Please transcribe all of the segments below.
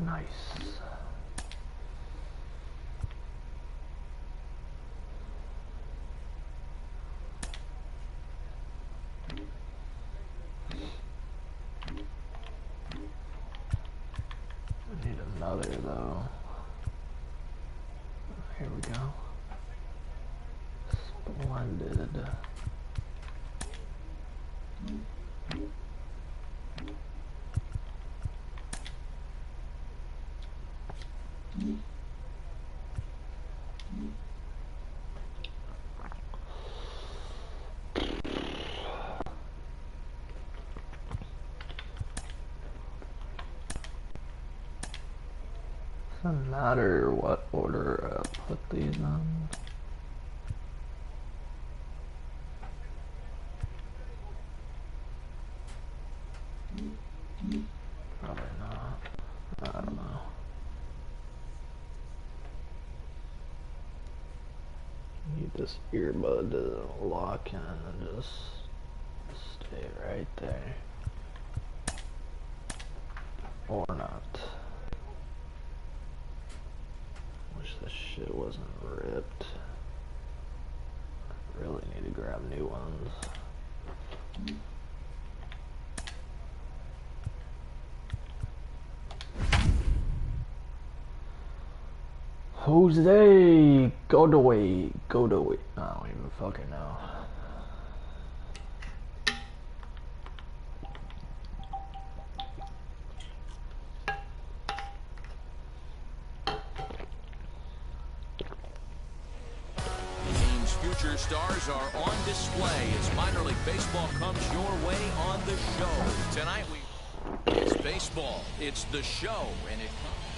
Nice. I need another though. Here we go. Splendid. Doesn't matter what order I put these on. Probably not. I don't know. Need this earbud to lock in and just stay right there. Or not. Wish this shit wasn't ripped. I really need to grab new ones. Jose, go the way, go the way. I don't even fucking know. Future stars are on display as minor league baseball comes your way on the show. Tonight it's baseball, it's the show, and it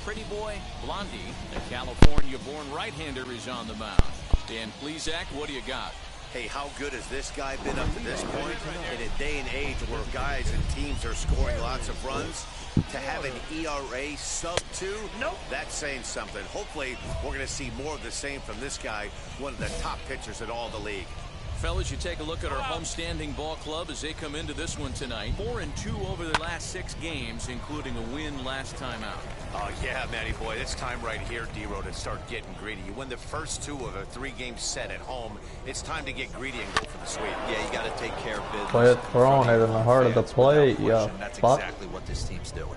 pretty boy Blondie, the California-born right-hander, is on the mound. Dan Plesac, what do you got? Hey, how good has this guy been up to this point? In a day and age where guys and teams are scoring lots of runs, to have an ERA sub-2, nope, that's saying something. Hopefully, we're going to see more of the same from this guy, one of the top pitchers in all the league. Fellas, you take a look at our homestanding ball club as they come into this one tonight. 4-2 over the last 6 games, including a win last time out. Oh, yeah, Matty boy, it's time right here, D-Row, to start getting greedy. You win the first 2 of a 3-game set at home. It's time to get greedy and go for the sweep. Yeah, you got to take care of business. Play it throwing it in the heart of the plate, yeah. That's exactly what this team's doing.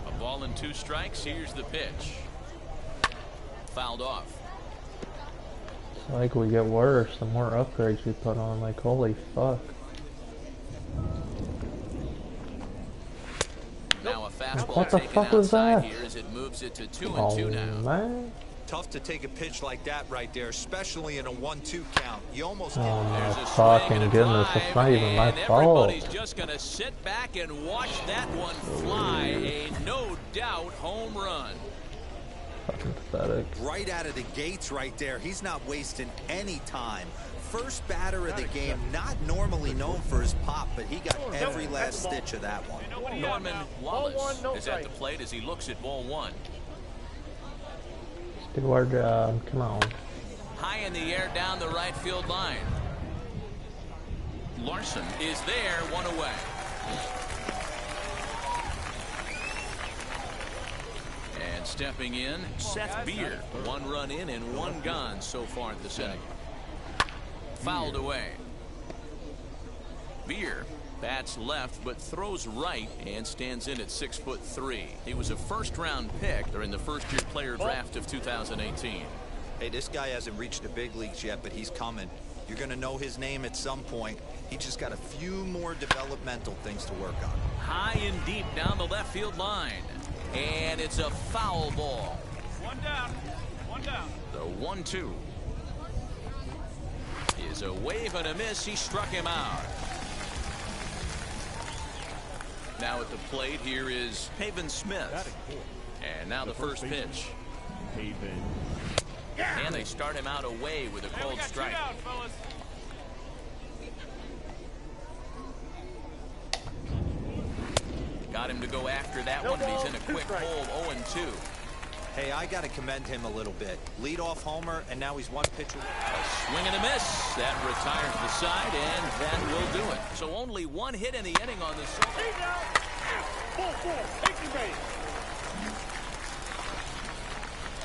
A ball and 2 strikes. Here's the pitch. Fouled off. It's like we get worse the more upgrades we put on. Like, holy fuck. Now a fastball What the fuck was that? Here as it moves it to 2-2 now. Man. Tough to take a pitch like that right there, especially in a 1-2 count. You almost Oh get my fucking goodness, it's not even my fault. Everybody's just gonna sit back and watch that one fly. A no doubt home run. Fucking pathetic. right out of the gates right there. He's not wasting any time. First batter of the game, not normally known for his pop, but he got every last stitch of that one. Norman Wallace is at the plate as he looks at ball 1. Good work job. Come on. High in the air down the right field line. Larson is there, 1 away. And stepping in, Seth Beer. 1 run in and 1 gone so far at the inning. Fouled away. Beer bats left but throws right and stands in at 6'3". He was a first-round pick during the first-year player draft of 2018. Hey, this guy hasn't reached the big leagues yet, but he's coming. You're going to know his name at some point. He just got a few more developmental things to work on. High and deep down the left field line. And it's a foul ball. 1 down. 1 down. The 1-2 is a wave and a miss. He struck him out. Now at the plate here is Pavin Smith. And now the first pitch. Pavin. And they start him out away with a cold strike. Got him to go after that one, but he's in a quick hole, 0-2. Hey, I got to commend him a little bit. Lead-off homer, and now he's 1 pitch away. A swing and a miss. That retires the side, and that will do it. So only 1 hit in the inning on the side.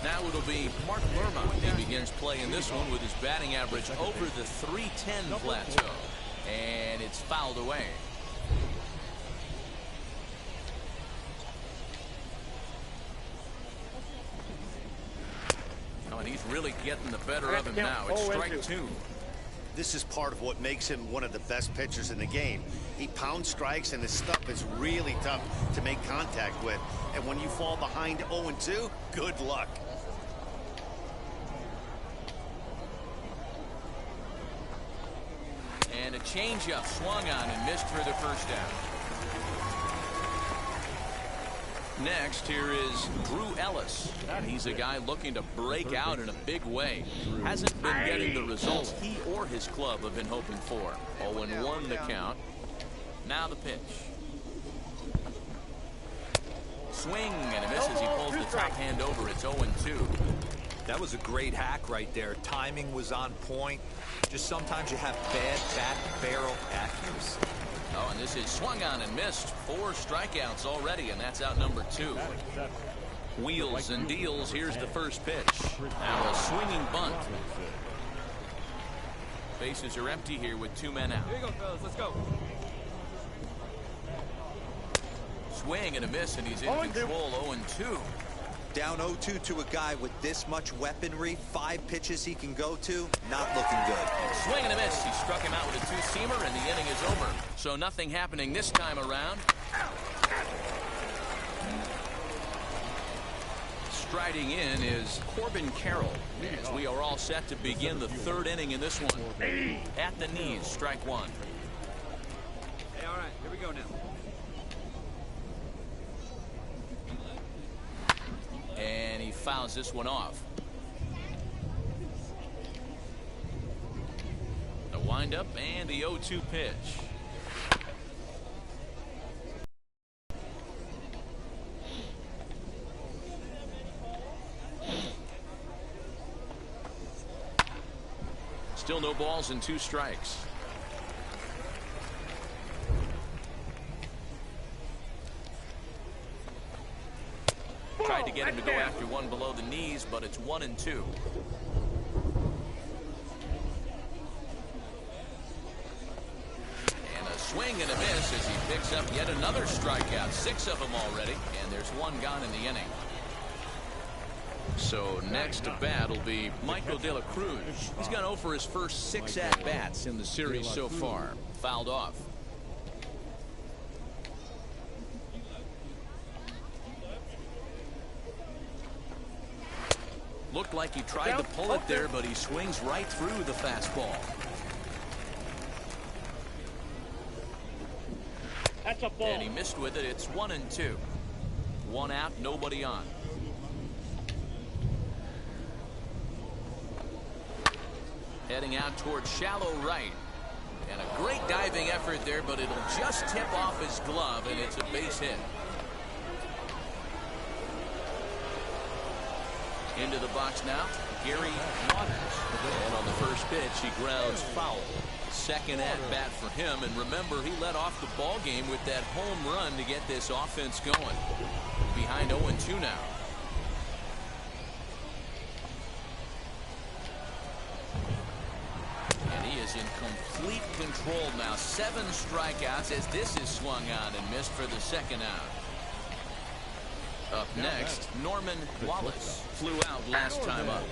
Now it'll be Mark Lerma. He begins play in this one with his batting average over the 310 plateau. And it's fouled away. Oh, and he's really getting the better of him now. It's strike two. This is part of what makes him one of the best pitchers in the game. He pounds strikes, and his stuff is really tough to make contact with. And when you fall behind 0-2, good luck. And a changeup swung on and missed for the first down. Next, here is Drew Ellis. He's a guy looking to break out in a big way. Hasn't been getting the results he or his club have been hoping for. 0-1 the count. Now the pitch. Swing and a miss as he pulls the top hand over. It's 0-2. That was a great hack right there. Timing was on point. Just sometimes you have bad back barrel accuracy. Oh, and this is swung on and missed. 4 strikeouts already, and that's out number 2. Wheels and deals. Here's the first pitch. Now a swinging bunt. Bases are empty here with 2 men out. Here you go, fellas. Let's go. Swing and a miss, and he's in control. 0-2. Down 0-2 to a guy with this much weaponry, 5 pitches he can go to, not looking good. Swing and a miss. He struck him out with a 2-seamer, and the inning is over. So nothing happening this time around. Striding in is Corbin Carroll, as we are all set to begin the 3rd inning in this one. At the knees, strike 1. Hey, all right, here we go now. And he fouls this one off. The windup and the 0-2 pitch. Still no balls and 2 strikes. Tried to get him to go after one below the knees, but it's 1-2. And a swing and a miss as he picks up yet another strikeout. 6 of them already, and there's 1 gone in the inning. So next to bat will be Michael De La Cruz. He's gone 0 for his first 6 at-bats in the series so far. Fouled off. Looked like he tried to pull it there, but he swings right through the fastball. That's a ball. And he missed with it. It's 1-2. 1 out, nobody on. Heading out towards shallow right. And a great diving effort there, but it'll just tip off his glove, and it's a base hit. Into the box now, Gary Waters. And on the first pitch, he grounds foul. Second at-bat for him, and remember, he led off the ball game with that home run to get this offense going. Behind 0-2 now. And he is in complete control now. 7 strikeouts as this is swung on and missed for the second out. Up next, Norman Wallace flew out last time up,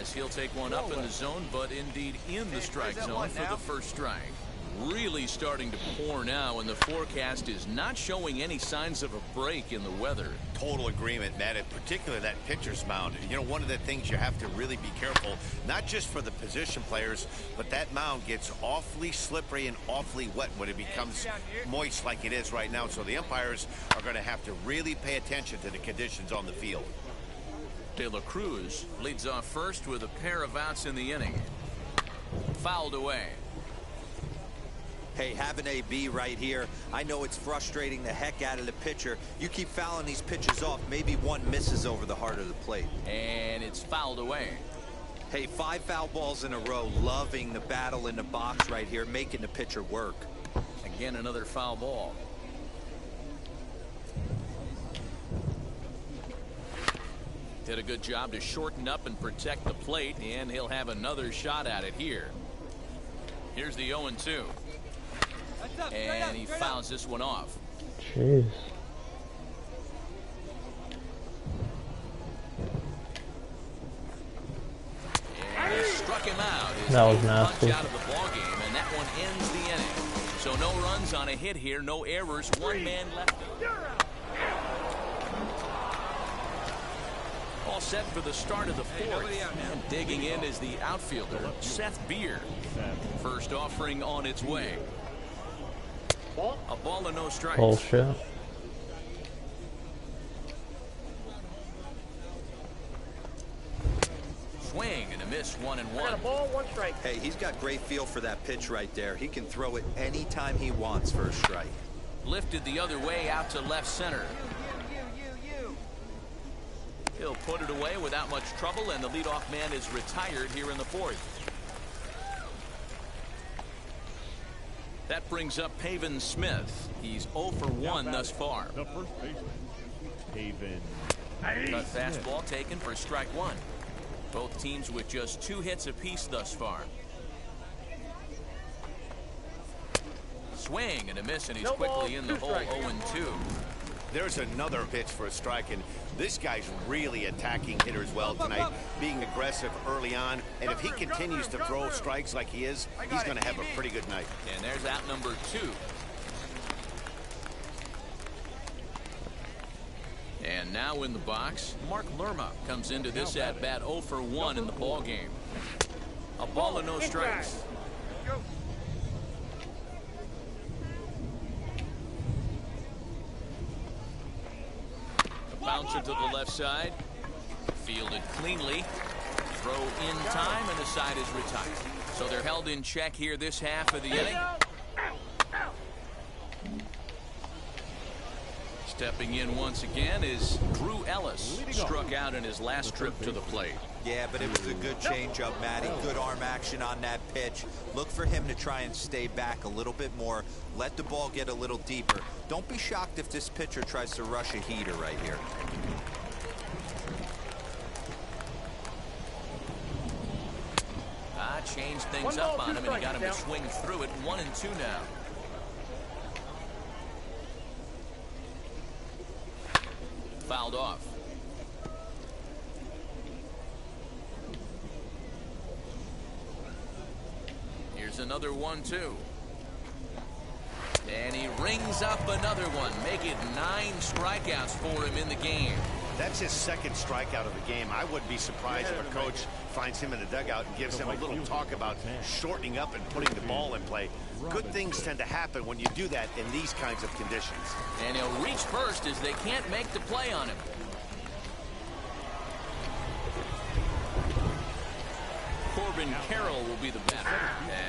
as he'll take one up in the zone, but indeed in the strike zone for the first strike. Really starting to pour now, and the forecast is not showing any signs of a break in the weather. Total agreement, Matt, and particularly that pitcher's mound. You know, one of the things you have to really be careful, not just for the position players, but that mound gets awfully slippery and awfully wet when it becomes moist like it is right now. So the umpires are going to have to really pay attention to the conditions on the field. De La Cruz leads off first with a pair of outs in the inning. Fouled away. Hey, have an AB right here. I know it's frustrating the heck out of the pitcher. You keep fouling these pitches off, maybe one misses over the heart of the plate. And it's fouled away. Hey, 5 foul balls in a row. Loving the battle in the box right here, making the pitcher work. Again, another foul ball. Did a good job to shorten up and protect the plate, and he'll have another shot at it here. Here's the 0-2. And he fouls this one off. Jeez. And he struck him out. That was nasty. Out of the ball game, and that one ends the inning. So no runs on a hit here, no errors, one man left. All set for the start of the fourth. And digging in is the outfielder, Seth Beer. First offering on its way. A ball and no strikes. Bullshit. Swing and a miss, 1-1. Got a ball, 1 strike. Hey, he's got great feel for that pitch right there. He can throw it anytime he wants for a strike. Lifted the other way out to left center. He'll put it away without much trouble, and the leadoff man is retired here in the fourth. That brings up Pavin Smith. He's 0 for 1 thus far. The first baseman, Pavin. A fastball taken for strike 1. Both teams with just 2 hits apiece thus far. Swing and a miss, and he's quickly in the hole. 0-2. There's another pitch for a strike, and this guy's really attacking hitters well tonight, being aggressive early on. And if he continues to throw strikes like he is, he's going to have a pretty good night. And there's out number 2. And now in the box, Mark Lerma comes into this at bat 0 for 1 in the ball game. A ball and no strikes. A bouncer to the left side. Fielded cleanly. Throw in time, and the side is retired. So they're held in check here this half of the inning. Stepping in once again is Drew Ellis. Struck out in his last trip to the plate. Yeah, but it was a good changeup, Matty. Good arm action on that pitch. Look for him to try and stay back a little bit more. Let the ball get a little deeper. Don't be shocked if this pitcher tries to rush a heater right here. Changed things up on him, and he got him to swing through it. 1-2 now. Fouled off. Here's another 1-2. And he rings up another one. Make it 9 strikeouts for him in the game. That's his second strikeout of the game. I wouldn't be surprised if a coach finds him in the dugout and gives him a little talk about shortening up and putting the ball in play. Good things tend to happen when you do that in these kinds of conditions. And he'll reach first as they can't make the play on him. Corbin Carroll will be the batter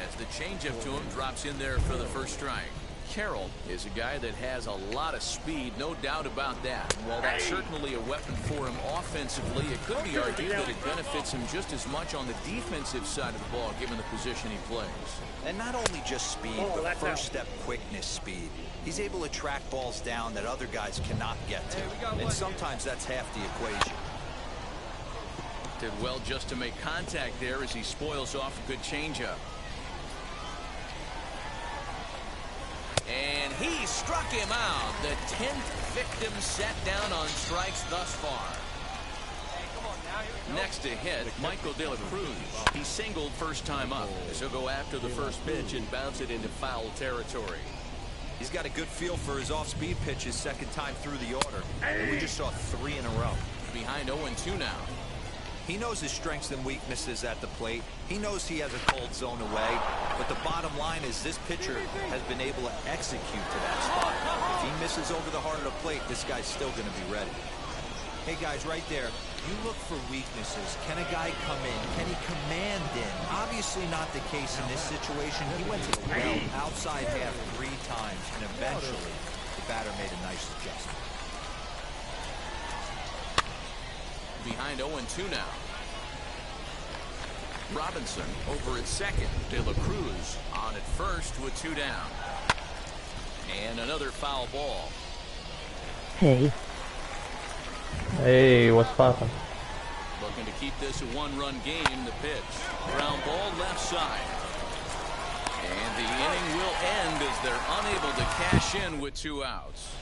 as the changeup to him drops in there for the first strike. Carroll is a guy that has a lot of speed, no doubt about that. While that's certainly a weapon for him offensively, it could be argued that it benefits him just as much on the defensive side of the ball, given the position he plays. And not only just speed, but first step quickness speed. He's able to track balls down that other guys cannot get to. And sometimes that's half the equation. Did well just to make contact there as he spoils off a good changeup. And he struck him out. The 10th victim set down on strikes thus far. Next to hit, Michael De La Cruz. He singled first time up. So go after the first pitch and bounce it into foul territory. He's got a good feel for his off-speed pitches second time through the order. And we just saw 3 in a row. Behind 0-2 now. He knows his strengths and weaknesses at the plate. He knows he has a cold zone away. But the bottom line is this pitcher has been able to execute to that spot. If he misses over the heart of the plate, this guy's still going to be ready. Hey, guys, right there, you look for weaknesses. Can a guy come in? Can he command in? Obviously not the case in this situation. He went to the well outside half 3 times, and eventually the batter made a nice adjustment. Behind 0-2 now. Robinson over at second. De La Cruz on at first with 2 down. And another foul ball. Hey. Hey, what's poppin'? Looking to keep this a one-run game. The pitch. Ground ball left side. And the inning will end as they're unable to cash in with 2 outs.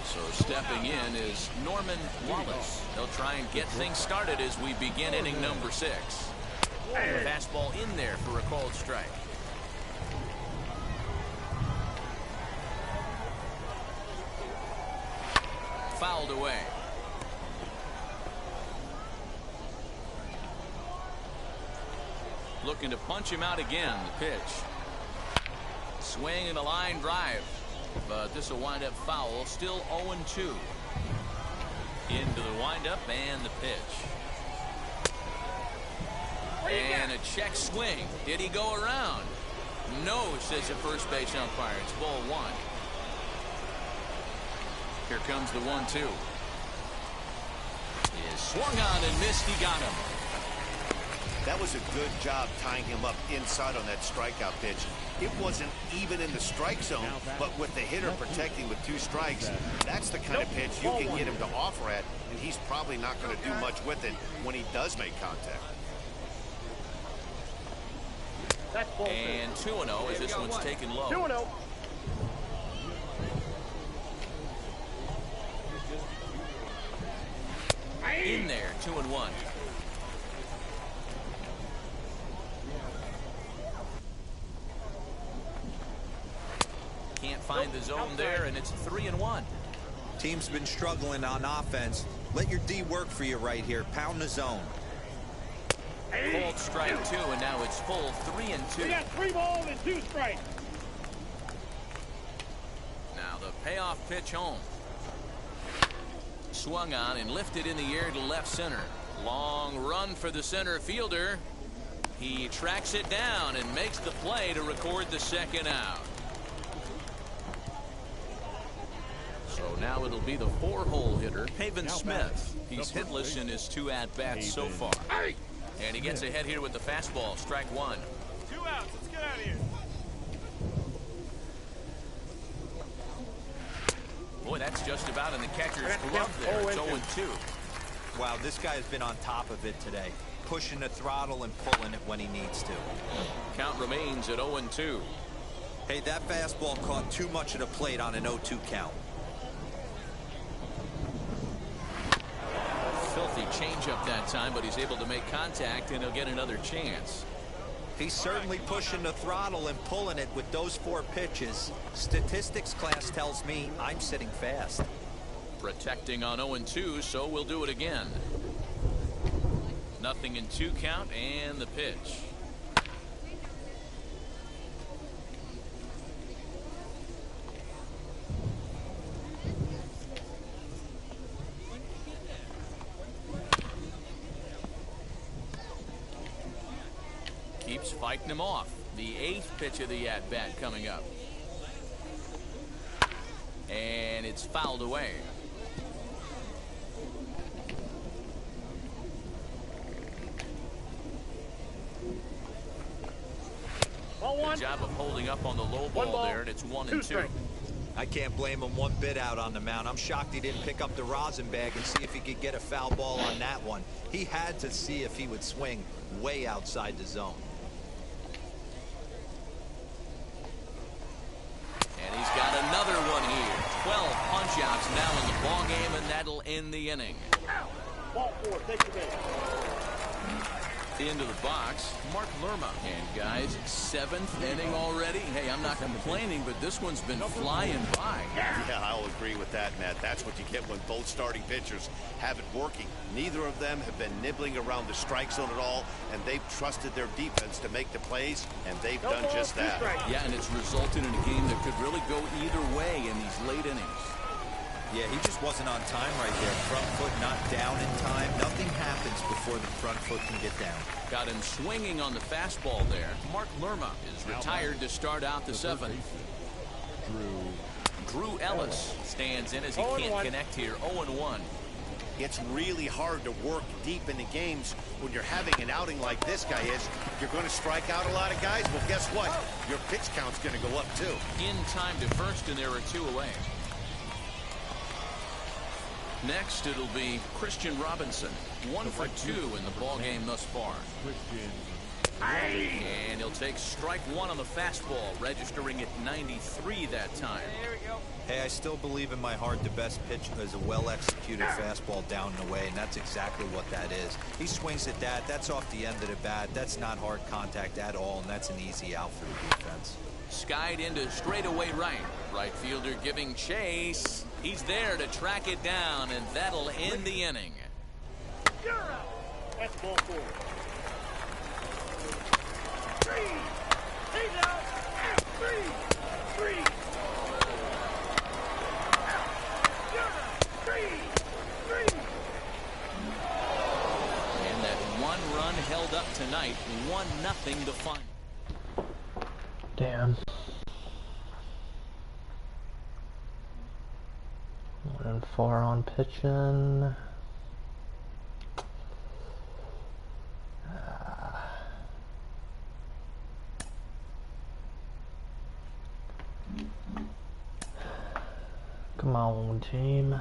So stepping in is Norman Wallace. They'll try and get things started as we begin inning number 6. Fastball in there for a called strike. Fouled away. Looking to punch him out again. The pitch. Swing and a line drive. But this will wind up foul. Still 0-2. Into the windup and the pitch. And a check swing. Did he go around? No, says the first base umpire. It's ball 1. Here comes the 1-2. Is swung on and missed. He got him. That was a good job tying him up inside on that strikeout pitch. It wasn't even in the strike zone, but with the hitter protecting with 2 strikes, that's the kind of pitch you can get him to offer at, and he's probably not going to do much with it when he does make contact. And 2-0 as this one's taken low. 2-0. In there, 2-1. Can't find the zone there, and it's 3-1. Team's been struggling on offense. Let your D work for you right here. Pound the zone. Cold strike 2, and now it's full 3-2. We got 3 balls and 2 strikes. Now the payoff pitch home. Swung on and lifted in the air to left center. Long run for the center fielder. He tracks it down and makes the play to record the 2nd out. So now it'll be the 4-hole hitter, Haven Smith. He's hitless in his 2 at-bats so far. And he gets ahead here with the fastball. Strike 1. 2 outs. Let's get out of here. Boy, that's just about in the catcher's glove there. It's 0-2. Wow, this guy's been on top of it today. Pushing the throttle and pulling it when he needs to. Count remains at 0-2. Hey, that fastball caught too much of the plate on an 0-2 count. Filthy changeup that time, but he's able to make contact, and he'll get another chance. He's certainly pushing the throttle and pulling it with those 4 pitches. Statistics class tells me I'm sitting fast. Protecting on 0-2, so we'll do it again. Nothing in 2 count, and the pitch. Keeps fighting him off. The 8th pitch of the at-bat coming up. And it's fouled away. Good job of holding up on the low ball there, and it's 1-2. I can't blame him one bit out on the mound. I'm shocked he didn't pick up the rosin bag and see if he could get a foul ball on that one. He had to see if he would swing way outside the zone. And he's got another one here. 12 punch-outs now in the ball game, and that'll end the inning. Ball 4, take the base. Into the box, Mark Lerma. And guys, 7th inning already. Hey, I'm not complaining, but this one's been flying by. Yeah, I'll agree with that, Matt. That's what you get when both starting pitchers have it working. Neither of them have been nibbling around the strike zone at all, and they've trusted their defense to make the plays, and they've done just that. Yeah, and it's resulted in a game that could really go either way in these late innings. Yeah, he just wasn't on time right there. Front foot not down in time. Nothing happens before the front foot can get down. Got him swinging on the fastball there. Mark Lerma is retired to start out the 7th. Drew Ellis stands in as he can't connect here. 0-1. It's really hard to work deep into games when you're having an outing like this guy is. You're going to strike out a lot of guys. Well, guess what? Your pitch count's going to go up, too. In time to first, and there are 2 away. Next, it'll be Christian Robinson. 1 for 2 in the ball game thus far. And he'll take strike 1 on the fastball, registering at 93 that time. Hey, I still believe in my heart the best pitch is a well-executed fastball down and away, and that's exactly what that is. He swings at that. That's off the end of the bat. That's not hard contact at all, and that's an easy out for the defense. Skied into straightaway right. Right fielder giving chase. He's there to track it down, and that'll end the inning. That's ball 4. 3. He's out. 3. 3. And that 1 run held up tonight, 1-0 the final. Damn. 1-4 on pitching. Come on, team.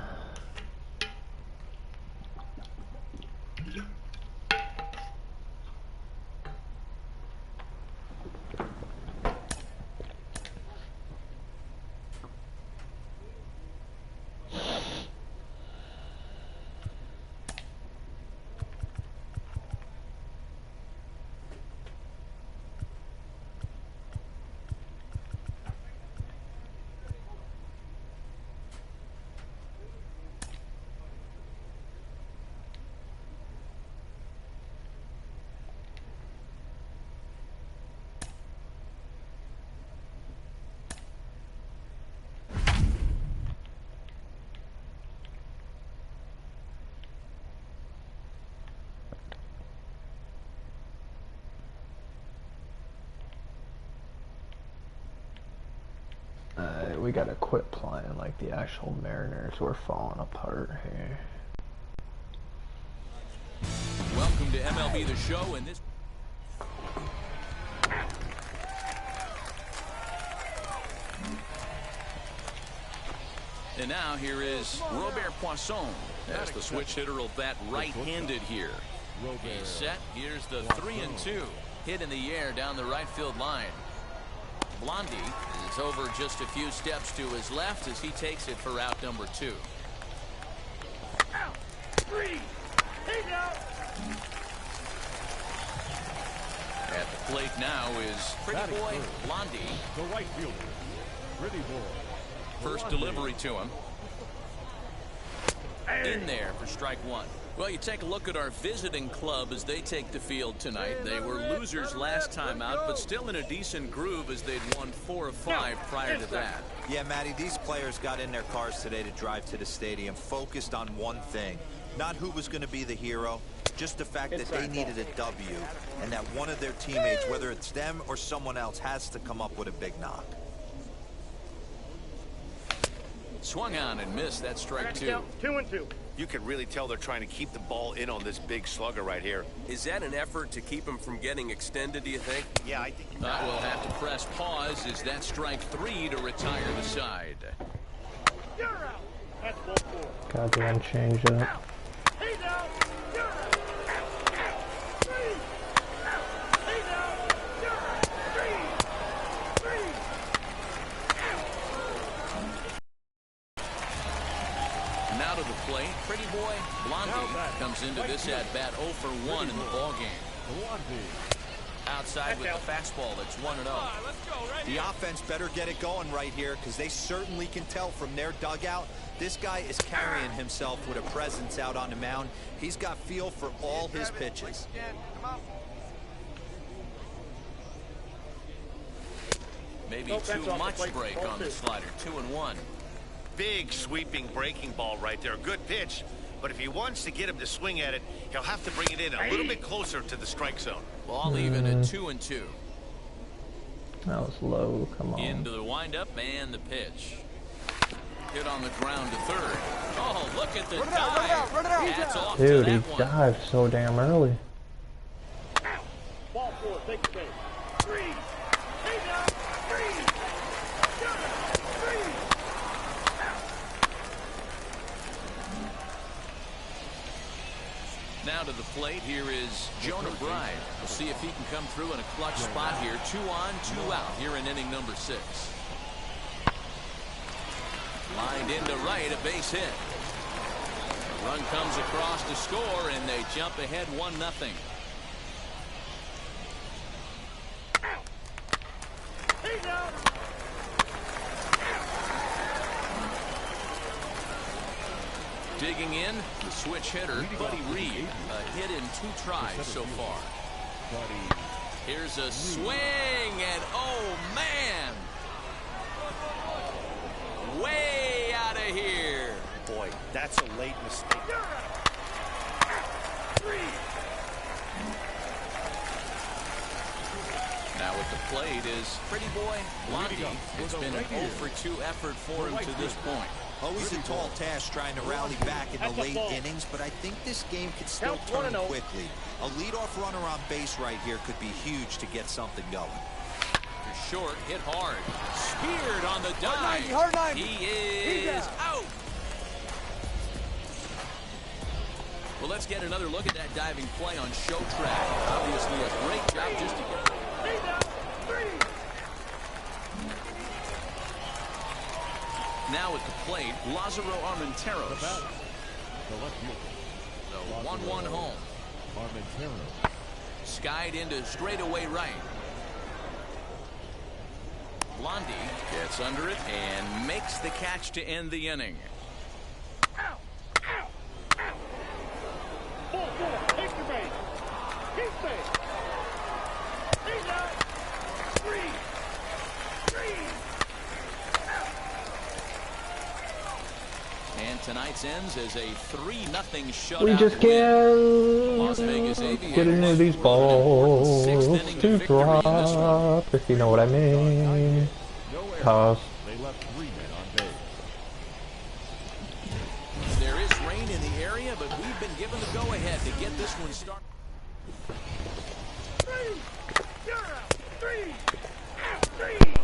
We gotta quit playing like the actual Mariners. We're falling apart here. Welcome to MLB The Show, and this... And now here is Robert Poisson, as the switch hitter will bat right-handed here. He's set. Here's the 3-2. Hit in the air down the right field line. Blondie is over just a few steps to his left as he takes it for out number 2. Out. 3. He's out. At the plate now is Pretty Boy Blondie. The right fielder, Pretty Boy. First delivery to him. In there for strike 1. Well, you take a look at our visiting club as they take the field tonight. They were losers last time out, but still in a decent groove as they'd won 4 of 5 prior to that. Yeah, Matty, these players got in their cars today to drive to the stadium, focused on one thing. Not who was going to be the hero, just the fact that they needed a W, and that one of their teammates, whether it's them or someone else, has to come up with a big knock. Swung on and missed. That strike 2. 2-2. You can really tell they're trying to keep the ball in on this big slugger right here. Is that an effort to keep him from getting extended, do you think? Yeah, I think... We'll have to press pause as that strike 3 to retire the side. You're out. That's ball 4. Goddamn change it up. He's out. You're out. 3. Out. He's out. You're out. 3. 3. Now to the plate, Pretty Boy Blondie comes into this at-bat 0 for 1 in the ballgame. Outside with the fastball, that's 1-0. The offense better get it going right here, because they certainly can tell from their dugout. This guy is carrying himself with a presence out on the mound. He's got feel for all his pitches. Maybe too much break on the slider. 2-1. Big sweeping breaking ball right there. Good pitch, but if he wants to get him to swing at it, he'll have to bring it in a little bit closer to the strike zone. Ball even at 2-2. That was low. Come on. Into the windup and the pitch. Hit on the ground to third. Oh, look at the dive. Run it out. Hats off Dude, to he that one. dived so damn early. Ball 4. Take the base. 3. He's out. 3. You're out. 3. Now to the plate, here is Jonah Bride. We'll see if he can come through in a clutch spot here. 2 on, 2 out here in inning number 6. Lined into right, a base hit. The run comes across to score, and they jump ahead 1-0. Digging in, the switch hitter, Buddy Reed. A hit in 2 tries so far. Here's a swing, and oh man! Way out of here. Boy, that's a late mistake. Now at the plate is Pretty Boy Blondie. It's been an 0 for 2 effort for him to this point. Always a tall task trying to rally back in the late innings, but I think this game could still turn quickly. A leadoff runner on base right here could be huge to get something going. Short, hit hard. Speared on the dive. He is out. Well, let's get another look at that diving play on show track. Obviously a great job just to get. Now at the plate, Lázaro Armenteros. The 1-1 home. Skied into straightaway right. Blondie gets under it and makes the catch to end the inning. Take your base. Keep base. He's out. 3. And tonight's ends as a 3-0 shutout. We just Las can't Vegas Aviators get into these balls to drop, if you know what I mean. Toss. They left 3 men on base. There is rain in the area, but we've been given the go-ahead to get this one started. 3. You're out. 3. 3.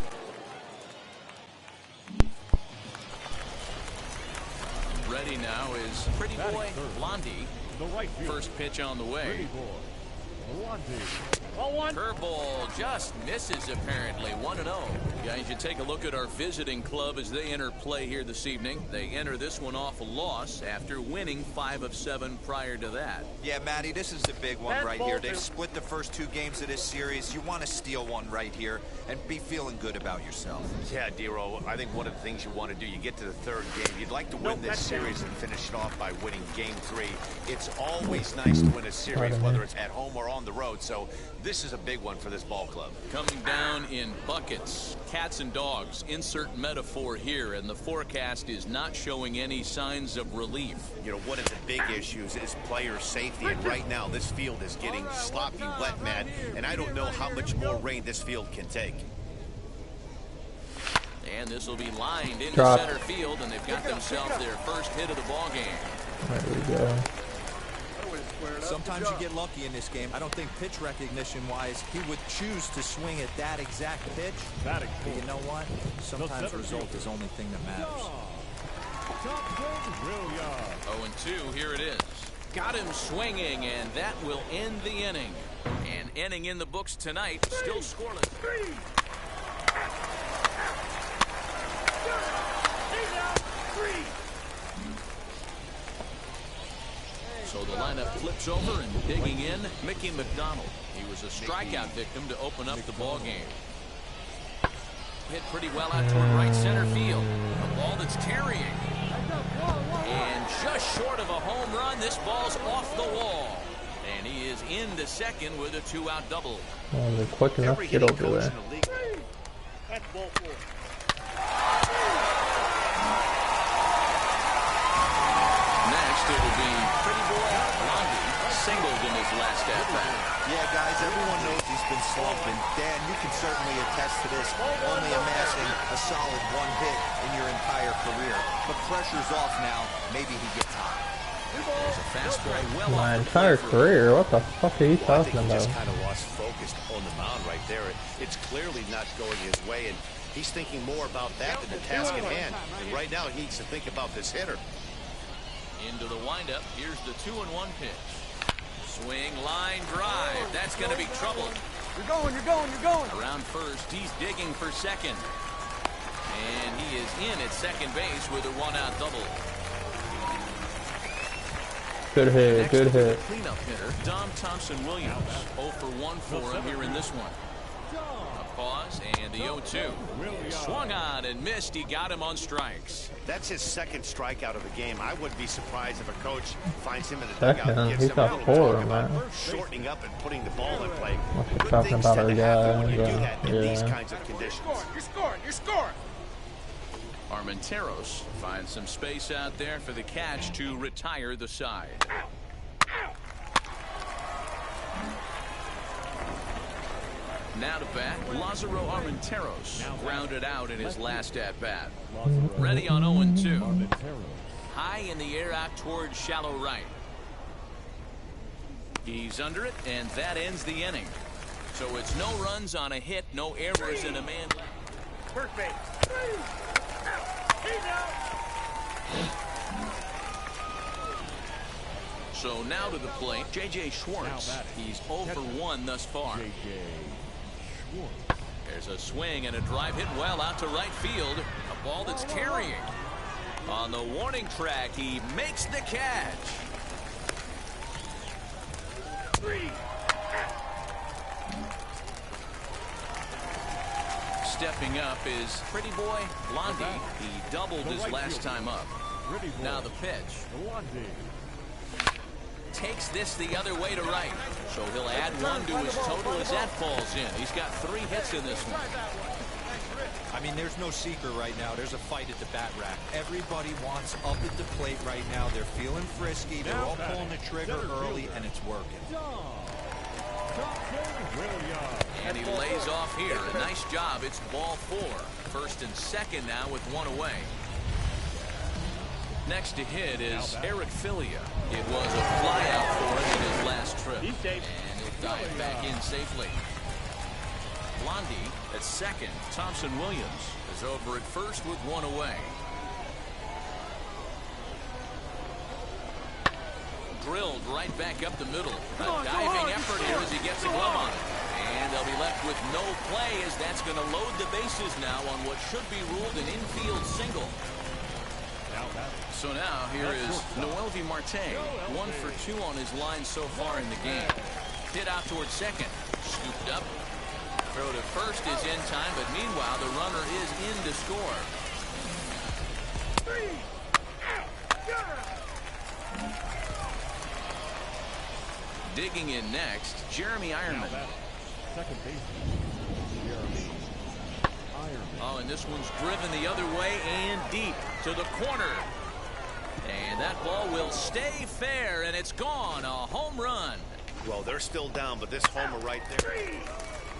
Ready now is Pretty Boy Blondie. The right field. First pitch on the way. Pretty boy. Blondie. Curveball just misses apparently. 1-0. Guys, you take a look at our visiting club as they enter play here this evening. They enter this one off a loss after winning 5 of 7 prior to that. Yeah, Matty, this is the big one right here. They've split the first 2 games of this series. You want to steal one right here and be feeling good about yourself. Yeah, Dero, I think one of the things you want to do, you get to the 3rd game, you'd like to win this series and finish it off by winning game 3. It's always nice to win a series, whether it's at home or on the road, so this is a big one for this ball club. Coming down in buckets, cats and dogs, insert metaphor here, and the forecast is not showing any signs of relief. You know, one of the big issues is player safety, and right now this field is getting sloppy wet, Matt, and I don't know how much more rain this field can take. And this will be lined into Drop. center field, and they've got themselves their first hit of the ball game. There we go. Sometimes you get lucky in this game. I don't think pitch recognition-wise he would choose to swing at that exact pitch. But you know what? Sometimes result is the only thing that matters. 0-2, here it is. Got him swinging, and that will end the inning. And inning in the books tonight, still scoreless. So the lineup flips over, and digging in, Mickey McDonald. He was a strikeout victim to open up the ball game. Hit pretty well out toward right center field. A ball that's carrying. And just short of a home run, this ball's off the wall. And he is into second with a 2-out double. Oh, they're quick enough to get over there. That's ball 4. Next, it will be Pretty Boy Blondie, singled in his last at-bat. Yeah, guys, everyone knows he's been slumping. Dan, you can certainly attest to this, only amassing a solid 1 hit in your entire career. But pressure's off now. Maybe he gets hot. There's a fastball well My off the entire plate for- career? What the fuck are you Well, I talking think he about? just kind of lost focus on the mound right there. It's clearly not going his way, and he's thinking more about that than the task at hand. And right now, he needs to think about this hitter. Into the windup. Here's the 2-1 pitch. Swing, line drive. That's going to be trouble. You're going, you're going, you're going. Around first, he's digging for second. And he is in at second base with a one-out double. Good hit, Next good will be the hit. cleanup hitter, Dom Thompson-Williams. 0 for 1 for him here in this one. A pause, and the 0-2. Swung on and missed. He got him on strikes. That's his second strikeout of the game. I wouldn't be surprised if a coach finds him in the Second? dugout and gives He's him got a little four, talk about man. shortening up and putting the ball in play. What you Good talking things about tend our to happen when you guy? do that in these Yeah. kinds of conditions. You're scoring, you're scoring. Armenteros finds some space out there for the catch to retire the side. Now to bat, Lázaro Armenteros grounded out in his last at-bat. Ready on 0-2. High in the air out towards shallow right. He's under it, and that ends the inning. So it's no runs on a hit, no errors, and a man. First base. So now to the plate, J.J. Schwartz. He's 0 for 1 thus far. There's a swing and a drive hit well out to right field. A ball that's carrying. On the warning track, he makes the catch. Stepping up is Pretty Boy Blondie. He doubled his last time up. Now the pitch. Takes this the other way to right. So he'll add one to his total as that falls in. He's got 3 hits in this one. I mean, there's no secret right now. There's a fight at the bat rack. Everybody wants up at the plate right now. They're feeling frisky. They're all pulling the trigger early, and it's working. And he lays off here. A nice job. It's ball 4. First and second now with 1 away. Next to hit is Eric Filia. It was a flyout for him in his last trip. And he'll dive back in safely. Blondie at second. Thompson-Williams is over at first with 1 away. Drilled right back up the middle. A diving effort here as he gets a glove on it. And they'll be left with no play as that's going to load the bases now on what should be ruled an infield single. So now here is Noelvi Marte, 1 for 2 on his line so far in the game. Hit out towards second, scooped up. Throw to first is in time, but meanwhile the runner is in to score. Digging in next, Jeremy Ironman. Second baseman, Jeremy Ironman. Oh, and this one's driven the other way and deep to the corner. And that ball will stay fair, and it's gone. A home run. Well, they're still down, but this homer right there.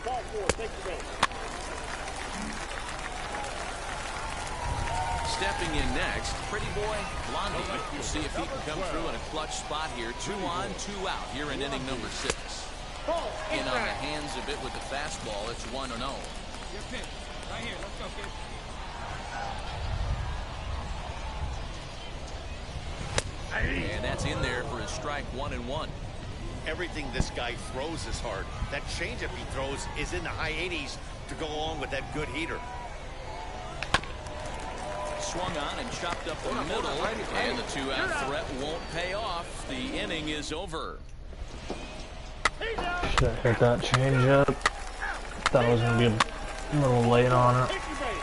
Ball 4, take the base. Stepping in next, Pretty Boy Blondie. We'll see if he can come through in a clutch spot here. 2 on, 2 out here in inning number 6. In on the hands a bit with the fastball. It's 1-0. Your pitch. Right here. Let's go, kid. And that's in there for his strike 1-1. Everything this guy throws is hard. That changeup he throws is in the high 80s to go along with that good heater. Swung on and chopped up the middle, and the 2-out threat won't pay off. The inning is over. Should have hit that change up. Thought I was going to be a little late on it. Take the base.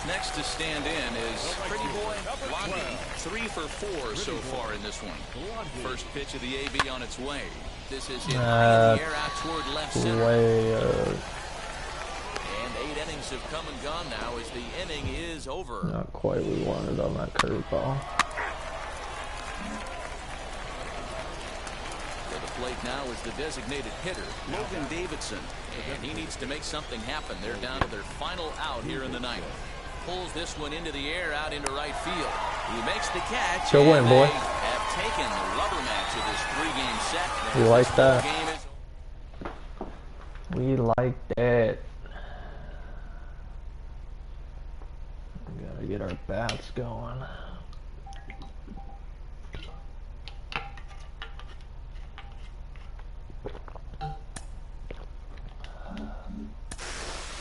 Next to stand in is Pretty Boy Blondie. 3 for 4 so far in this one. First pitch of the AB on its way. This is hit high in the air out toward left center. Way And 8 innings have come and gone now as the inning is over. not quite what we wanted on that curveball. To the plate now is the designated hitter, Logan Davidson. And he needs to make something happen. They're down to their final out here in the ninth. Pulls this one into the air out into right field. He makes the catch. Go win, boy. They have taken the rubber match of this 3-game set. We like that. Game is We like that. Gotta get our bats going.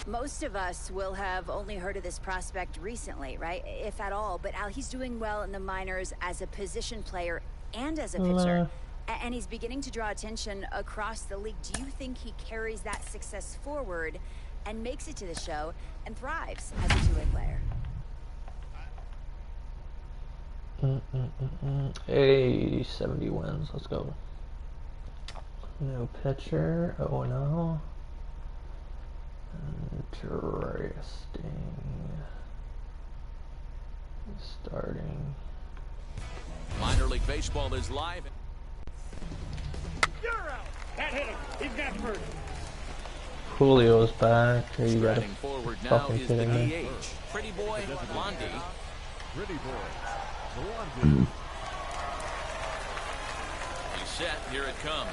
Most of us will have only heard of this prospect recently, right? If at all. But Al, he's doing well in the minors as a position player and as a pitcher. And he's beginning to draw attention across the league. Do you think he carries that success forward and makes it to the show and thrives as a two-way player? Hey, 70 wins. Let's go. No pitcher. 0-0. Interesting. Starting. Minor League Baseball is live. You're out. That hit him. He's got first. Julio's back. Are you ready? Striding forward now Fucking is the kidding me? DH. Pretty boy, Blondie. Pretty boy. Blondie. He's set. Here it comes.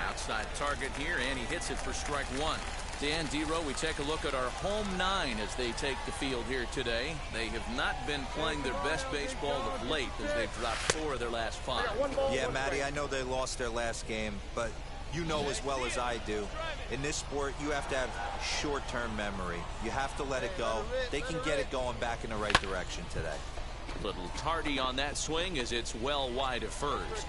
Outside target here, and he hits it for strike one. Dan Dero, we take a look at our home nine as they take the field here today. They have not been playing their best baseball of late as they've dropped 4 of their last 5. Yeah, Matty, I know they lost their last game, but you know as well as I do, in this sport, you have to have short-term memory. You have to let it go. They can get it going back in the right direction today. Little tardy on that swing as it's well wide of first.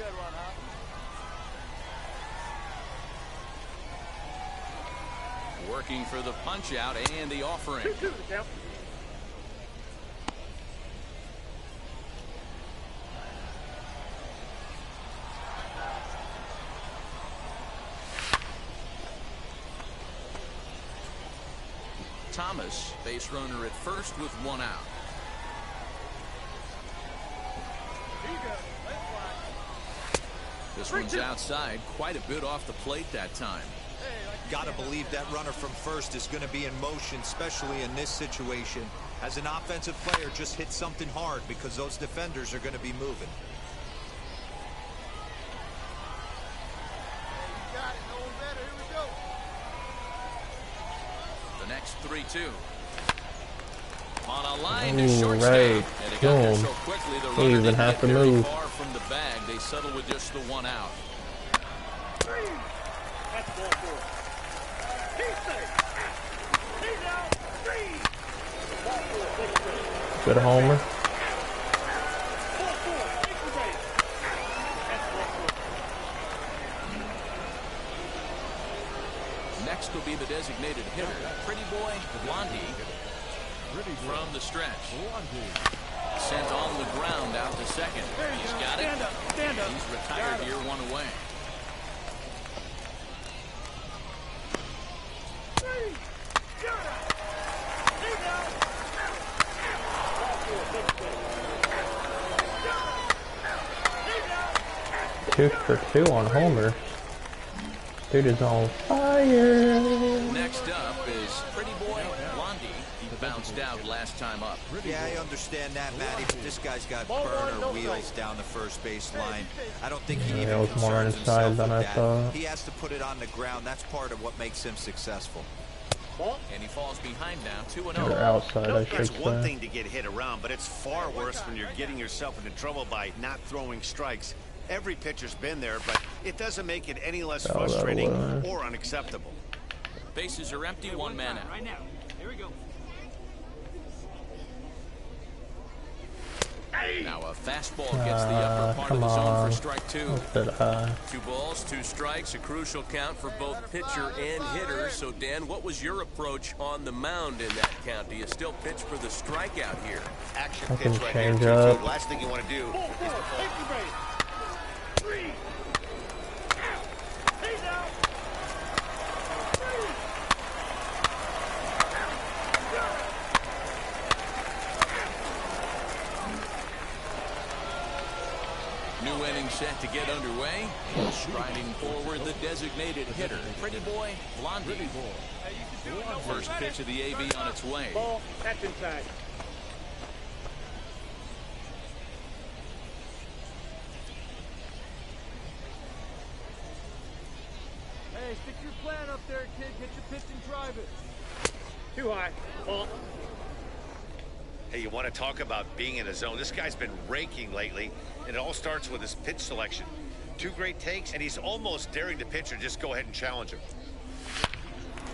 Working for the punch out and the offering. Thomas, base runner at first with 1 out. This one's outside, quite a bit off the plate that time. Gotta believe that runner from first is going to be in motion, especially in this situation. As an offensive player, just hit something hard because those defenders are going to be moving. The next 3-2. On a line to shortstop. Right. And it got there so quickly, the runner Even didn't have get to very move. far from the bag. They settle with just the 1 out. That's ball 4. He's safe. He's out. 3. Ball 4. Take the base. Good homer. Ball 4. Take the base. That's ball 4. Next will be the designated hitter, Pretty Boy Blondie from the stretch. Sent on the ground out to second. He's got it. Stand up. Stand up. He's retired here, 1 away. Two for 2 on homer. Dude is on fire. Next up is Pretty Boy Blondie. He bounced out last time up. Yeah, I understand that, Matty, but this guy's got burner wheels down the first base line. I don't think he Yeah, even it was more concerns inside himself than with I that. thought. He has to put it on the ground. That's part of what makes him successful. And he falls behind now, 2-0. Or outside, I It's should one say. thing to get hit around, but it's far worse when you're getting yourself into trouble by not throwing strikes. Every pitcher's been there, but it doesn't make it any less frustrating or unacceptable. Bases are empty, 1 man out. Right now. Here we go. Now a fastball gets the upper part of the zone for strike 2. Bit high. 2 balls, 2 strikes, a crucial count for both pitcher and hitter. So, Dan, what was your approach on the mound in that count? Do you still pitch for the strikeout here? Action I can pitch right here, change TT. up. Last thing you want to do Ball is 4. to fall. Take the base. 3. He's out. 3. New inning set to get underway. Striding forward, the designated hitter, Pretty Boy Blondie. First pitch of the AV on its way. Ball. That's inside. Hey, stick your plan up there, kid. Get your pitch and drive it. Too high. Ball. Hey, you want to talk about being in a zone? This guy's been raking lately, and it all starts with his pitch selection. 2 great takes, and he's almost daring the pitcher just go ahead and challenge him.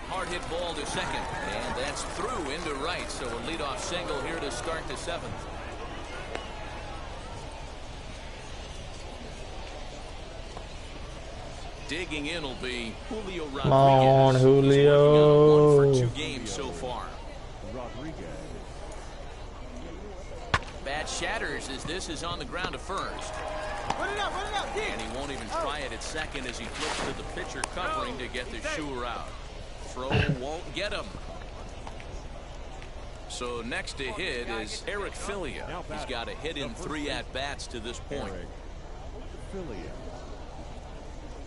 Hard hit ball to second, and that's through into right. So a leadoff single here to start the 7th. Digging in will be Julio Rodriguez. Come on, Julio. 1 for 2 games so far. Rodriguez. Bat shatters as this is on the ground to first. Put it out, And he won't even try it at second as he flips to the pitcher covering to get the shooter out. Throw won't get him. So next to hit is Eric Filia. He's got a hit in 3 at-bats to this point.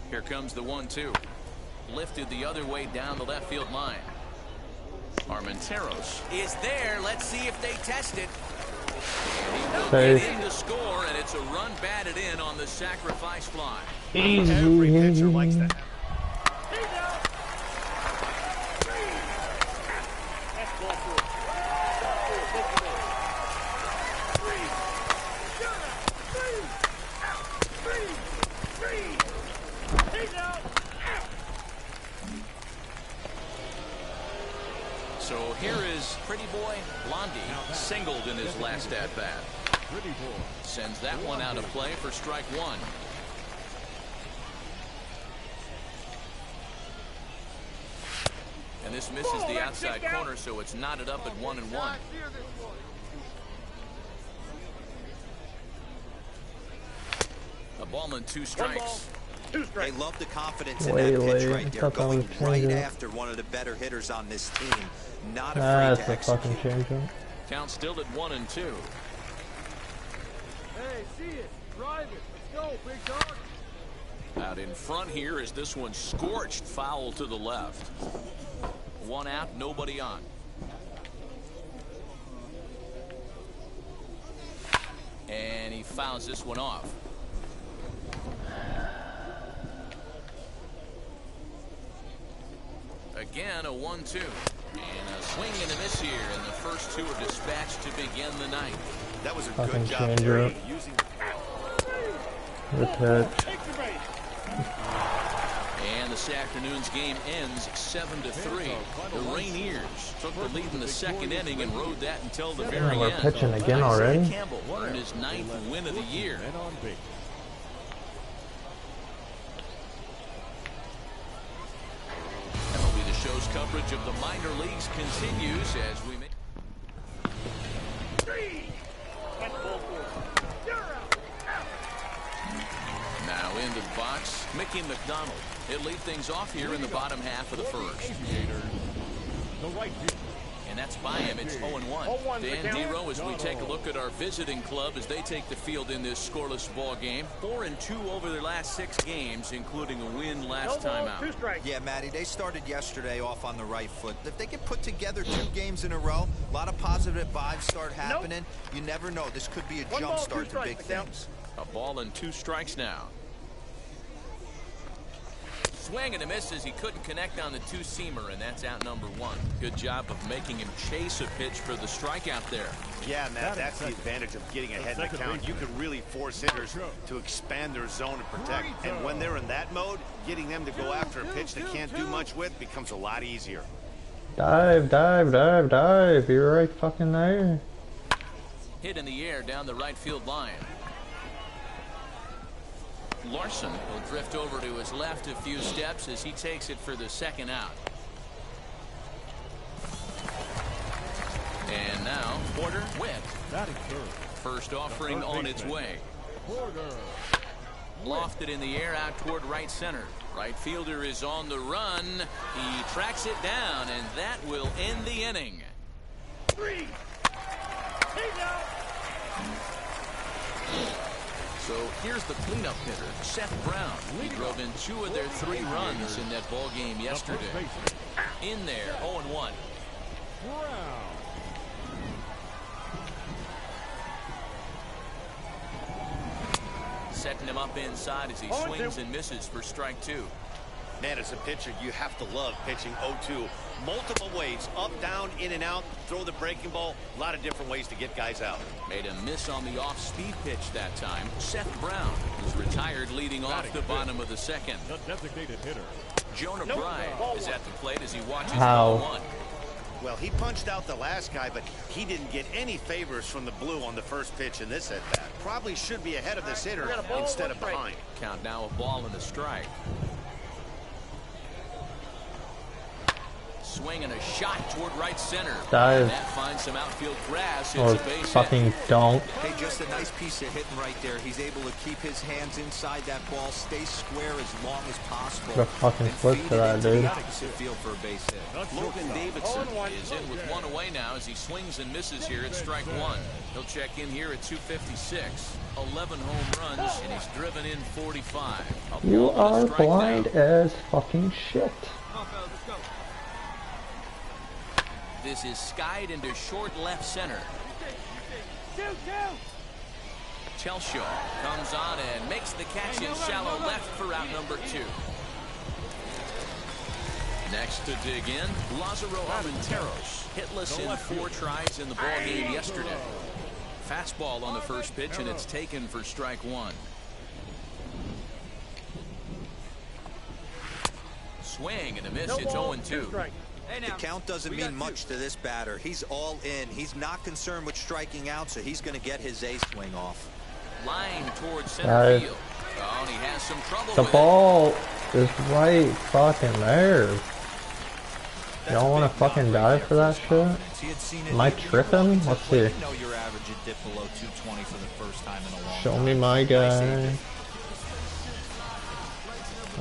Here comes the 1-2. Lifted the other way down the left field line. Armenteros is there. Let's see if they test it. He will get in to score, and it's a run batted in on the sacrifice fly. Every pitcher likes that. So here is Pretty Boy Blondie, singled in his last at-bat. Sends that one out of play for strike 1. And this misses the outside corner, so it's knotted up at 1-1. A ball and 2 strikes. They love the confidence in that pitch right there, going right after one of the better hitters on this team. Not afraid to execute. Count still at 1-2. Hey, see it. Drive it. Let's go, big dog. Out in front here is this one scorched foul to the left. 1 out, nobody on. And he fouls this one off. Again, a 1-2. And a swing and a miss here, and the first 2 are dispatched to begin the 9th. That was a Fucking good job, change Jerry, up. using The touch. And this afternoon's game ends 7-3. The Rainiers took the lead in the 2nd inning and rode that until the very We're end. pitching again already. Campbell earned his 9th win of the year. MLB The Show's coverage of the minor leagues continues as we make. Now into the box, Mickey McDonald. He'll lead things off here in the bottom half of the first. And that's by him. It's 0-1. Dan Dero as we take a look at our visiting club as they take the field in this scoreless ball game. 4-2 over their last 6 games, including a win last time out. Yeah, Matty, they started yesterday off on the right foot. If they can put together 2 games in a row, a lot of positive vibes start happening. You never know. This could be a jump start to big things. A ball and 2 strikes now. Swing and a miss as he couldn't connect on the 2-seamer, and that's out number 1. Good job of making him chase a pitch for the strikeout there. Yeah, Matt, that's the advantage of getting ahead in the count. You can really force hitters to expand their zone and protect. And when they're in that mode, getting them to go after a pitch they can't do much with becomes a lot easier. Dive, dive, dive, dive. You're right fucking there. Hit in the air down the right field line. Larson will drift over to his left a few steps as he takes it for the 2nd out. And now Porter Witt. First offering on its way. Lofted in the air out toward right center. Right fielder is on the run. He tracks it down, and that will end the inning. 3. He's out. So here's the cleanup hitter, Seth Brown. He drove in 2 of their 3 runs in that ball game yesterday. In there, 0-1. Setting him up inside as he swings and misses for strike 2. Man, as a pitcher, you have to love pitching 0-2. Multiple ways, up, down, in and out, throw the breaking ball. A lot of different ways to get guys out. Made a miss on the off-speed pitch that time. Seth Brown is retired leading off the bottom of the second. The designated hitter. Jonah Bride is at the plate as he watches How? ball one. Well, he punched out the last guy, but he didn't get any favors from the blue on the first pitch in this at-bat. Probably should be ahead of this hitter instead of behind. Count now a ball and a strike. Swing and a shot toward right center. Dive. And that finds some outfield grass. It's Or a base fucking hit. don't. Hey, just a nice piece of hitting right there. He's able to keep his hands inside that ball, stay square as long as possible. The fucking and flip feed to it that, into dude. the opposite field for a base hit. Logan Davidson is in with one away now as he swings and misses here at strike one. He'll check in here at 256. 11 home runs, and he's driven in 45. A You ball and a are strike blind now. as fucking shit. This is skied into short left center. Chelshaw comes on and makes the catch in shallow left for out number 2. Next to dig in, Lázaro Armenteros, hitless in 4 tries in the ball game yesterday. Fastball on the first pitch, and it's taken for strike one. Swing and a miss. It's 0-2. The count doesn't mean much to this batter. He's all in. He's not concerned with striking out, so he's going to get his A swing off. Line towards center field. Oh, and he has some trouble The with ball is right fucking there. Y'all want to fucking dive for that shit? Am I tripping? Let's see. You know your average would dip below 220 for the first time in a long Show time. me my guy.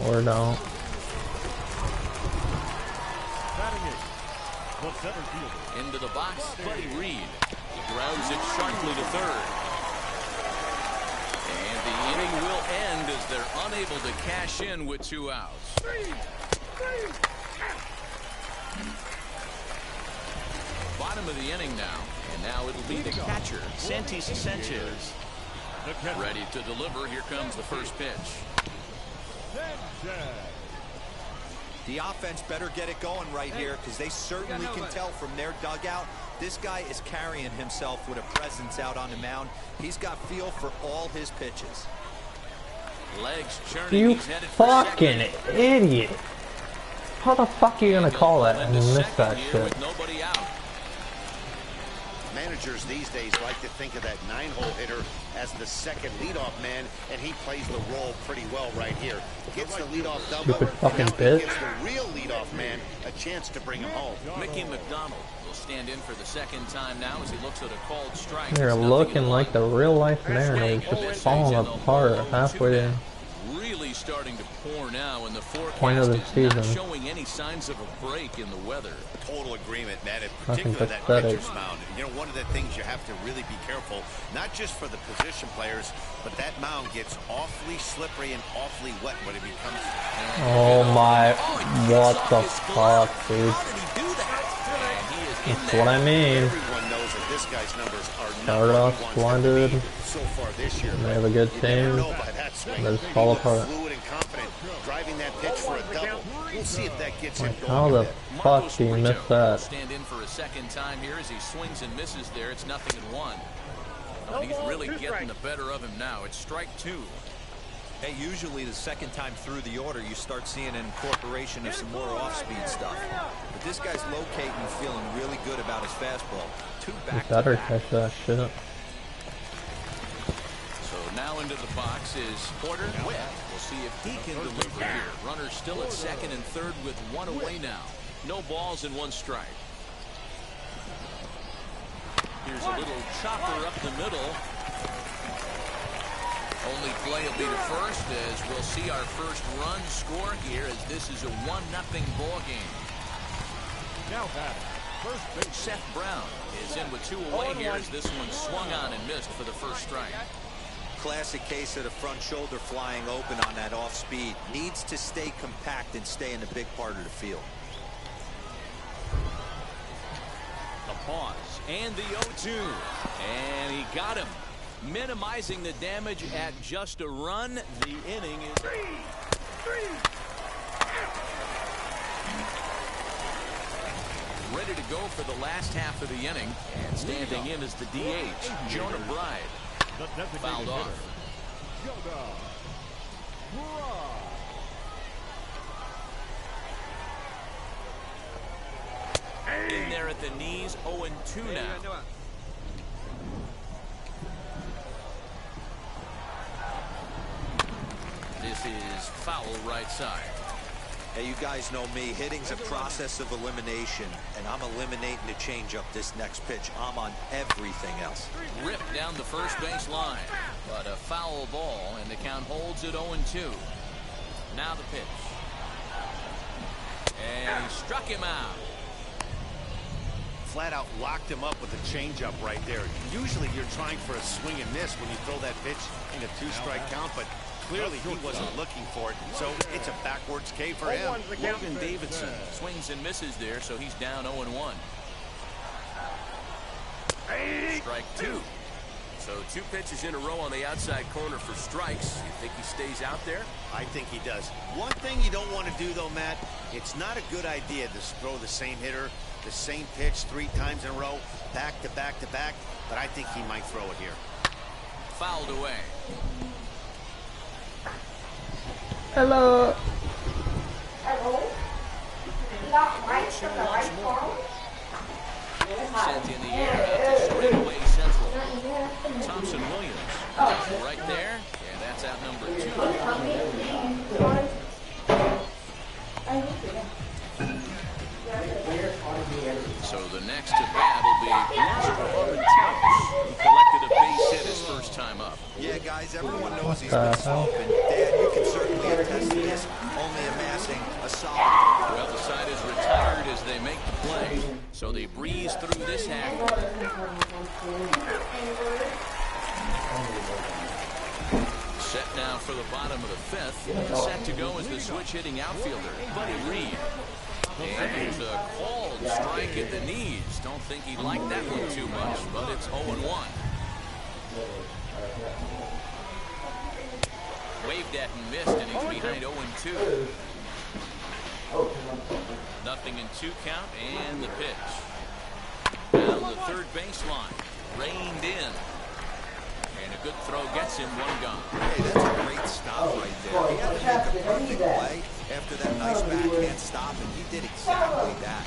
Or don't. Into the box, Buddy Reed. He grounds it sharply to third. And the inning will end as they're unable to cash in with 2 outs. Bottom of the inning now. And now it'll be the catcher, Santis Sanchez. Ready to deliver. Here comes the first pitch. The offense better get it going right here because they certainly can tell from their dugout. This guy is carrying himself with a presence out on the mound. He's got feel for all his pitches. Legs churning. You He's headed for fucking second. idiot. How the fuck are you gonna call that and Into miss second that here shit? with nobody out. Managers these days like to think of that 9-hole hitter as the second leadoff man, and he plays the role pretty well right here. Gets the leadoff double. Stupid fucking Now he bitch. gives the real leadoff man a chance to bring him home. Mickey McDonald will stand in for the second time now as he looks at a called strike. You're It's looking 0-1. like the real life Mariners just falling apart halfway in. Really starting to pour now, and the Point of forecast the is not season. showing any signs of a break in the weather. Total agreement, man. In Fucking particular, that pathetic. pitcher's mound. You know, one of the things you have to really be careful, not just for the position players, but that mound gets awfully slippery and awfully wet when it becomes. Oh my, what the fuck, dude? How did he do that? And he is in That's there. what I mean. Everyone knows that this guy's numbers are not Started what off he wants splendid. them to be so far this year. They have a good You never team. know by that swing. They just fall He looked apart. Fluid and confident, driving that pitch for a double. We'll see if that gets him going. How a the bit. fuck do you miss that? Stand in for a second time here as he swings and misses there. It's 0-1. Oh, he's really getting the better of him now. It's strike 2. Hey, usually the second time through the order, you start seeing an incorporation of some more off-speed stuff. But this guy's locating and feeling really good about his fastball. 2 You back-to-back. better catch that shit. So now into the box is Porter Witt. We'll see if he can deliver here. Runner still at second and third with 1 away now. No balls and 1 strike. Here's a little chopper up the middle. Only play will be to first as we'll see our first run score here as this is a 1-0 ball game. Now batting, first base. Seth Brown is in with 2 away here as this one swung on and missed for the first strike. Classic case of the front shoulder flying open on that off speed. Needs to stay compact and stay in the big part of the field. The pause and the 0-2. And he got him. Minimizing the damage at just a run. The inning is... go for the last half of the inning. And standing in is the DH, Jonah Bride. Fouled off. In there at the knees, 0-2 now. This is foul right side. Hey, you guys know me. Hitting's a process of elimination, and I'm eliminating the changeup this next pitch. I'm on everything else. Ripped down the first base line, but a foul ball, and the count holds at 0-2. Now the pitch. And he struck him out. Flat out locked him up with a changeup right there. Usually you're trying for a swing and miss when you throw that pitch in a 2-strike count, but clearly he wasn't looking for it, so it's a backwards K for him. Logan Davidson swings and misses there, so he's down 0-1. Strike 2. So 2 pitches in a row on the outside corner for strikes. You think he stays out there? I think he does. One thing you don't want to do, though, Matt, it's not a good idea to throw the same hitter, the same pitch 3 times in a row, back to back to back, but I think he might throw it here. Fouled away. Hello. Sent in the air out to straightaway central. Thompson Williams right there, and that's out number 2. So the next to bat will be Notre, who collected a base hit his first time up. Yeah, guys, everyone knows he's been soft, and Dan, you can certainly attest to this, only amassing a solid. Well, the side is retired as they make the play, so they breeze through this half. Set now for the bottom of the 5th. Set to go is the switch-hitting outfielder, Buddy Reed. And it's a called strike at the knees. Don't think he liked that one too much, but it's 0-1. Waved at and missed, and he's behind 0-2. Nothing in 2 count, and the pitch. Down the third baseline. Reined in. And a good throw gets him 1 gone. Hey, that's a great stop right there. He had to make a perfect play after that nice backhand stop, and he did exactly that.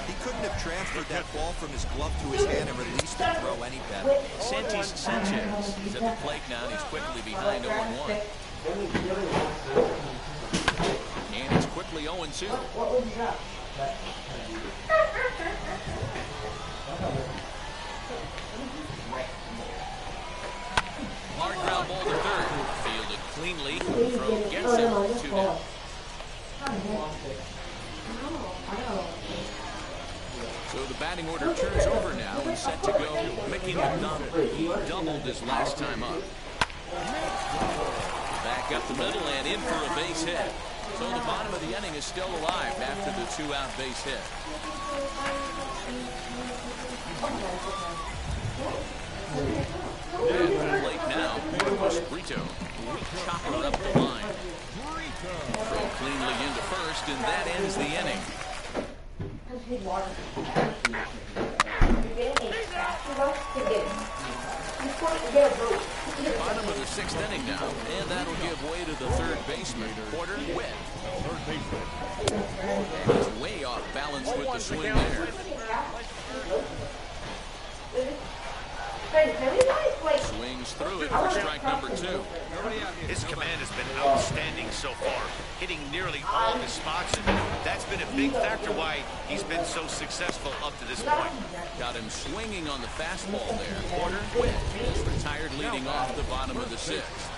He couldn't have transferred that ball from his glove to his hand and released the throw any better. Santis Sanchez is at the plate now, and he's quickly behind 0-1. And it's quickly 0-2. Hard ground ball to third. Fielded cleanly. Throw gets him 2-0. So the batting order turns over now and set to go Mickey McDonald. He doubled his last time up. Back up the middle and in for a base hit. So the bottom of the inning is still alive after the 2-out base hit. And to the plate now, Marcos Brito. Chopper up the line. Throw cleanly into first, and that ends the inning. Bottom of the 6th inning now, and that'll give way to the third baseman, Porter Witt. And he's way off balance with the swing there. Swings through it for strike number 2. His command has been outstanding so far, hitting nearly all of his spots, and that's been a big factor why he's been so successful up to this point. Got him swinging on the fastball there. Porter Witt is retired leading off the bottom of the 6th.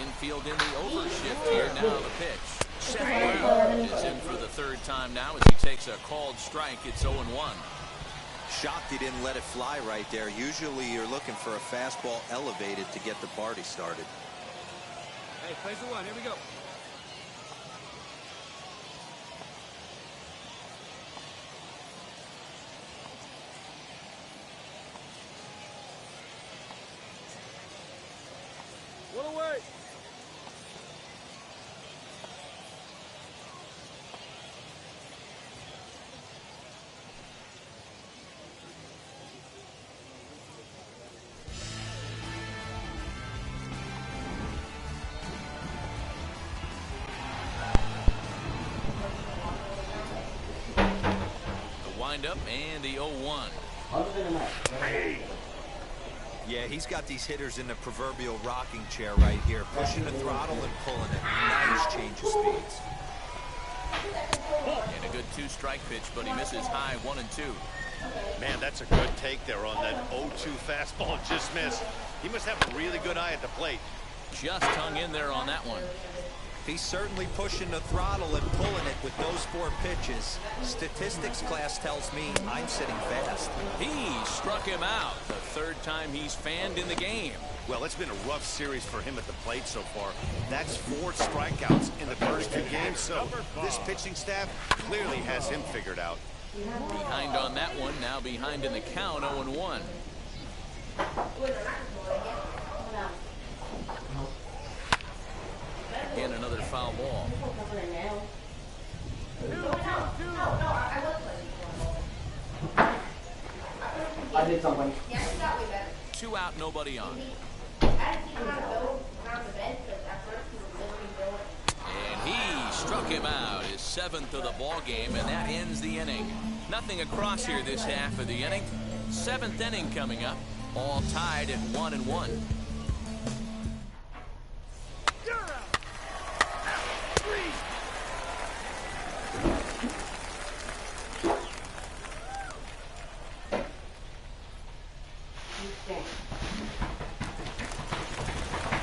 Infield in the overshift here now the pitch. Seth Brown is in for the 3rd time now as he takes a called strike. It's 0-1. Shocked he didn't let it fly right there. Usually you're looking for a fastball elevated to get the party started. Hey, plays the 1. Here we go. What away? windup and the 0-1. Yeah, he's got these hitters in the proverbial rocking chair right here, pushing the throttle and pulling it. Nice change of speeds. And a good 2-strike pitch, but he misses high 1-2. Man, that's a good take there on that 0-2 fastball. Just missed. He must have a really good eye at the plate. Just hung in there on that one. He's certainly pushing the throttle and pulling it with those 4 pitches. Statistics class tells me I'm sitting fast. He struck him out. The 3rd time he's fanned in the game. Well, it's been a rough series for him at the plate so far. That's 4 strikeouts in the first 2 games, so this pitching staff clearly has him figured out. Behind on that one, now behind in the count, 0-1. And another foul ball. I did something. 2 out, nobody on. And he struck him out, his 7th of the ball game, and that ends the inning. Nothing across here this half of the inning. 7th inning coming up, all tied at 1-1.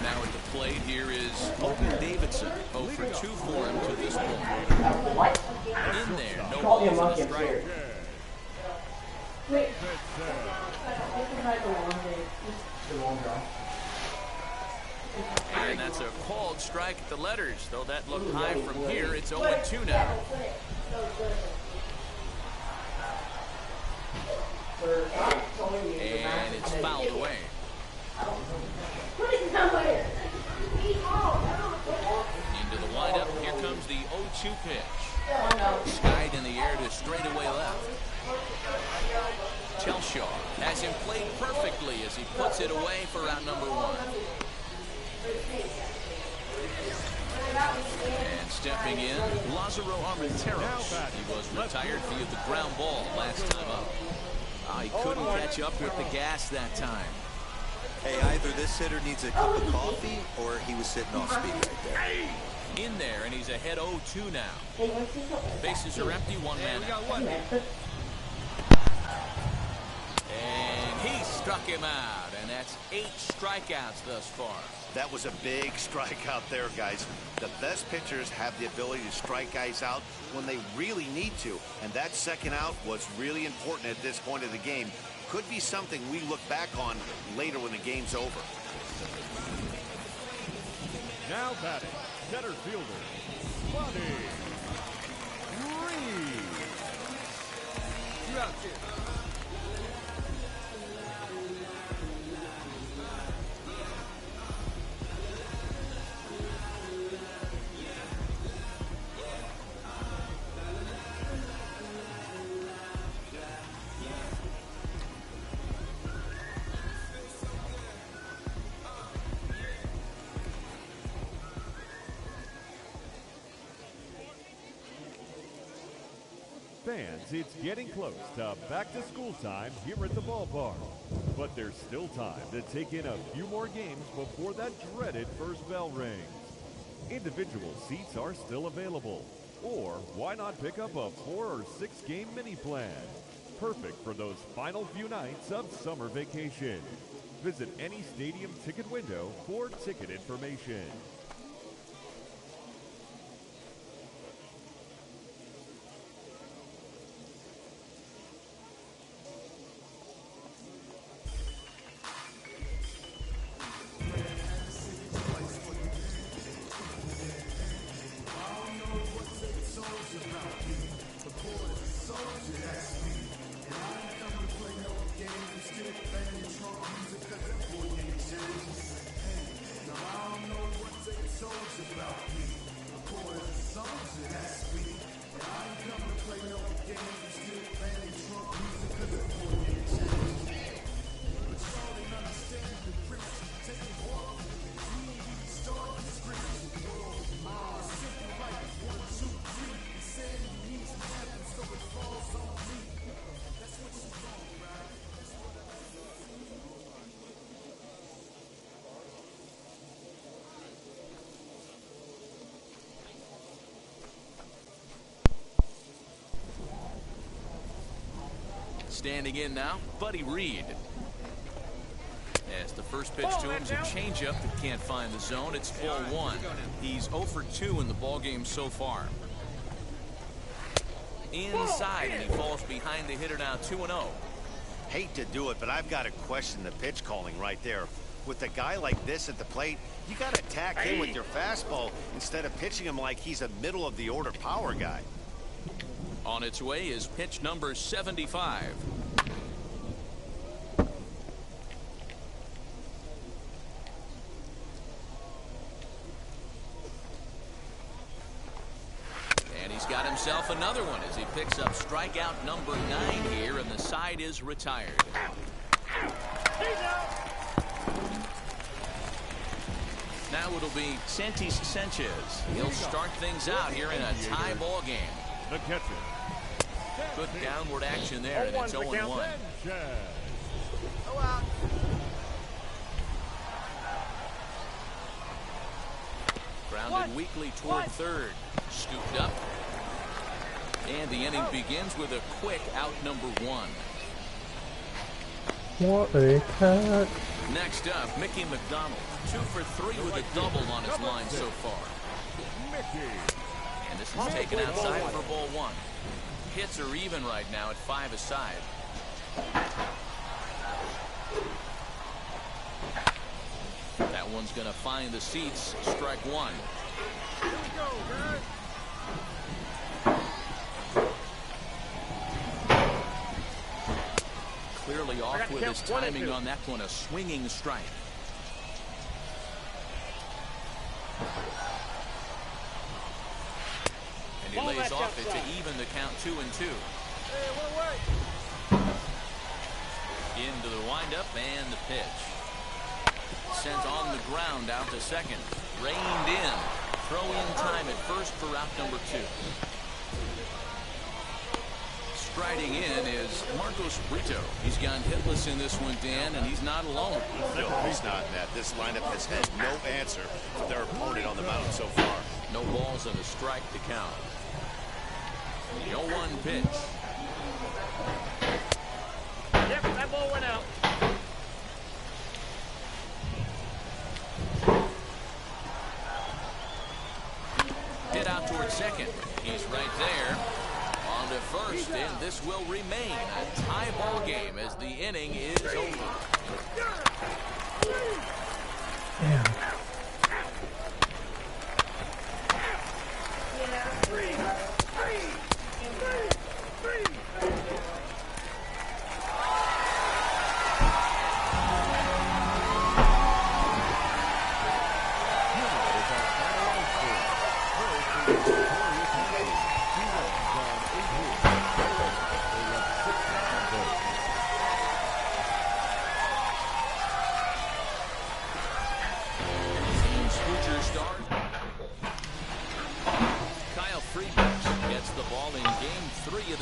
Now at the plate here is Open Davidson. 0 for 2 for him to this point. In there, no ball for the strike. And that's a called strike at the letters. Though that looked high from here, it's 0-2 now. And it's fouled away. Into the windup, here comes the 0-2 pitch. Skied in the air to straightaway left. Chelshaw has him played perfectly as he puts it away for out number 1. And stepping in, Lázaro Armenteros. He was retired via the ground ball last time up. He couldn't catch up with the gas that time. Hey, either this hitter needs a cup of coffee or he was sitting off speed right there. In there, and he's ahead 0-2 now. Bases are empty, 1 man out. And he struck him out, and that's 8 strikeouts thus far. That was a big strikeout there, guys. The best pitchers have the ability to strike guys out when they really need to, and that second out was really important at this point of the game. Could be something we look back on later when the game's over. Now batting, center fielder, Bonnie Reed. 2 out here. Fans, it's getting close to back-to-school time here at the ballpark. But there's still time to take in a few more games before that dreaded first bell rings. Individual seats are still available. Or why not pick up a 4 or 6 game mini plan? Perfect for those final few nights of summer vacation. Visit any stadium ticket window for ticket information. Standing in now, Buddy Reed. As the first pitch to him is a changeup that can't find the zone. It's ball one. He's 0 for 2 in the ballgame so far. Inside, and he falls behind the hitter now 2-0. Hate to do it, but I've got to question the pitch calling right there. With a guy like this at the plate, you got to attack him with your fastball instead of pitching him like he's a middle of the order power guy. On its way is pitch number 75. And he's got himself another one as he picks up strikeout number 9 here, and the side is retired. Now it'll be Santis Sanchez. He'll start things out here in a tie ball game. The catcher. Good downward action there, and it's 0-1. Grounded weakly toward third. Scooped up. And the inning begins with a quick out number 1. What a cat. Next up, Mickey McDonald. 2 for 3 with a double on his line so far. And this is taken outside for ball 1. Hits are even right now at 5 aside. That one's going to find the seats. Strike 1. Clearly off with his timing on that one. A swinging strike. And he lays off it to even the count 2-2. Into the windup and the pitch. Sent on the ground out to second. Reined in. Throw in time at first for out number 2. Striding in is Marcos Brito. He's gone hitless in this one, Dan, and he's not alone. No, he's not, Matt. This lineup has had no answer for their opponent on the mound so far. No balls and a strike to count. The 0-1 pitch. Yep, that ball went out. Hit out towards second. He's right there. On to first, and this will remain a tie ball game as the inning is over. Damn.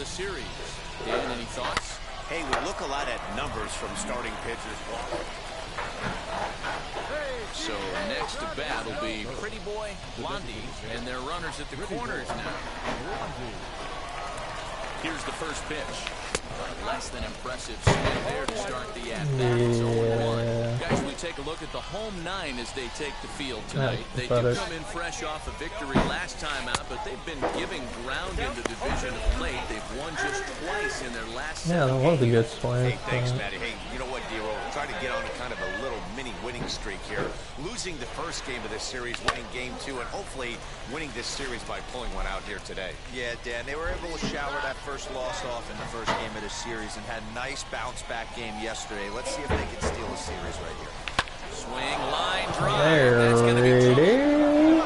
Series. Dan, any thoughts? Hey, we look a lot at numbers from starting pitchers. So next to bat will be Pretty Boy, Blondie, and their runners at the corners now. Here's the first pitch. Less than impressive swing there to start the at-bat. It's 0-1. Guys, we take a look at the home 9 as they take the field tonight. They do come in fresh off a victory last time out, but they've been giving ground in the division of late. They've won just twice in their last 7 that was a good swing. Hey, thanks, Matty. Hey, you know what, D-Roll? Trying to get on a kind of a little mini winning streak here. Losing the first game of this series, winning game 2, and hopefully winning this series by pulling one out here today. Yeah, Dan, they were able to shower that first loss off in the first game of this series and had a nice bounce-back game yesterday. Let's see if they can steal a series right here. Swing, line, drive. There That's going to be it is.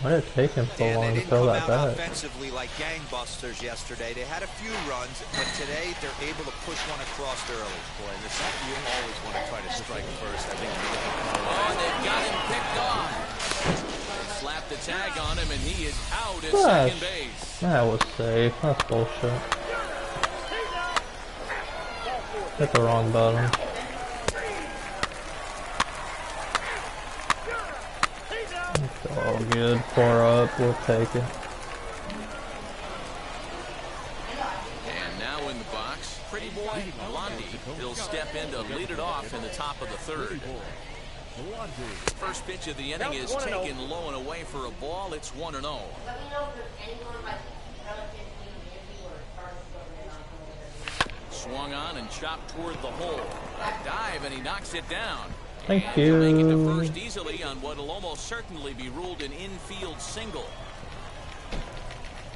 Why did it take him so long to throw that back? Offensively like gangbusters yesterday. They had a few runs, but today they're able to push one across early. Boy, and it's something you always want to try to strike first. I think. Oh, they've got him picked off. They slapped the tag on him, and he is out at second base. That was safe. That's bullshit. Hit the wrong button. It's all good. 4 up. We'll take it. boy, Blondie. He'll step in to lead it off in the top of the third. First pitch of the inning is taken low and away for a ball. It's 1-0. Let me know if there's anyone like relatively maybe or Swung on and chopped toward the hole. A dive and he knocks it down. Thank and you. Make it to first easily on what will almost certainly be ruled an infield single.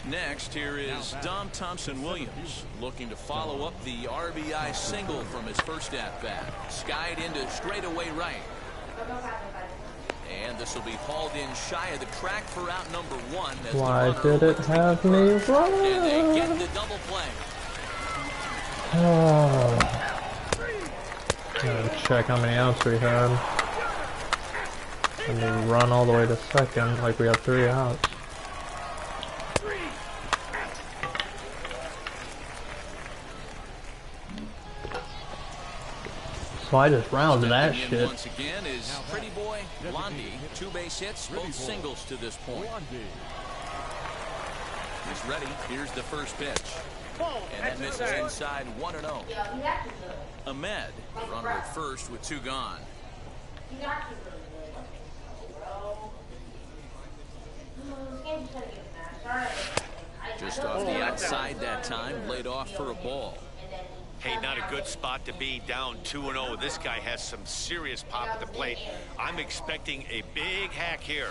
Next, here is Dom Thompson-Williams looking to follow up the RBI single from his first at-bat. Skied into straightaway right. And this will be hauled in shy of the track for out number 1. As why did it have me run? And they get the double play. Gotta check how many outs we had. And we run all the way to second like we have 3 outs. So I just rounded that shit. Once again is Pretty Boy Blondie. 2 base hits, both singles to this point. He's ready. Here's the first pitch. And that misses inside 1-0. Ahmed, runner at first with 2 gone. Just off the outside that time, laid off for a ball. Hey, not a good spot to be, down 2-0. This guy has some serious pop at the plate. I'm expecting a big hack here.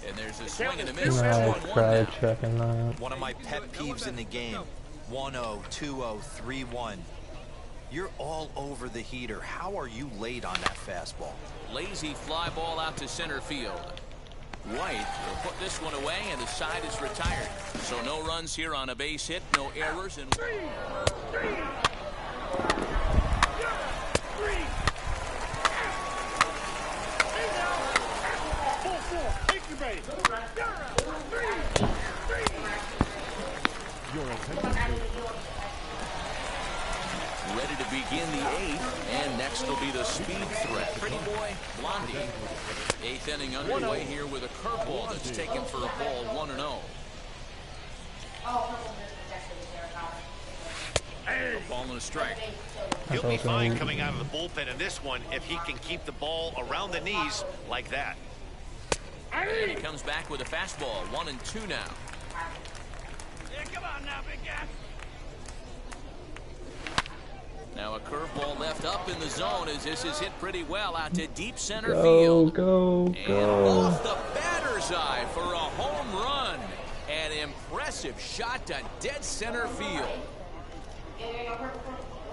And there's a swing and a miss. I tried checking that. One of my pet peeves in the game. 1-0, 2-0, 3-1. You're all over the heater. How are you late on that fastball? Lazy fly ball out to center field. White will put this one away, and the side is retired. So no runs here on a base hit, no errors, and ready to begin the 8th, and next will be the speed threat. Pretty Boy Blondie. 8th inning underway here with a curveball that's taken for a ball, 1-0. A ball and a strike. He'll be fine coming out of the bullpen in this one if he can keep the ball around the knees like that. And he comes back with a fastball, 1-2 now. Yeah, come on now, big guy. Now a curveball left up in the zone as this is hit pretty well out to deep center Go, field. go, And go. off the batter's eye for a home run. An impressive shot to dead center field.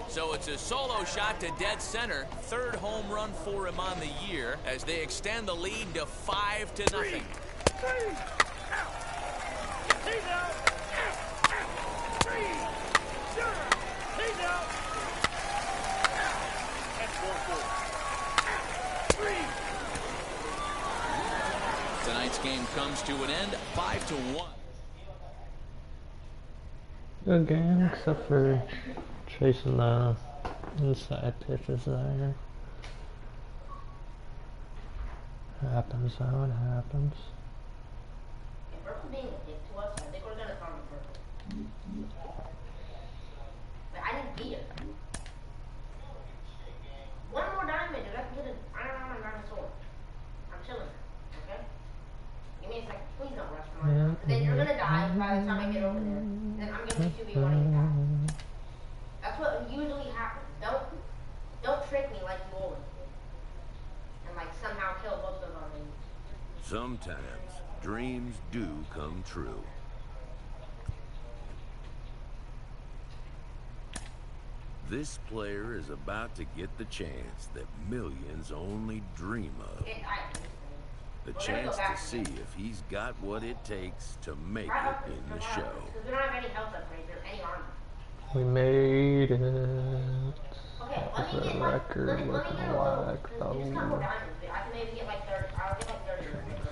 So it's a solo shot to dead center. 3rd home run for him on the year as they extend the lead to 5-0. Tonight's game comes to an end, 5-1. Good game, except for chasing the inside pitches there. Happens how it happens. If Purple being a dick to us, I think we're gonna farm Purple. But I didn't beat it. One more diamond, dude. I can get an iron arm and diamond sword. I'm chilling. Okay? Give me a second. Please don't rush for mine. But then you're gonna die by the time I get over there. Then I'm gonna be 2v1 and die. That's what usually happens. Don't trick me like you always do. And like somehow kill both of our mates. Sometimes dreams do come true. This player is about to get the chance that millions only dream of. The chance to see if he's got what it takes to make it in the show. Because we don't have any health upgrades or any armor. We made it. Okay, That was a record looking like the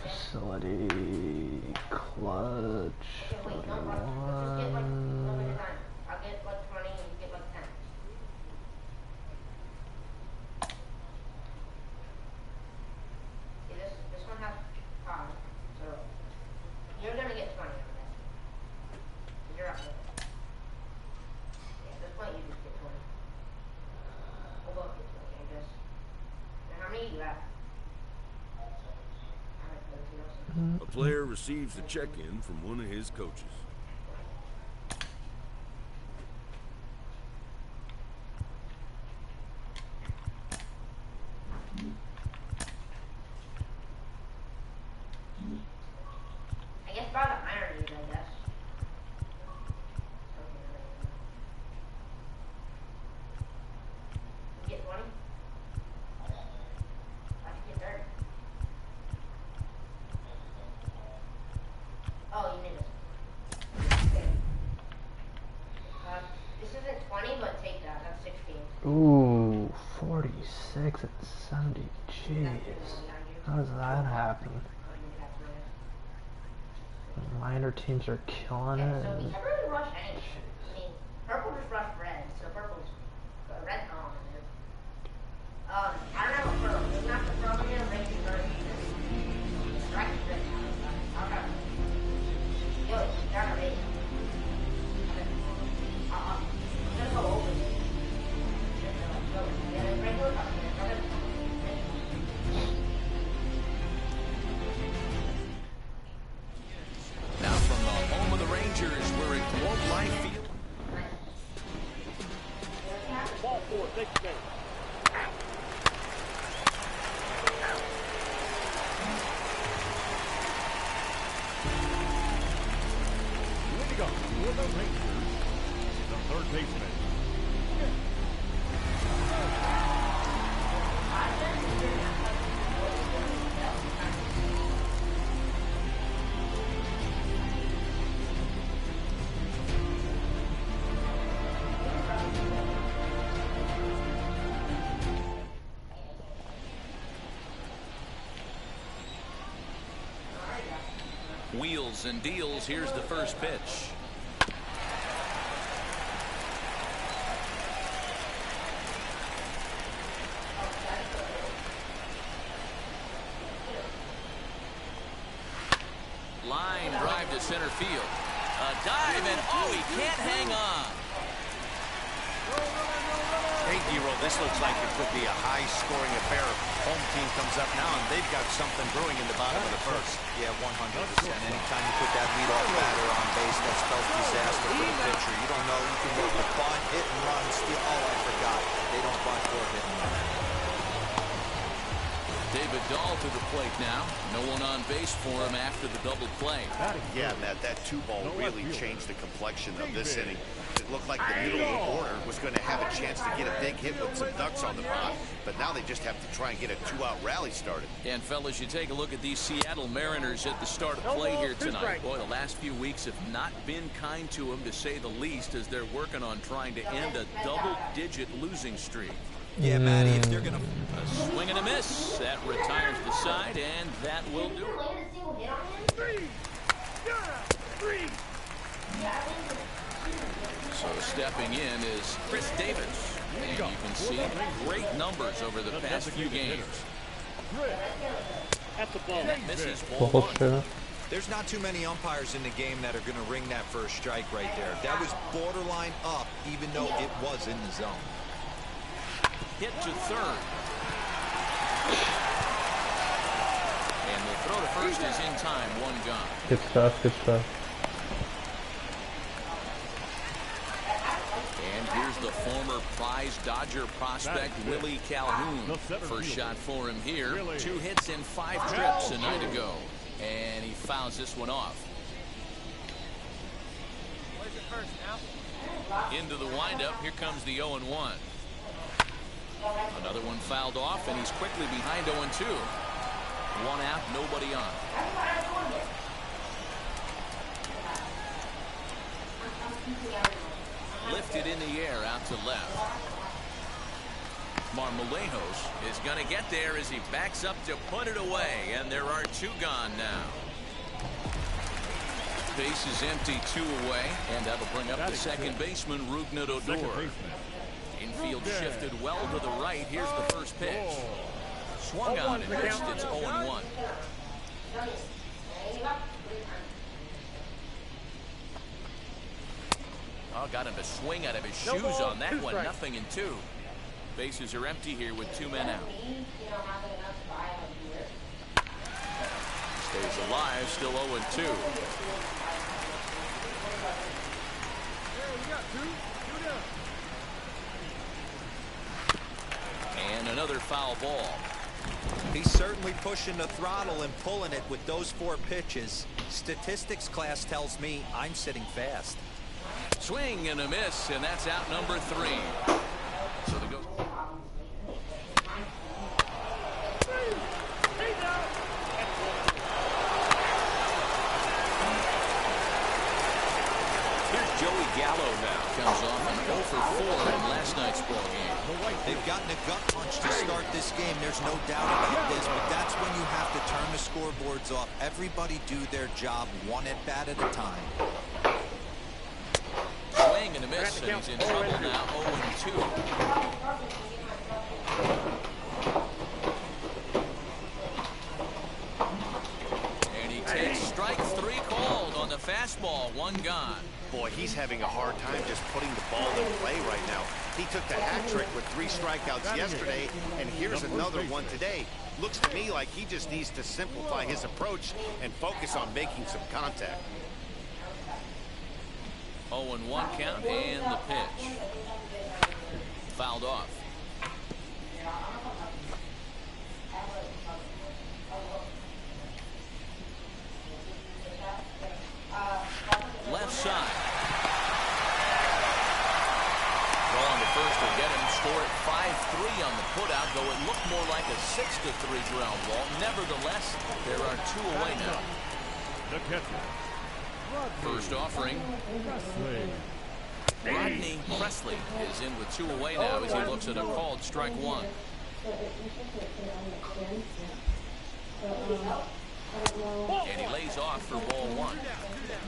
facility clutch. Okay, wait, don't rush. Let's just get like a little bit of time. I'll get like 20 and you get like 10. See, this one has 5, so you're gonna get 20 out of that. You're up there. Yeah, at this point you just get 20. A player receives a check-in from one of his coaches. I guess by the irony, I guess. You get 20? I should get 30. Oh, you need this. Okay. This isn't 20, but take that. That's 16. Ooh, 46 and 70. Jeez. How does that happen? The minor teams are killing it. So we never really rush anything. I mean, purple just rushed red, so purple's red's gone. I don't have a pearl. It's not the pearl in there, red is first. Strike is red now. Okay. Yo, it's dark or eight. Okay. I'm gonna go over it. Yeah, there's regular customers. Okay. Now from the home of the Rangers, we're at Globe Life Field. Ball four, take the game. Leading up for the Rangers, the third baseman. Wheels and deals. Here's the first pitch. Line drive to center field. A dive and oh, he can't hang on. Hey, Giro, this looks like it could be a high-scoring affair. Home team comes up now, and they've got something brewing in the bottom of the first. Yeah, 100%. Anytime you put that leadoff batter on base, that spells disaster for the pitcher. You don't know. You can work with bunt, hit and run, steal. Oh, I forgot. They don't bunt or hit and run. David Dahl to the plate now. No one on base for him after the double play. Yeah, Matt, that two-ball really changed the complexion of this inning. It looked like the middle of the order was going to have a chance to get a big hit with some ducks on the mound, but now they just have to try and get a two-out rally started. And, fellas, you take a look at these Seattle Mariners at the start of play here tonight. Boy, the last few weeks have not been kind to them, to say the least, as they're working on trying to end a double-digit losing streak. Yeah, Matty, if they're going to... A swing and a miss. That retires the side, and that will do it. So stepping in is Chris Davis. And you can see great numbers over the past few games. At the ball. That misses ball one. There's not too many umpires in the game that are going to ring that first strike right there. That was borderline up, even though it was in the zone. Hit to third. And the throw to first is in time. One gone. Good stuff, good stuff. And here's the former prize Dodger prospect, Willie Calhoun. First shot for him here. 2 hits in 5 trips a night ago. And he fouls this one off. Into the windup. Here comes the 0-1. Another one fouled off, and he's quickly behind 0-2. 1 out, nobody on. Lifted in the air out to left. Marmolejos is going to get there as he backs up to put it away, and there are 2 gone now. Base is empty, 2 away, and that'll bring up the second baseman, Rougned Odor. Infield shifted well to the right. Here's the first pitch. Swung on and missed. It's 0-1. Oh, got him to swing out of his shoes on that one. 0-2. Bases are empty here with 2 men out. Stays alive, still 0-2. And another foul ball. He's certainly pushing the throttle and pulling it with those 4 pitches. Statistics class tells me I'm sitting fast. Swing and a miss, and that's out number 3. So the go. Here's Joey Gallo now. Comes off an 0 for 4 in last night's ball game. They've gotten a gut punch to start this game. There's no doubt about this, but that's when you have to turn the scoreboards off. Everybody do their job one at bat at a time. Swing and a miss, and he's in trouble now, 0-2. And he takes strike 3 called on the fastball, 1 gone. Boy, he's having a hard time just putting the ball in play right now. He took the hat trick with 3 strikeouts yesterday, and here's another one today. Looks to me like he just needs to simplify his approach and focus on making some contact. 0-1 count, and the pitch. Fouled off. Left side. Throw on the first will get him. Score at 5-3 on the putout, though it looked more like a 6-3 ground ball. Nevertheless, there are 2 away now. The catcher. First offering. Rodney Presley is in with 2 away now as he looks at a called strike 1. And he lays off for ball 1.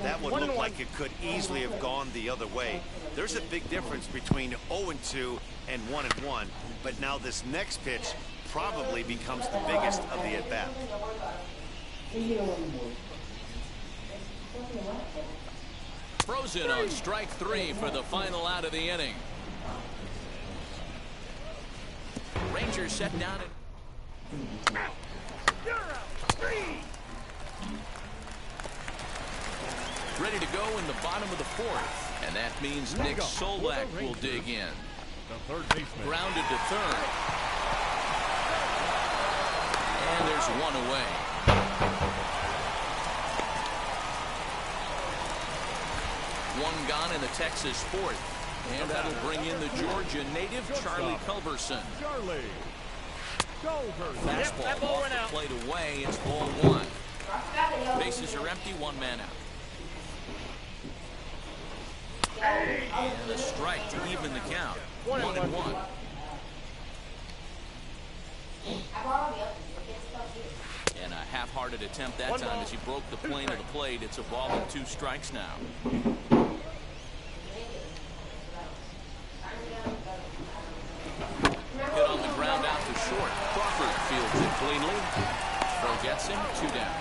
That one looked like it could easily have gone the other way. There's a big difference between 0-2 and 1-1, but now this next pitch probably becomes the biggest of the at-bat. Frozen on strike 3 for the final out of the inning. Rangers set down it. Ready to go in the bottom of the 4th, and that means Nick Solak will dig in. The third baseman. Grounded to third. And there's 1 away. One gone in the Texas 4th, and that'll bring in the Georgia native Charlie Culberson. Fastball off the plate away. It's ball 1. Bases are empty. 1 man out. And a strike to even the count. 1-1. And a half-hearted attempt that time as he broke the plane of the plate. It's a ball and 2 strikes now. Hit on the ground out to short. Crawford fields it cleanly. Throw gets him. 2 down.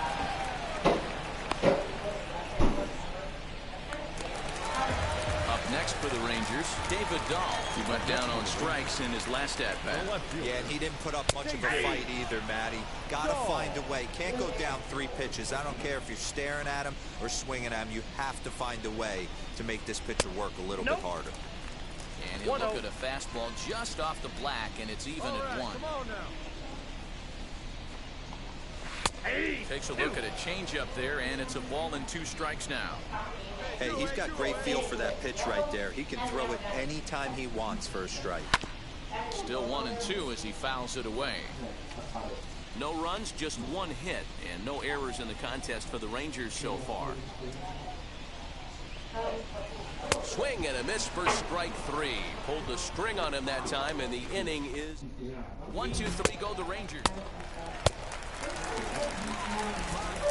Up next for the Rangers, David Dahl. He went down on strikes in his last at-bat. Yeah, and he didn't put up much of a fight either, Matty. Got to find a way. Can't go down 3 pitches. I don't care if you're staring at him or swinging at him. You have to find a way to make this pitcher work a little bit harder. And he'll look at a fastball just off the black, and it's even at 1. Takes a look at a changeup there, and it's a ball and 2 strikes now. Hey, he's got great feel for that pitch right there. He can throw it anytime he wants for a strike. Still 1-2 as he fouls it away. No runs, just 1 hit, and no errors in the contest for the Rangers so far. Swing and a miss for strike 3. Pulled the string on him that time, and the inning is 1-2-3 go the Rangers.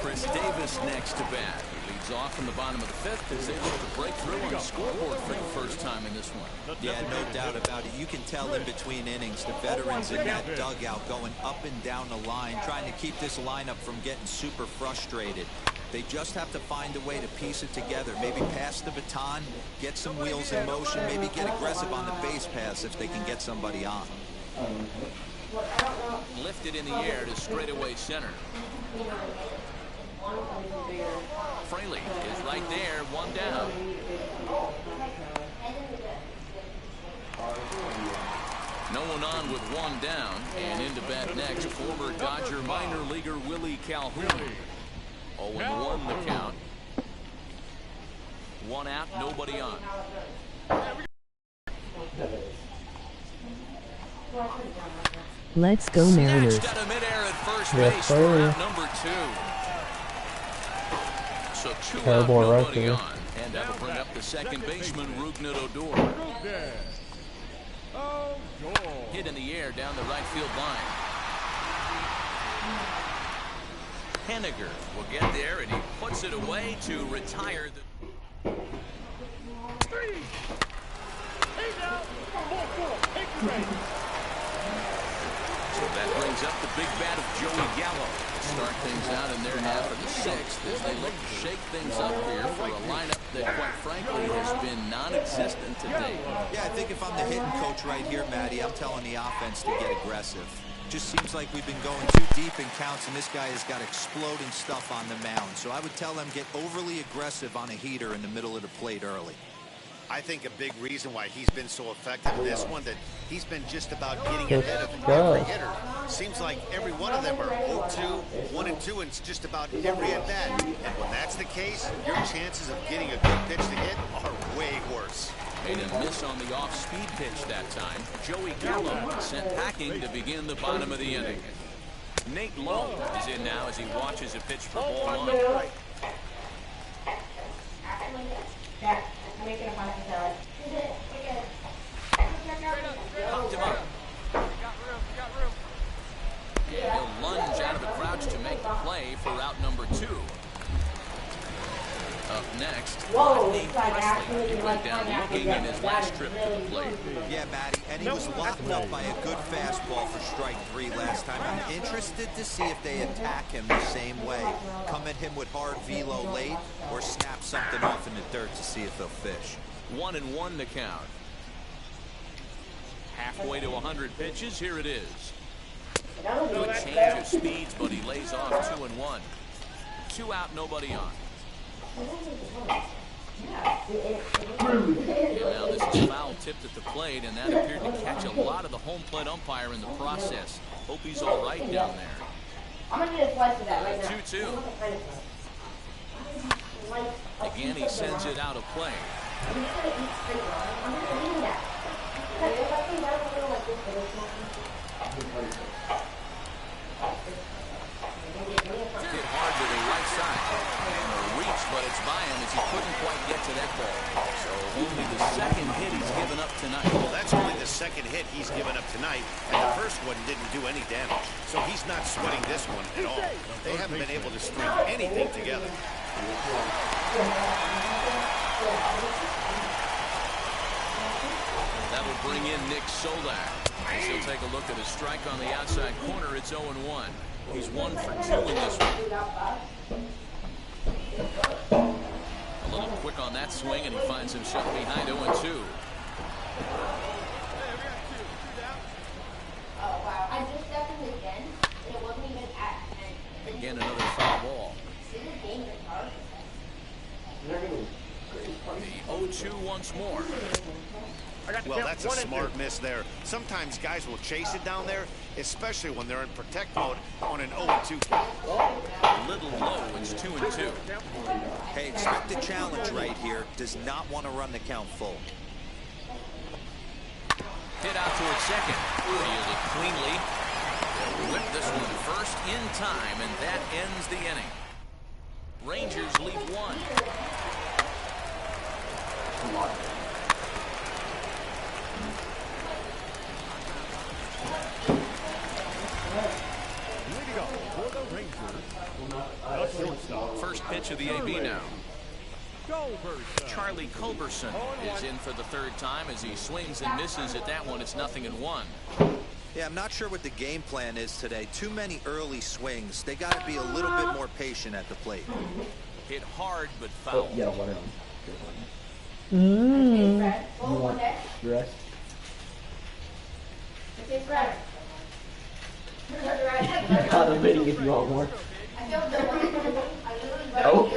Chris Davis next to bat. He leads off from the bottom of the 5th as they look to break through on the scoreboard for the first time in this one. Yeah, no doubt about it. You can tell in between innings the veterans in that dugout going up and down the line, trying to keep this lineup from getting super frustrated. They just have to find a way to piece it together. Maybe pass the baton, get some wheels in motion, maybe get aggressive on the base pass if they can get somebody on. Lifted in the air to straightaway center. Fraley is right there, one down. No one on with one down, and into bat next, former Dodger minor leaguer Willie Calhoun. 0-1 the count. One out, nobody on. Let's go Mariners. Snatched out of midair at first base for out number 2. So 2 out, nobody on. And that'll bring up the second baseman, Rougned Odor. Hit in the air down the right field line. Henniger will get there, and he puts it away to retire the... So that brings up the big bat of Joey Gallo. Start things out in their half of the 6th as they look to shake things up here for a lineup that, quite frankly, has been non-existent to date. Yeah, I think if I'm the hitting coach right here, Matty, I'm telling the offense to get aggressive. Just seems like we've been going too deep in counts, and this guy has got exploding stuff on the mound. So I would tell them get overly aggressive on a heater in the middle of the plate early. I think a big reason why he's been so effective in this one, that he's been just about getting ahead of every hitter. Seems like every one of them are 0-2, 1-2, and it's just about every at bat. And when that's the case, your chances of getting a good pitch to hit are way worse. Made a miss on the off-speed pitch that time. Joey Gallo sent packing to begin the bottom of the inning. Nate Lowe is in now as he watches a pitch for ball 1. Making a bunch of salad. Popped him up. And he'll lunge out of the crouch to make the play for out number 2. Up next, Rodney Presley. He went down looking in his last trip to the plate. Yeah, Matty, and he was locked up by a good fastball for strike 3 last time. I'm interested to see if they attack him the same way. Come at him with hard velo late, or snap something off in the dirt to see if they'll fish. 1-1 to count. Halfway to 100 pitches, here it is. Good change of speeds, but he lays off 2-1. 2 out, nobody on. And now this is foul tipped at the plate, and that appeared to catch a lot of the home plate umpire in the process. Hope he's all right down there. I'm gonna get a slice of that right now. 2-2. Again, he sends it out of play. Hit hard to the right side. And a reach, but it's by him as he couldn't quite get to that ball. So only the second hit he's given up tonight. Well, that's only the second hit he's given up tonight, and the first one didn't do any damage. So he's not sweating this one at all. They haven't been able to string anything together. That'll bring in Nick Solak. He'll take a look at a strike on the outside corner. It's 0-1. He's 1 for 2 in this one. A little quick on that swing, and he finds himself behind 0-2. Oh, wow. I just stepped in again, and it wasn't even at. Again, another foul ball. The 0-2 once more. Well, that's a smart miss there. Sometimes guys will chase it down there, especially when they're in protect mode on an 0-2 count. A little low. It's 2-2. Hey, expect a challenge right here. Does not want to run the count full. Hit out towards second. Fielded cleanly. They'll whip this one first in time, and that ends the inning. Rangers lead 1. Leading off for the Rangers, the shortstop. First pitch of the AB now. Culberson. Charlie Culberson is in for the 3rd time as he swings and misses at that one. It's 0-1. Yeah, I'm not sure what the game plan is today. Too many early swings. They got to be a little bit more patient at the plate. Hit hard, but foul. Yeah, whatever. You want dress? I'm contemplating if you want more. No?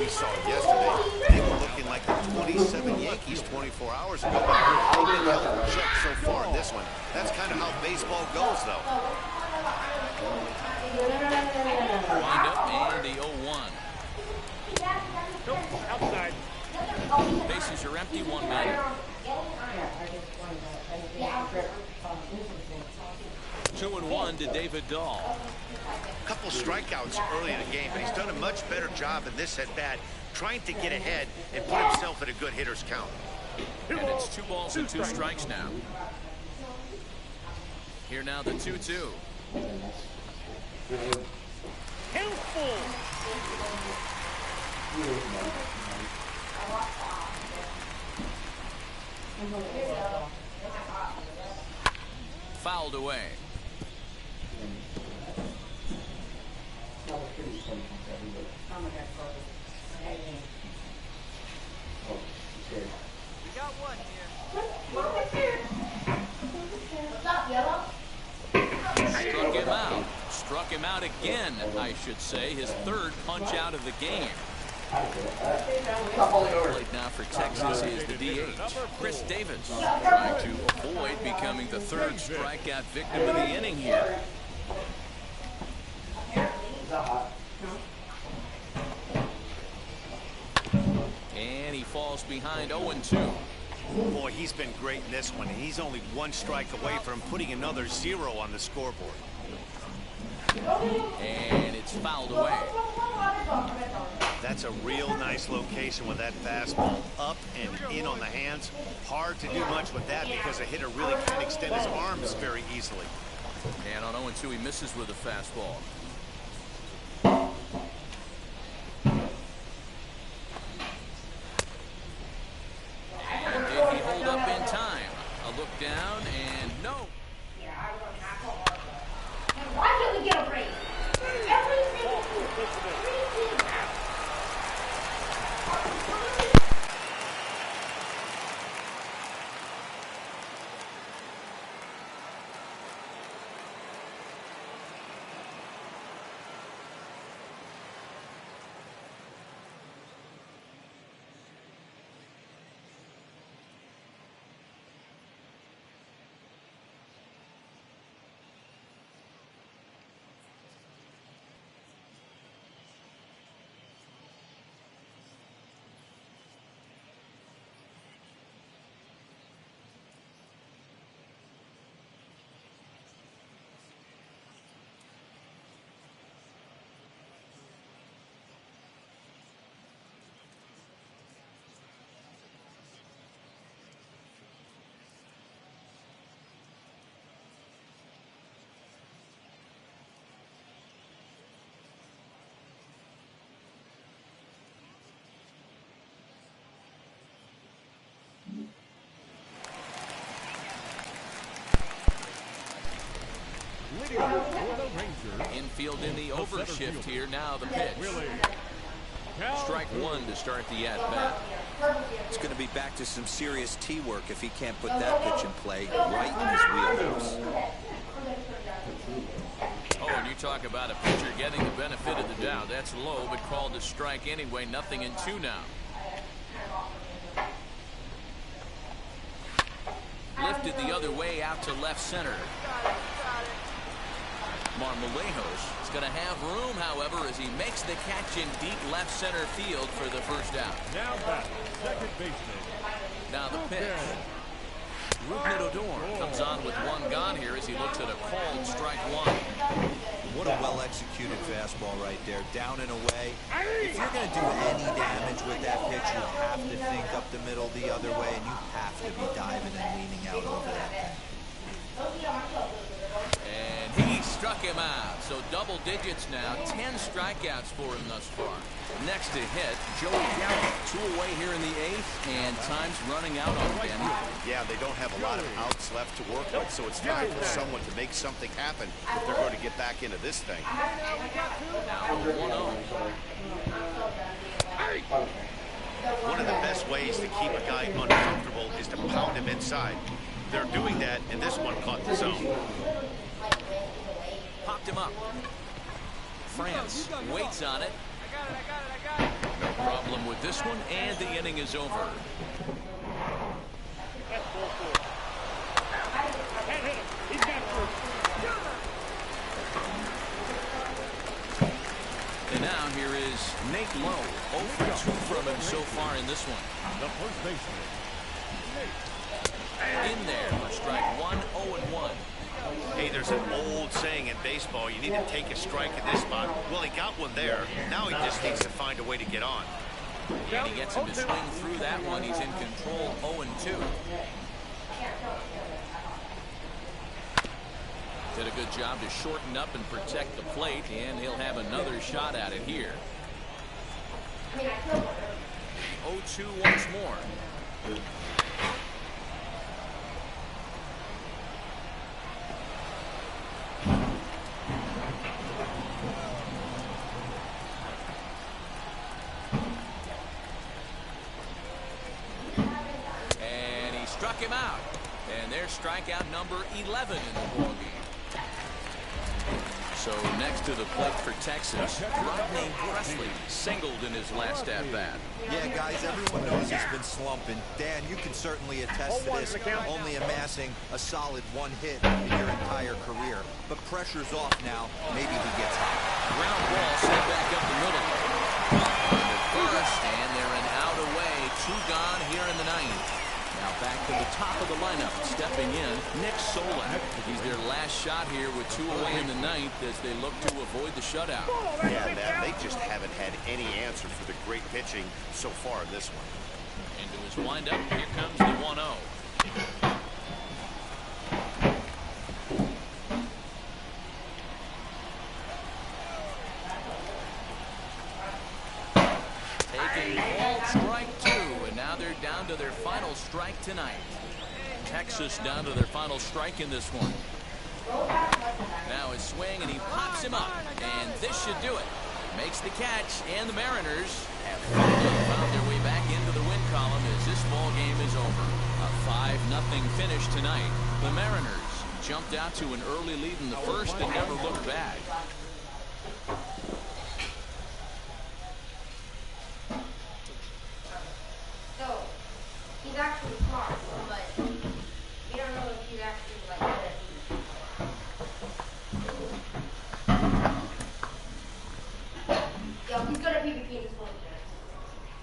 we saw yesterday. They were looking like the 27 Yankees 24 hours ago. They've been held in check so far in this one. That's kind of how baseball goes, though. Wind up and the 0-1. Outside. Bases are empty, 1 man. 2-1 to David Dahl. A couple strikeouts early in the game, but he's done a much better job in this at-bat, trying to get ahead and put himself in a good hitter's count. And it's 2 balls and 2 strikes now. Here now the 2-2. Helpful. Fouled away. We got one here. What's up, Yellow? Struck him out. Struck him out again, I should say. His 3rd punch out of the game. Played now for Texas is the DH, Chris Davis, trying to avoid becoming the 3rd strikeout victim of the inning here. And he falls behind 0-2. Boy, he's been great in this one. He's only 1 strike away from putting another 0 on the scoreboard. And it's fouled away. That's a real nice location with that fastball up and in on the hands. Hard to do much with that because a hitter really can't extend his arms very easily. And on 0-2, he misses with a fastball. And did he hold up in time? A look down and no. Why can't we get a break? Every single Infield in the overshift here. Now the pitch. Strike 1 to start the at-bat. It's going to be back to some serious tee work if he can't put that pitch in play right in his wheelhouse. Oh, and you talk about a pitcher getting the benefit of the doubt. That's low, but called a strike anyway. 0-2 now. Lifted the other way out to left center. Marmolejos is going to have room, however, as he makes the catch in deep left center field for the first out. Now back, second baseman. Now the pitch. Odor comes on with 1 gone here as he looks at a called strike 1. What a well-executed fastball right there, down and away. If you're going to do any damage with that pitch, you have to think up the middle the other way, and you have to be diving and leaning out over that thing. And he struck him out. So double digits now. 10 strikeouts for him thus far. Next to hit, Joey Gallo. 2 away here in the 8th, and time's running out on Benny. Yeah, they don't have a lot of outs left to work with, so it's time for someone to make something happen if they're going to get back into this thing. Now 1-0. One of the best ways to keep a guy uncomfortable is to pound him inside. They're doing that, and this one caught the zone. Popped him up. France waits on it. I got it. No problem with this one, and the inning is over. And now here is Nate Lowe. 0 for 2 from him so far in this one. The first baseman. In there for strike 1, 0-1. Hey, there's an old saying in baseball, you need to take a strike in this spot. Well, he got one there. Now he just needs to find a way to get on. And he gets him to swing through that one. He's in control, 0-2. Did a good job to shorten up and protect the plate, and he'll have another shot at it here. 0-2 once more. And he struck him out. And there's strikeout number 11 in the ball game. So next to the plate for Texas, Rodney Presley singled in his last at-bat. Yeah, guys, everyone knows he's been slumping. Dan, you can certainly attest to this, only amassing a solid 1 hit in your entire career. But pressure's off now. Maybe he gets hot. Ground ball sent back up the middle. Under first, and they're an out away. 2 gone here in the 9th. Now back to the top of the lineup, stepping in, Nick Solak. He's their last shot here with 2 away in the 9th as they look to avoid the shutout. Yeah, man, they just haven't had any answer for the great pitching so far in this one. Into his windup, here comes the 1-0. Taking ball, strike 2, and now they're down to their final strike tonight. Texas down to their final strike in this one. Now his swing, and he pops him up, and this should do it. Makes the catch, and the Mariners have found their way back into the win column as this ball game is over. A 5-0 finish tonight. The Mariners jumped out to an early lead in the first and never looked back. So, he's actually smart, but we don't know if he's actually like good at PvP. Yo, he's good at PvP in this one.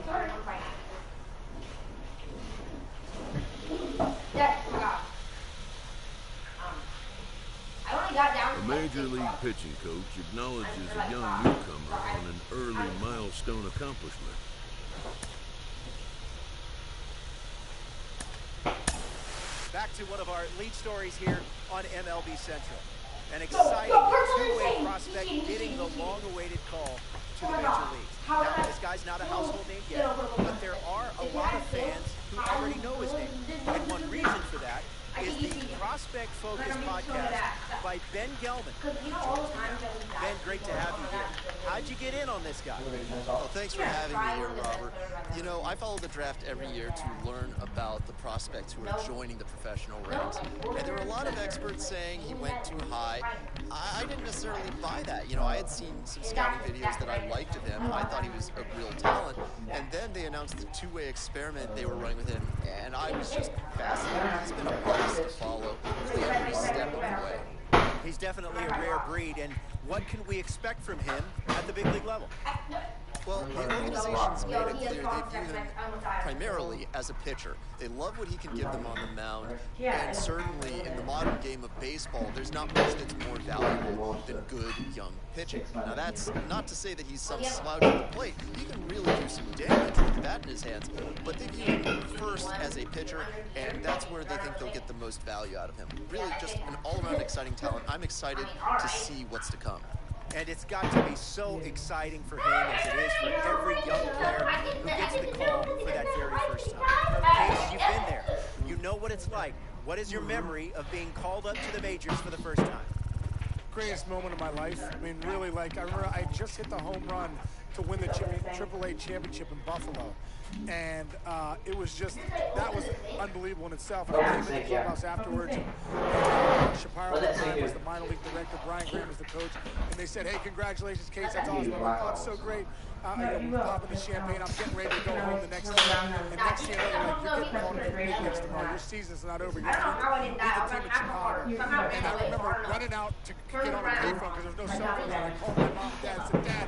Sorry, I'm fighting. Yes, forgot. I only got down A to major league pitching coach acknowledges a young newcomer on an early milestone accomplishment. Back to one of our lead stories here on MLB Central. An exciting two-way prospect getting the long-awaited call to the major leagues. Now, this guy's not a household name yet, but there are a lot of fans who already know his name. And one reason for that is the Prospect Focus podcast by Ben Gelman. Ben, great to have you here. How'd you get in on this guy? Well, thanks for having me here, Robert. You know, I follow the draft every year to learn about the prospects who are joining the professional ranks. And there were a lot of experts saying he went too high. I didn't necessarily buy that. You know, I had seen some scouting videos that I liked of him. I thought he was a real talent. And then they announced the two-way experiment they were running with him, and I was just fascinated. He's been a blast to follow really every step of the way. He's definitely a rare breed, and what can we expect from him at the big league level? Well, the organization's made it clear they view him primarily as a pitcher. They love what he can give them on the mound, and certainly in the modern game of baseball, there's not much that's more valuable than good young pitching. Now, that's not to say that he's some slouch at the plate. He can really do some damage with the bat in his hands, but they view him first as a pitcher, and that's where they think they'll get the most value out of him. Really just an all-around exciting talent. I'm excited to see what's to come. And it's got to be so exciting for him as it is for every young player who gets the call for that very first time. Case, you've been there. You know what it's like. What is your memory of being called up to the majors for the first time? Greatest moment of my life. I mean, really, like, I remember I just hit the home run to win the AAA championship in Buffalo. And it was just, that was unbelievable in itself. And I came in the clubhouse afterwards, and Shapiro was the minor league director, Brian Graham was the coach, and they said, hey, congratulations, Case, that's awesome. I'm like, oh, it's so great. We're popping the champagne, I'm getting ready to go home the next day. And next thing you know, like, you're getting called to the big leagues tomorrow. Your season's not over. You're beat the team in Chicago. And I remember running out to get on a payphone because there was no cell phones. And I called my mom and dad and said, Dad,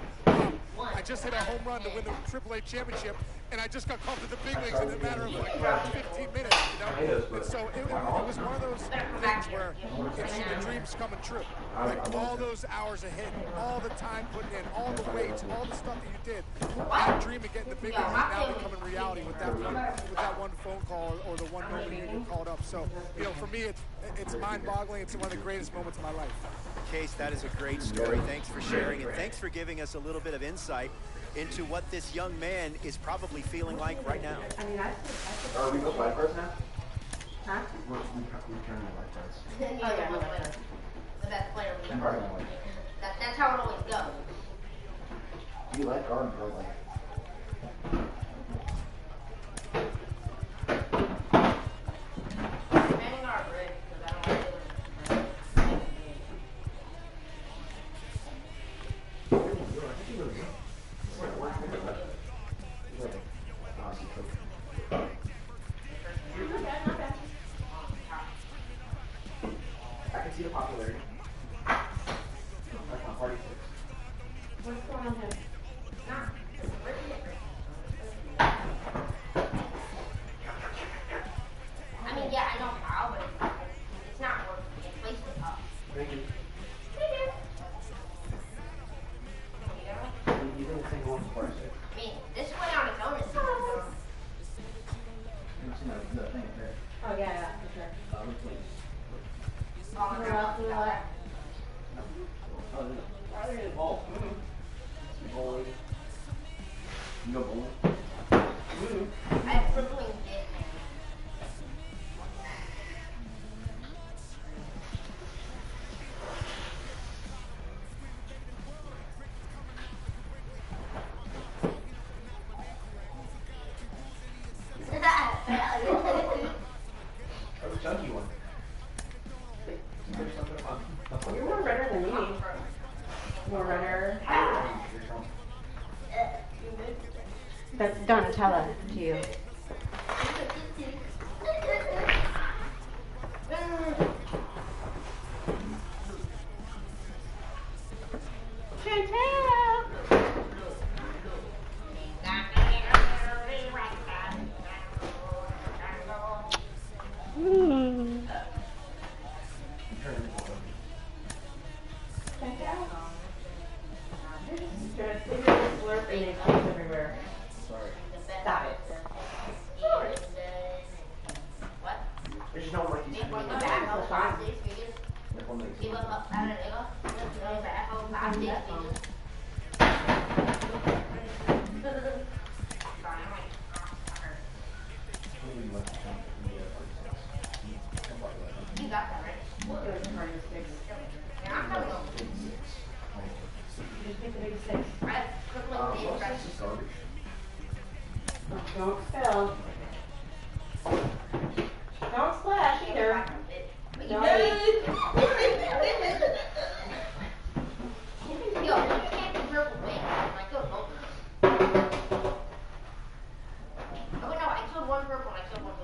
I just hit a home run to win the AAA championship, and I just got called to the big leagues in a matter of like 15 minutes, you know? And so it was one of those things where it's the dreams coming true. Like all those hours ahead, all the time putting in, all the weights, all the stuff that you did, that dream of getting the big leagues is now becoming reality with that one phone call or the one moment you get called up. So, you know, for me, it's mind-boggling. It's one of the greatest moments of my life. Case, that is a great story. Thanks for sharing, and thanks for giving us a little bit of insight into what this young man is probably feeling like right now. Are we both lifeguards now? Huh? We're turning lifeguards. Oh, yeah, the best player we ever. That's how it always goes. Do you like our girl like? I can see the popularity. That's my party six. What's going on here? I mean, yeah, I know how, but it's not working. It's wasted up. Thank you. You didn't think one was party six. I mean, this way on its own is The thing there. Oh, yeah, for sure. Where else do you like? Bowling. Bowling. You go bowling? I have crippling dick. That was a chunky one. You're more redder than me. More redder. That's Donatella to you. Everywhere. Sorry. Stop it. What? There's just no one like you. You got that, right? It was the hardest six. Yeah, I'm telling you. You just pick the biggest six. Don't spill. Don't splash either. No. Yo, you can't do purple wings. I killed both of them. Oh, no, I killed one purple and I killed one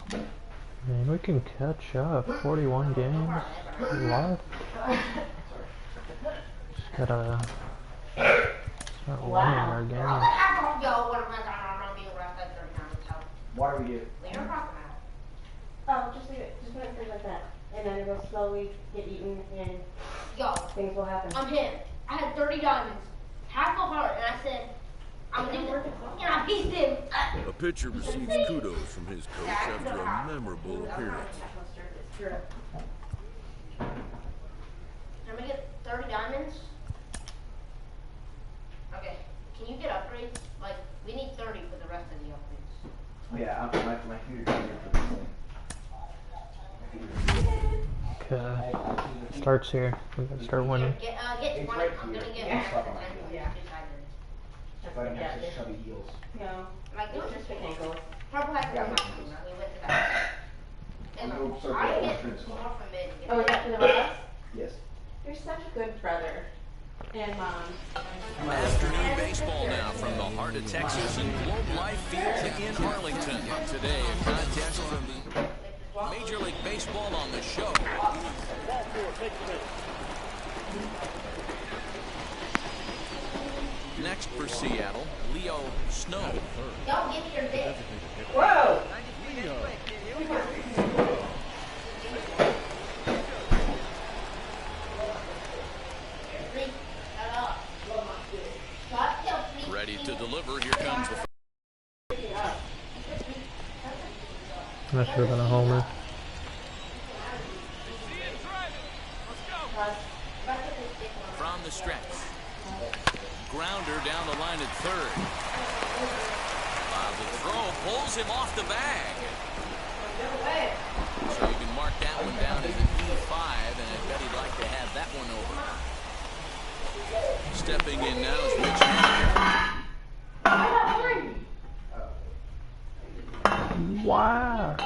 blue. Man, we can catch up. 41 games left. Just gotta start winning our games. Why do we do? Oh, just leave it. Just put it like that. And then it will slowly get eaten and things will happen. I'm him. I had 30 diamonds. Half a heart. And I said, I'm going to do this. And I beat him. A pitcher receives kudos from his coach after a memorable appearance. I'm going to get 30 diamonds. Okay. Can you get upgrades? Like, we need 30 for the rest of the upgrades. Oh, yeah, my computer's here for this thing. starts here. We gotta start winning. Get 20. I'm gonna get Yeah. stuff on my Yeah. If I don't have such chubby heels. No. Like, this is the ankles. Purple has to go my team. We went to that. And I get more from mid. Oh, is that for the rest? Yes. You're such a good brother and mom. Afternoon baseball now from the heart of Texas and Globe Life Field in Arlington. Today, a contest from the Major League Baseball on the show. Next for Seattle, Leo Snow. Don't get your dick. Whoa! Ready to deliver. Here comes the. That should have been a homer. From the stretch. Grounder down the line at third. The throw pulls him off the bag. So you can mark that one down as an E5, and I bet he'd like to have that one over. Stepping in now is Mitch Henniger. Wow.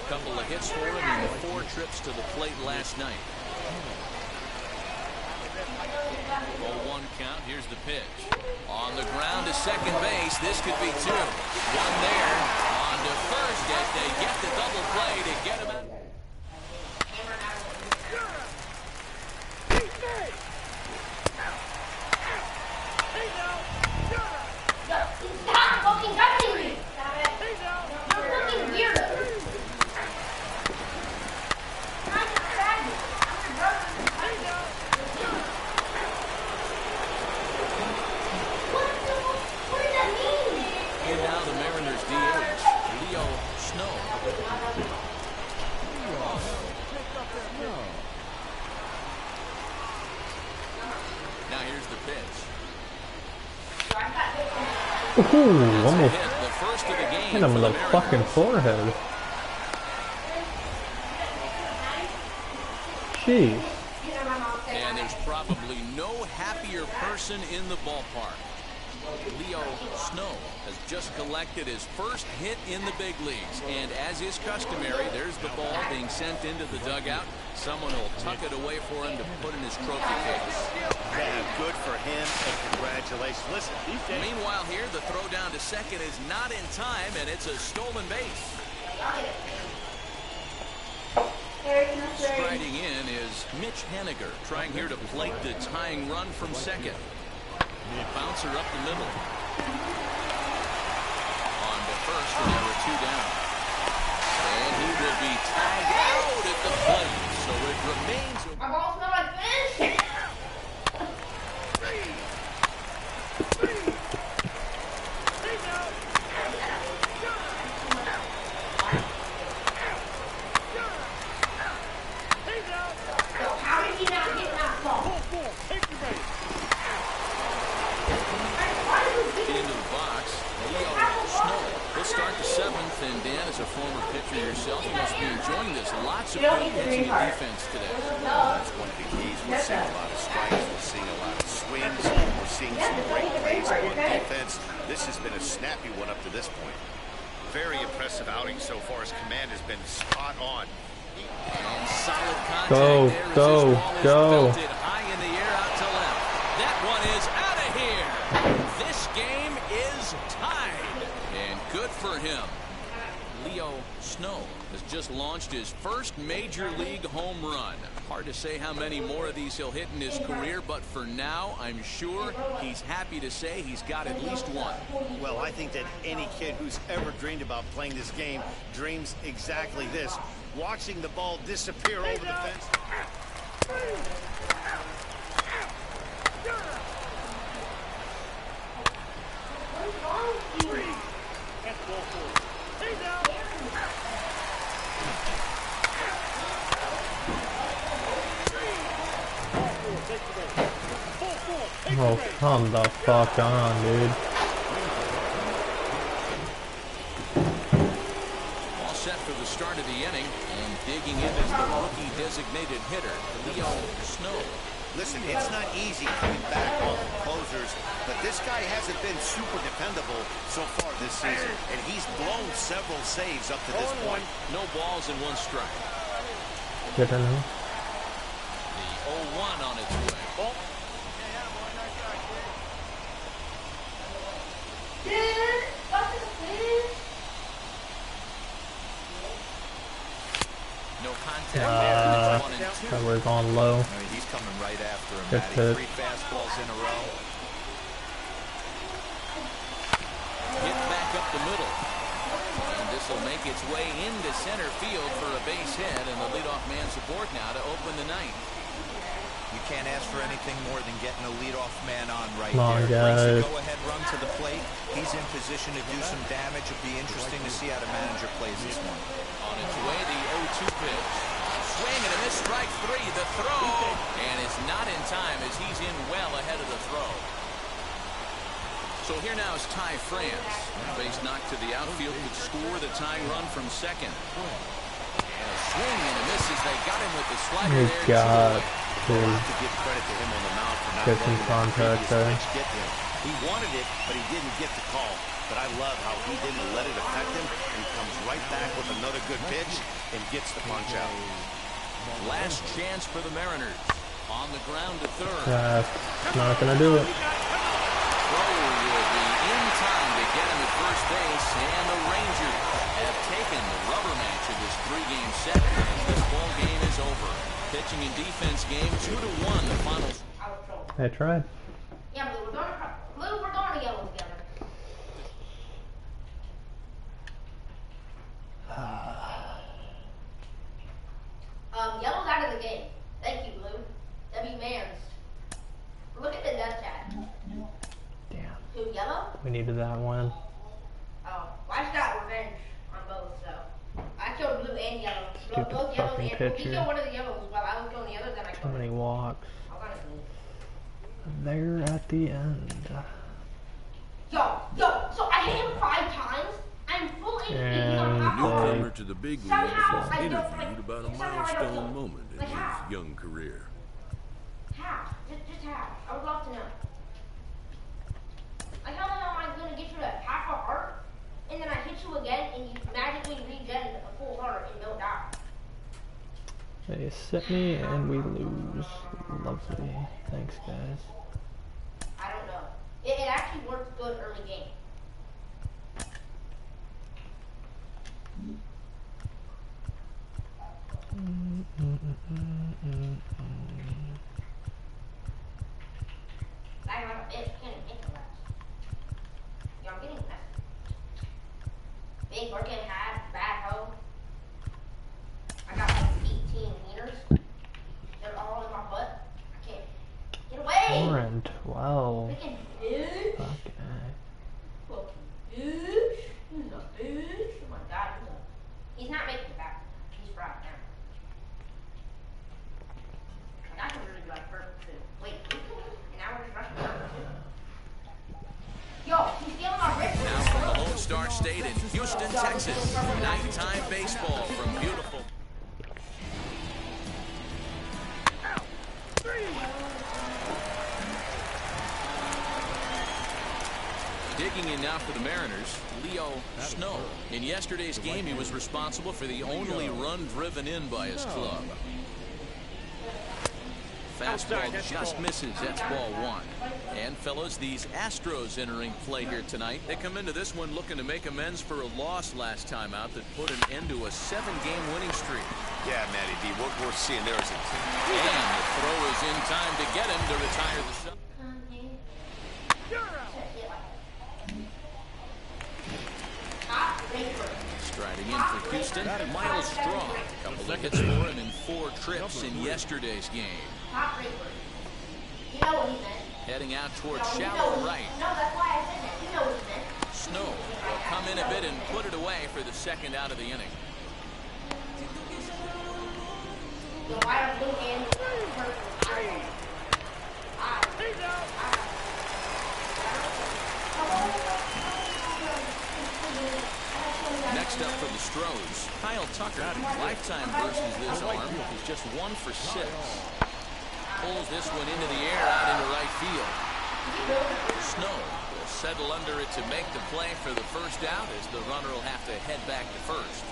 Couple of hits for him in 4 trips to the plate last night. 0-1 count. Here's the pitch. On the ground to second base. This could be 2. One there. On to first as they get the double play to get him in. Stop fucking touching me! You're fucking weirdo. And now the Mariners DH, Leo Snow. Now here's the pitch. Ooh, almost The first of the game hit him with a fucking forehead. Jeez. And there's probably no happier person in the ballpark. Leo Snow has just collected his first hit in the big leagues. And as is customary, there's the ball being sent into the dugout. Someone will tuck it away for him to put in his trophy case. Yeah, good for him, and congratulations. Listen, Meanwhile here, the throw down to second is not in time, and it's a stolen base. Striding in is Mitch Henniger, trying here to plate the tying run from second. Bouncer up the middle. On to first, and there were 2 down. And he will be tagged out at the plate, so it remains. My ball smell like fish. How did he not get that ball? Into the box, Leo Snow. He'll start the 7th, and Dan, as a former pitcher yourself, you must be enjoying this. Lots of good pitching and defense today. That's one of the keys. We're seeing a lot of strikes. We're seeing a lot of swings. We're seeing some great plays on defense. This has been a snappy one up to this point. Very impressive outing so far. His command has been spot on. And solid contact Go, there as go, this ball is go. belted high in the air out to left. That one is out of here. This game is tied. And good for him. Leo Snow has just launched his first major league home run. Hard to say how many more of these he'll hit in his career, but for now, I'm sure he's happy to say he's got at least one. Well, I think that any kid who's ever dreamed about playing this game dreams exactly this. Watching the ball disappear over the fence. Oh, come the fuck on, dude. checking in as the rookie designated hitter, Leo Snow. Listen, it's not easy coming back off of closers, but this guy hasn't been super dependable so far this season, and he's blown several saves up to this point. No balls and 1 strike. Good to know. The 0-1 on its way. Oh. No contact. That was on low. I mean, he's coming right after him. Good pitch. 3 fastballs in a row. Hit back up the middle. And this will make its way into center field for a base hit, and the leadoff man's aboard now to open the ninth. You can't ask for anything more than getting a leadoff man on right Come on, there. Brings guys. a go-ahead run to the plate. He's in position to do some damage. It'll be interesting to see how the manager plays this one. On its way, the 0-2 pitch. Swing and a miss, strike 3. The throw, and it's not in time as he's in well ahead of the throw. So here now is Ty France. Base knock to the outfield would score the tying run from second. And a swing and a miss as they got him with the slider there. God. To give credit to him on the mound for not Get some contact there. Get him. He wanted it, but he didn't get the call. But I love how he didn't let it affect him, and he comes right back with another good pitch and gets the punch out. Last chance for the Mariners. On the ground to third. Not gonna do it. Throw will be in time to get him at first base, and the Rangers have taken the rubber match of this 3-game set. This ball game is over. Pitching and defense game 2-1. The final. I tried. Yeah, Blue, we're going to yellow together. Yellow's out of the game. Thank you, Blue. W. Mans. Look at the nut chat. Damn. Who, Yellow? We needed that one. Oh, well, I just got revenge on both, so. I killed Blue and Yellow. Stupid Both Yellows fucking and pitcher. he killed one of the Yellows while I was killing the other, then I Too killed many him. walks. I was on his knee. There at the end. Yo, so I hit him 5 times. I'm full HP on top of him. Newcomer to the big leagues Somehow, is I don't, interviewed about a somehow I don't milestone know. moment in Like his how? young career. How? Just how? I would love to know. Like how the hell am I going to get you to half a heart, and then I hit you again, and you magically regen a full heart and don't die? They sit me and we lose. Lovely. Thanks, guys. I don't know. It actually works good early game. I have a bit. I can't even think of that. Yeah, I'm getting that. Big working hat, bad hoe. I got like 18 meters. They're all in my butt. I can't. Get away! 4 and 12. Freaking bitch. Okay. Fucking bitch. He's a bitch. Oh my god, he's not making it back. He's fried now. Like, I can really do like perfect too. Wait, and now we're just rushing over too. Yo, he's stealing my wrist. Now from the Lone Star State in Houston, Texas. Nighttime baseball from beautiful. Digging in now for the Mariners, Leo Snow. In yesterday's game, he was responsible for the only run driven in by his club. Fastball just misses. That's ball 1. And fellas, these Astros entering play here tonight. They come into this one looking to make amends for a loss last time out that put an end to a 7-game winning streak. Yeah, Matty D, what we're seeing there is a... And the throw is in time to get him to retire the sub. Striding in for Houston, Miles Strong. Couple seconds for him in 4 trips in yesterday's game. You know what he meant. Heading out towards shallow right. No, that's why I said that. You know what he meant. Snow will come in a bit and put it away for the second out of the inning. Next next up for the Stros. Kyle Tucker, lifetime versus this arm. He's just 1 for 6. Pulls this one into the air out into right field. Snow will settle under it to make the play for the first out, as the runner will have to head back to first.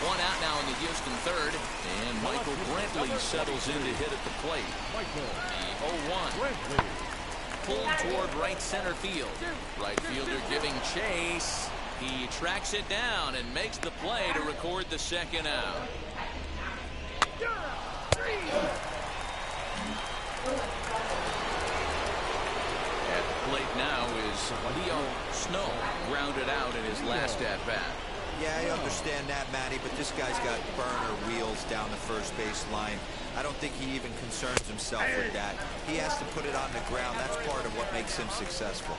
One out now in the Houston third, and Michael Brantley settles in to hit at the plate. The 0-1. Pulled toward right center field. Right fielder giving chase. He tracks it down and makes the play to record the second out. At the plate now is Leo Snow, grounded out in his last at-bat. Yeah, I understand that, Matty, but this guy's got burner wheels down the first base line. I don't think he even concerns himself with that. He has to put it on the ground. That's part of what makes him successful.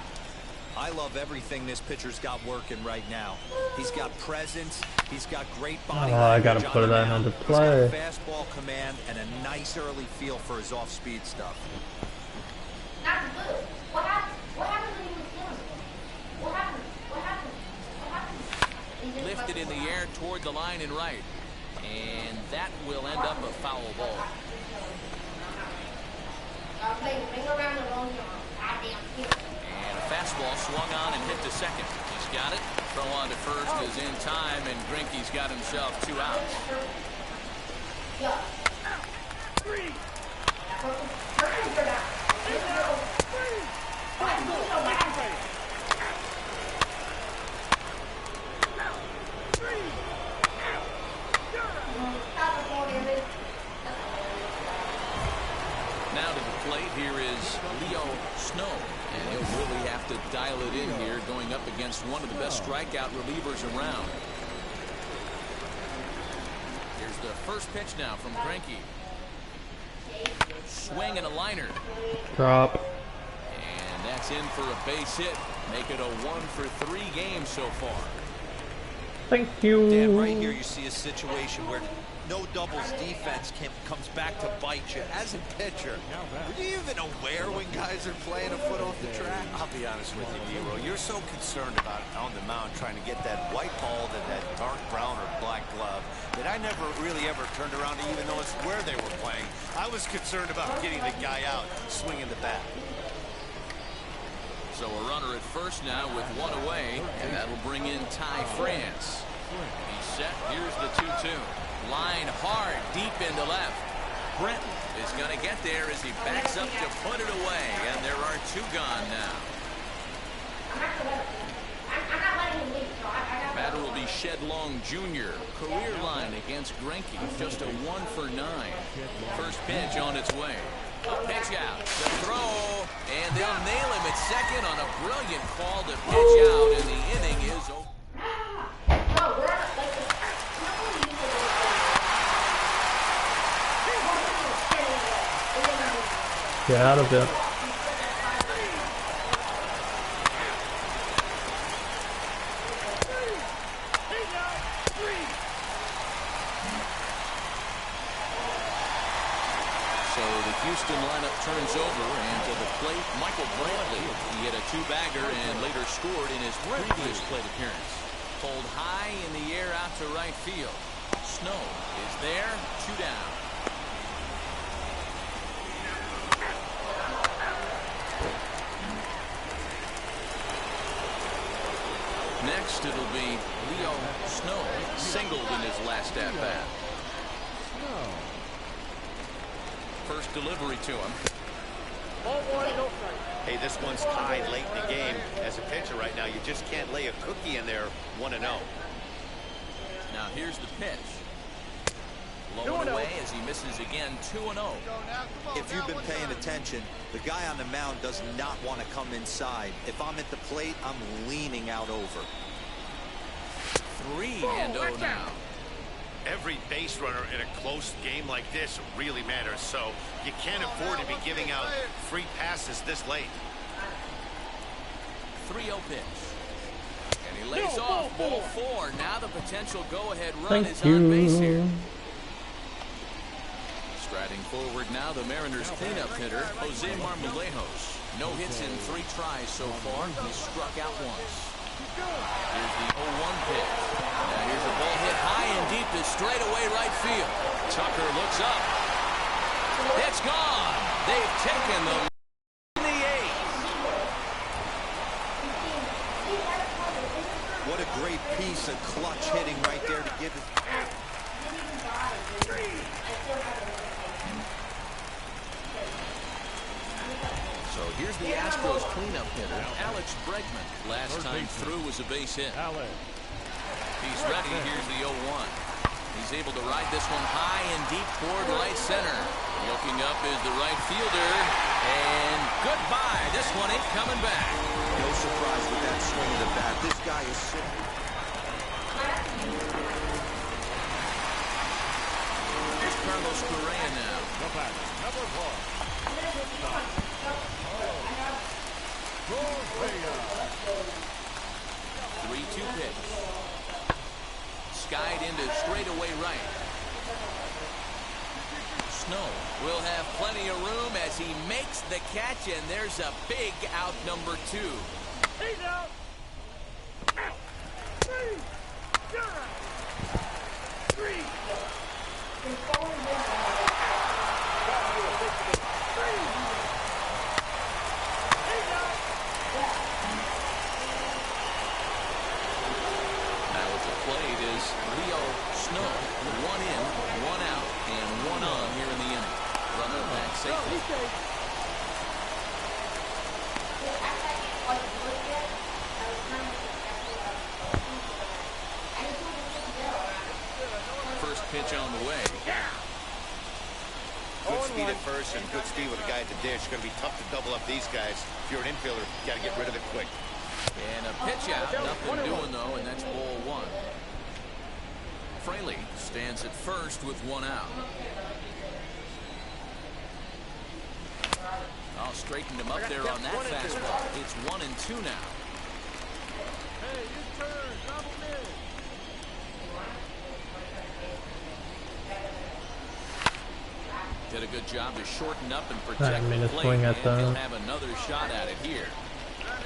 I love everything this pitcher's got working right now. He's got presence. He's got great body. Oh, I gotta put that into play. He's got fastball command and a nice early feel for his off-speed stuff. Not good. What happened? What happened when he was killing him? What happened? What happened? What happened? Lifted in the air toward the line and right. And that will end up a foul ball. And a fastball swung on and hit to second. He's got it. Throw on to first is in time, and Greinke's got himself 2 outs. Now to the plate, here is Leo Snow, and he'll really have to dial it in here, going up against one of the best strikeout relievers around. Here's the first pitch now from Greinke. Swing and a liner. Drop. And that's in for a base hit. Make it a 1 for 3 game so far. Thank you. Dan, right here you see a situation where no doubles defense comes back to bite you. As a pitcher, are you even aware when guys are playing a foot off the track? I'll be honest with you, Nero. You're so concerned about on the mound trying to get that white ball to that dark brown or black glove that I never really ever turned around to even notice where they were playing. I was concerned about getting the guy out, swinging the bat. So a runner at first now with 1 away, and that'll bring in Ty France. He's set. Here's the 2-2. Line hard, deep into left. Brenton is going to get there as he backs up to put it away, and there are 2 gone now. Batter will be Shed Long Jr. Career line against Greinke, just a 1 for 9. First pitch on its way. A pitch out, the throw, and they'll nail him at second on a brilliant call to pitch out, and the inning is over. Get out of it. Houston lineup turns over, and to the plate, Michael Brantley. He hit a 2-bagger and later scored in his previous plate appearance. Pulled high in the air out to right field. Snow is there, 2 down. Next, it'll be Leo Snow, singled in his last at-bat. First delivery to him. Hey, this one's tied late in the game. As a pitcher right now, you just can't lay a cookie in there 1-0. Now here's the pitch. Low and away as he misses again, 2-0. If you've been paying attention, the guy on the mound does not want to come inside. If I'm at the plate, I'm leaning out over. 3-0 now. Every base runner in a close game like this really matters, so you can't afford to be giving out free passes this late. 3-0 pitch. And he lays off, ball 4. Now the potential go-ahead run is on base here. Striding forward now, the Mariners cleanup hitter, Jose Marmolejos. No hits in 3 tries so far. He struck out once. Here's the 0-1 pitch. Now here's a ball hit high and deep to straightaway right field. Tucker looks up. It's gone. They've taken the lead in the 8th. What a great piece of clutch hitting right there to give it. So here's the Astros cleanup hitter, Alex Bregman. Last time through was a base hit. He's ready. Here's the 0-1. He's able to ride this one high and deep toward right center. Looking up is the right fielder. And goodbye. This one ain't coming back. No surprise with that swing of the bat. This guy is sick. Here's Carlos Correa now. Number 4. 3-2 pitch. Skied into straightaway right. Snow will have plenty of room as he makes the catch, and there's a big out number 2. He's out. 3. Leo Snow, 1 in, 1 out, and 1 on here in the inning. Runner back safely. First pitch on the way. Good speed at first and good speed with a guy at the dish. Going to be tough to double up these guys. If you're an infielder, you got to get rid of it quick. And a pitch out, nothing doing though, and that's ball 1. Fraley stands at first with 1 out. Oh, straightened him up there on that fastball. It's 1-2 now. Hey, his turn. Drop him in. Did a good job to shorten up and protect the plate, swing and at he'll have another shot at it here.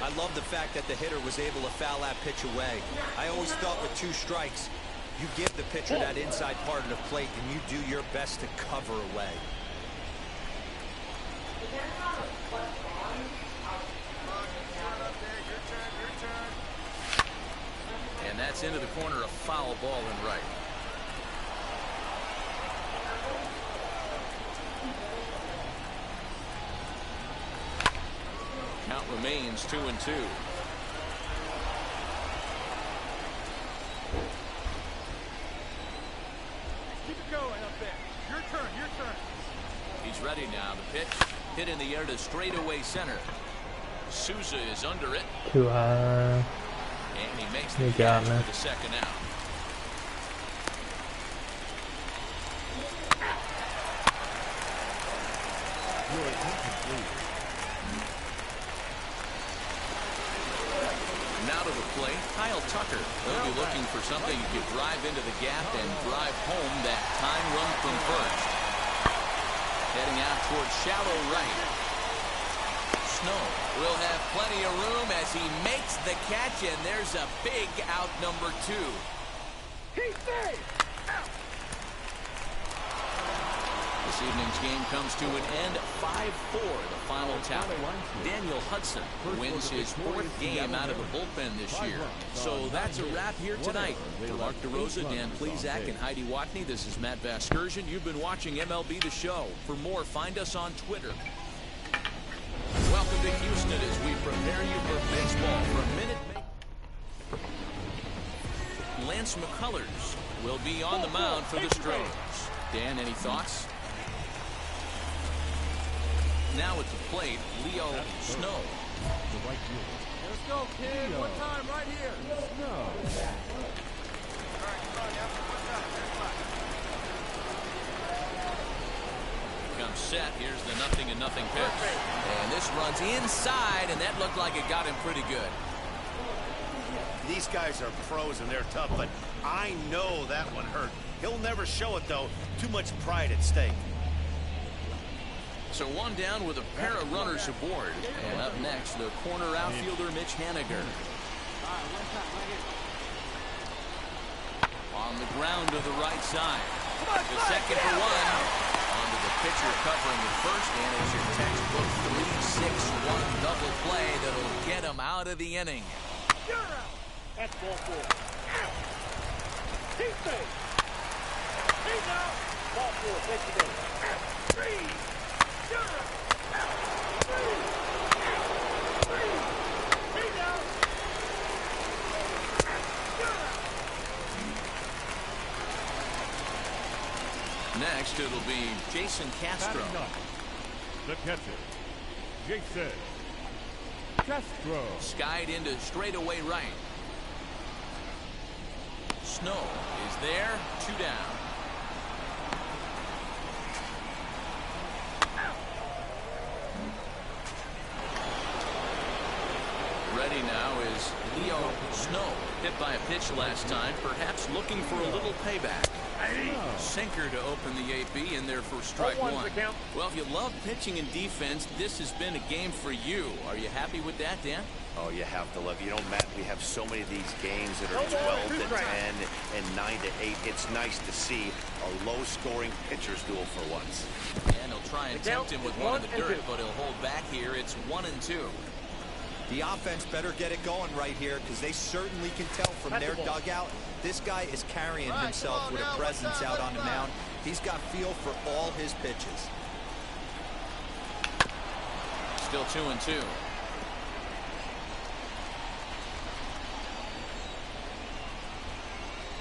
I love the fact that the hitter was able to foul that pitch away. I always thought with 2 strikes, you give the pitcher that inside part of the plate and you do your best to cover away. And that's into the corner, a foul ball and right. Count remains 2-2. Keep it going up there. Your turn. He's ready now. The pitch hit in the air to straightaway center. Souza is under it. Too high. And he makes the catch for the second out. Now to the plate, Kyle Tucker. He'll be looking for something he could drive into the gap and drive home that time run from first. Heading out towards shallow right. Snow will have plenty of room as he makes the catch, and there's a big out number 2. He's safe. This evening's game comes to an end 5-4, the final tally. Daniel Hudson wins his 4th game out of the bullpen this year. So that's a wrap here tonight. For Mark DeRosa, Dan Plezak, and Heidi Watney, this is Matt Vasgersian. You've been watching MLB The Show. For more, find us on Twitter. Welcome to Houston as we prepare you for baseball for Minute Maid. Lance McCullers will be on the mound for the Stros. Dan, any thoughts? Now at the plate, Leo Snow. Let's go, kid. One time right here. Comes set. Here's the 0-0 pitch. And this runs inside, and that looked like it got him pretty good. These guys are pros and they're tough, but I know that one hurt. He'll never show it, though. Too much pride at stake. So one down with a pair of runners aboard. And up next, the corner outfielder, Mitch Haniger. On the ground to the right side. The second for one. Onto the pitcher covering the first. And it's your textbook 3-6-1 double play that'll get him out of the inning. You're out. That's ball four. Out. He's safe. He's out. Ball four. Takes the game. Out. Three. You're out. Out. Three. Out. Three. He's out. You're out. Next, it'll be Jason Castro. The catcher, Jason Castro. Skied into straightaway right. Snow is there. 2 down. Ready now is Leo Snow. Hit by a pitch last time, perhaps looking for a little payback. Sinker to open the AB in there for strike one. Well, if you love pitching and defense, this has been a game for you. Are you happy with that, Dan? Oh, you have to love it. You know, Matt, we have so many of these games that are 12 to 10 and 9 to 8. It's nice to see a low-scoring pitcher's duel for once. And he'll try and tempt him with one in the dirt, but he'll hold back here. It's 1-2. The offense better get it going right here because they certainly can tell from their dugout. This guy is carrying himself with a presence out on the mound. He's got feel for all his pitches. Still 2-2.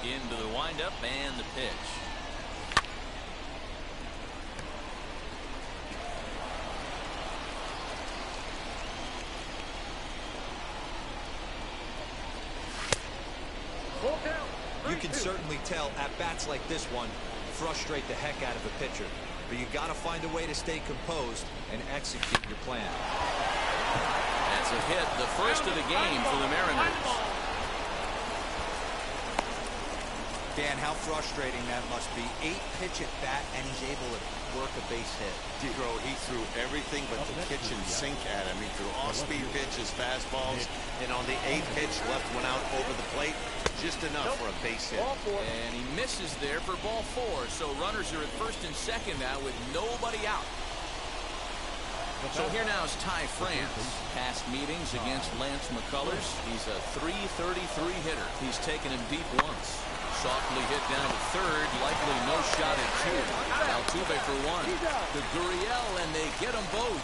Into the windup and the pitch. You can certainly tell at bats like this one frustrate the heck out of a pitcher, but you got to find a way to stay composed and execute your plan. That's a hit, the first of the game for the Mariners. Dan, how frustrating that must be. 8-pitch at bat, and he's able to work a base hit. He threw everything but the kitchen sink at him. He threw off-speed pitches, fastballs, and on the 8th pitch, left one out over the plate. Just enough for a base hit. And he misses there for ball 4. So runners are at first and second now with nobody out. So here now is Ty France. Past meetings against Lance McCullers. He's a .333 hitter. He's taken him deep once. Softly hit down to third. Likely no shot at 2. Altuve for 1. To Gurriel, and they get them both.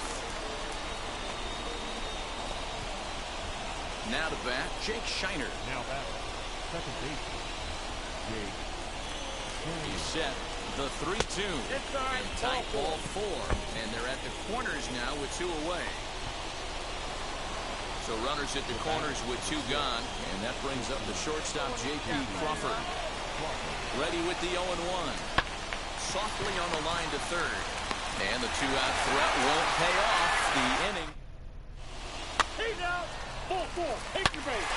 Now to bat, Jake Shiner. Now back. Second base. Jake. He's set. The 3-2. And tight ball 4. And they're at the corners now with 2 away. So runners at the corners with 2 gone. And that brings up the shortstop, J.P. Crawford. Ready with the 0-1. Softly on the line to third. And the 2-out threat won't pay off. The inning. He's out. Ball 4. Take your base.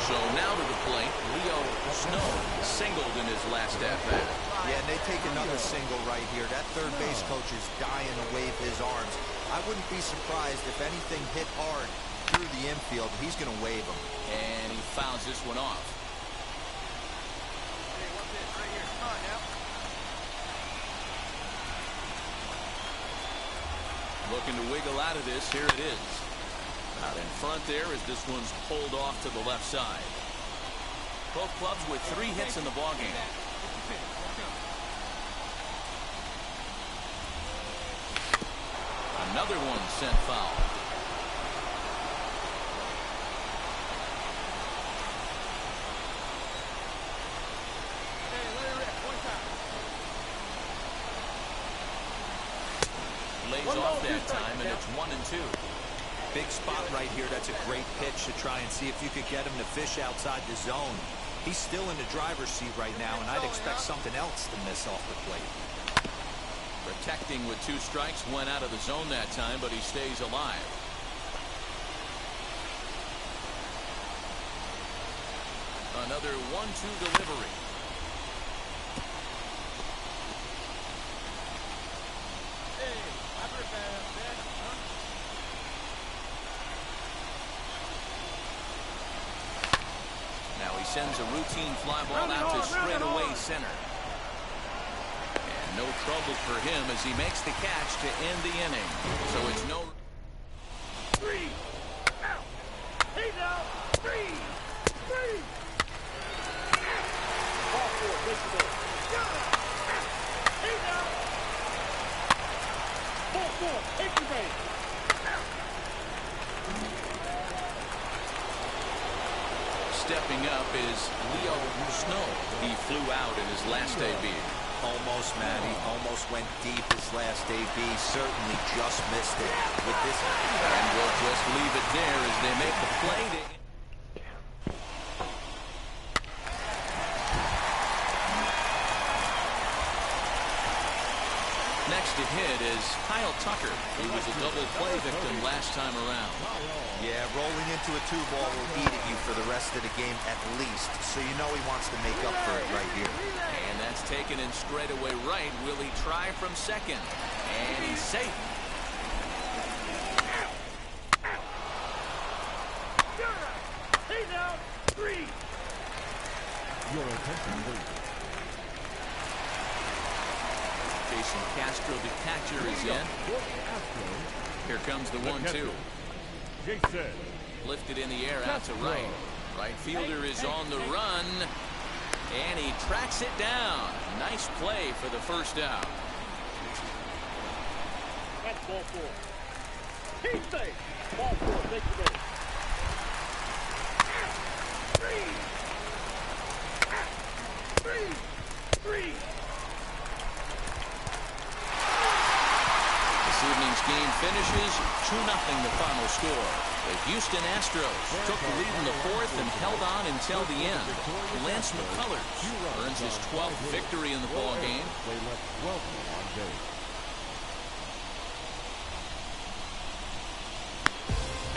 So now to the plate, Leo Snow singled in his last at-bat. Yeah, and they take another single right here. That third base coach is dying to wave his arms. I wouldn't be surprised if anything hit hard through the infield. He's going to wave them. And he fouls this one off. Looking to wiggle out of this. Here it is. Out in front there as this one's pulled off to the left side. Both clubs with 3 hits in the ballgame. Another one sent foul. Lays off that time, and it's 1-2. Big spot right here. That's a great pitch to try and see if you could get him to fish outside the zone. He's still in the driver's seat right now, and I'd expect something else to miss off the plate. Protecting with 2 strikes, went out of the zone that time, but he stays alive. Another 1-2 delivery. Now he sends a routine fly ball out to straightaway center. And no trouble for him as he makes the catch to end the inning. So it's no... 3 out. He's out. 3. Ball 4, take the ball. He's out. Ball 4, take the base. Stepping up is Leo Snow. He flew out in his last AB. Almost, Matty. Almost went deep his last AB. Certainly just missed it with this. And we'll just leave it there as they make the play to... Next to hit is Kyle Tucker, who was a double play victim last time around. Yeah, rolling into a 2-ball will eat at you for the rest of the game at least, so you know he wants to make up for it right here. And that's taken in straightaway right. Will he try from second? And he's safe. He's out. 3. Your attention, please. Jason Castro, the catcher, is in. Here comes the 1-2. Jason. Lifted in the air out to right. Right fielder is on the run. And he tracks it down. Nice play for the first out. That's ball 4. He's safe. Ball 4, take the base. 3. This evening's game finishes 2-0 the final score. The Houston Astros took the lead in the 4th and held on until the end. Lance McCullers earns his 12th victory in the ball game.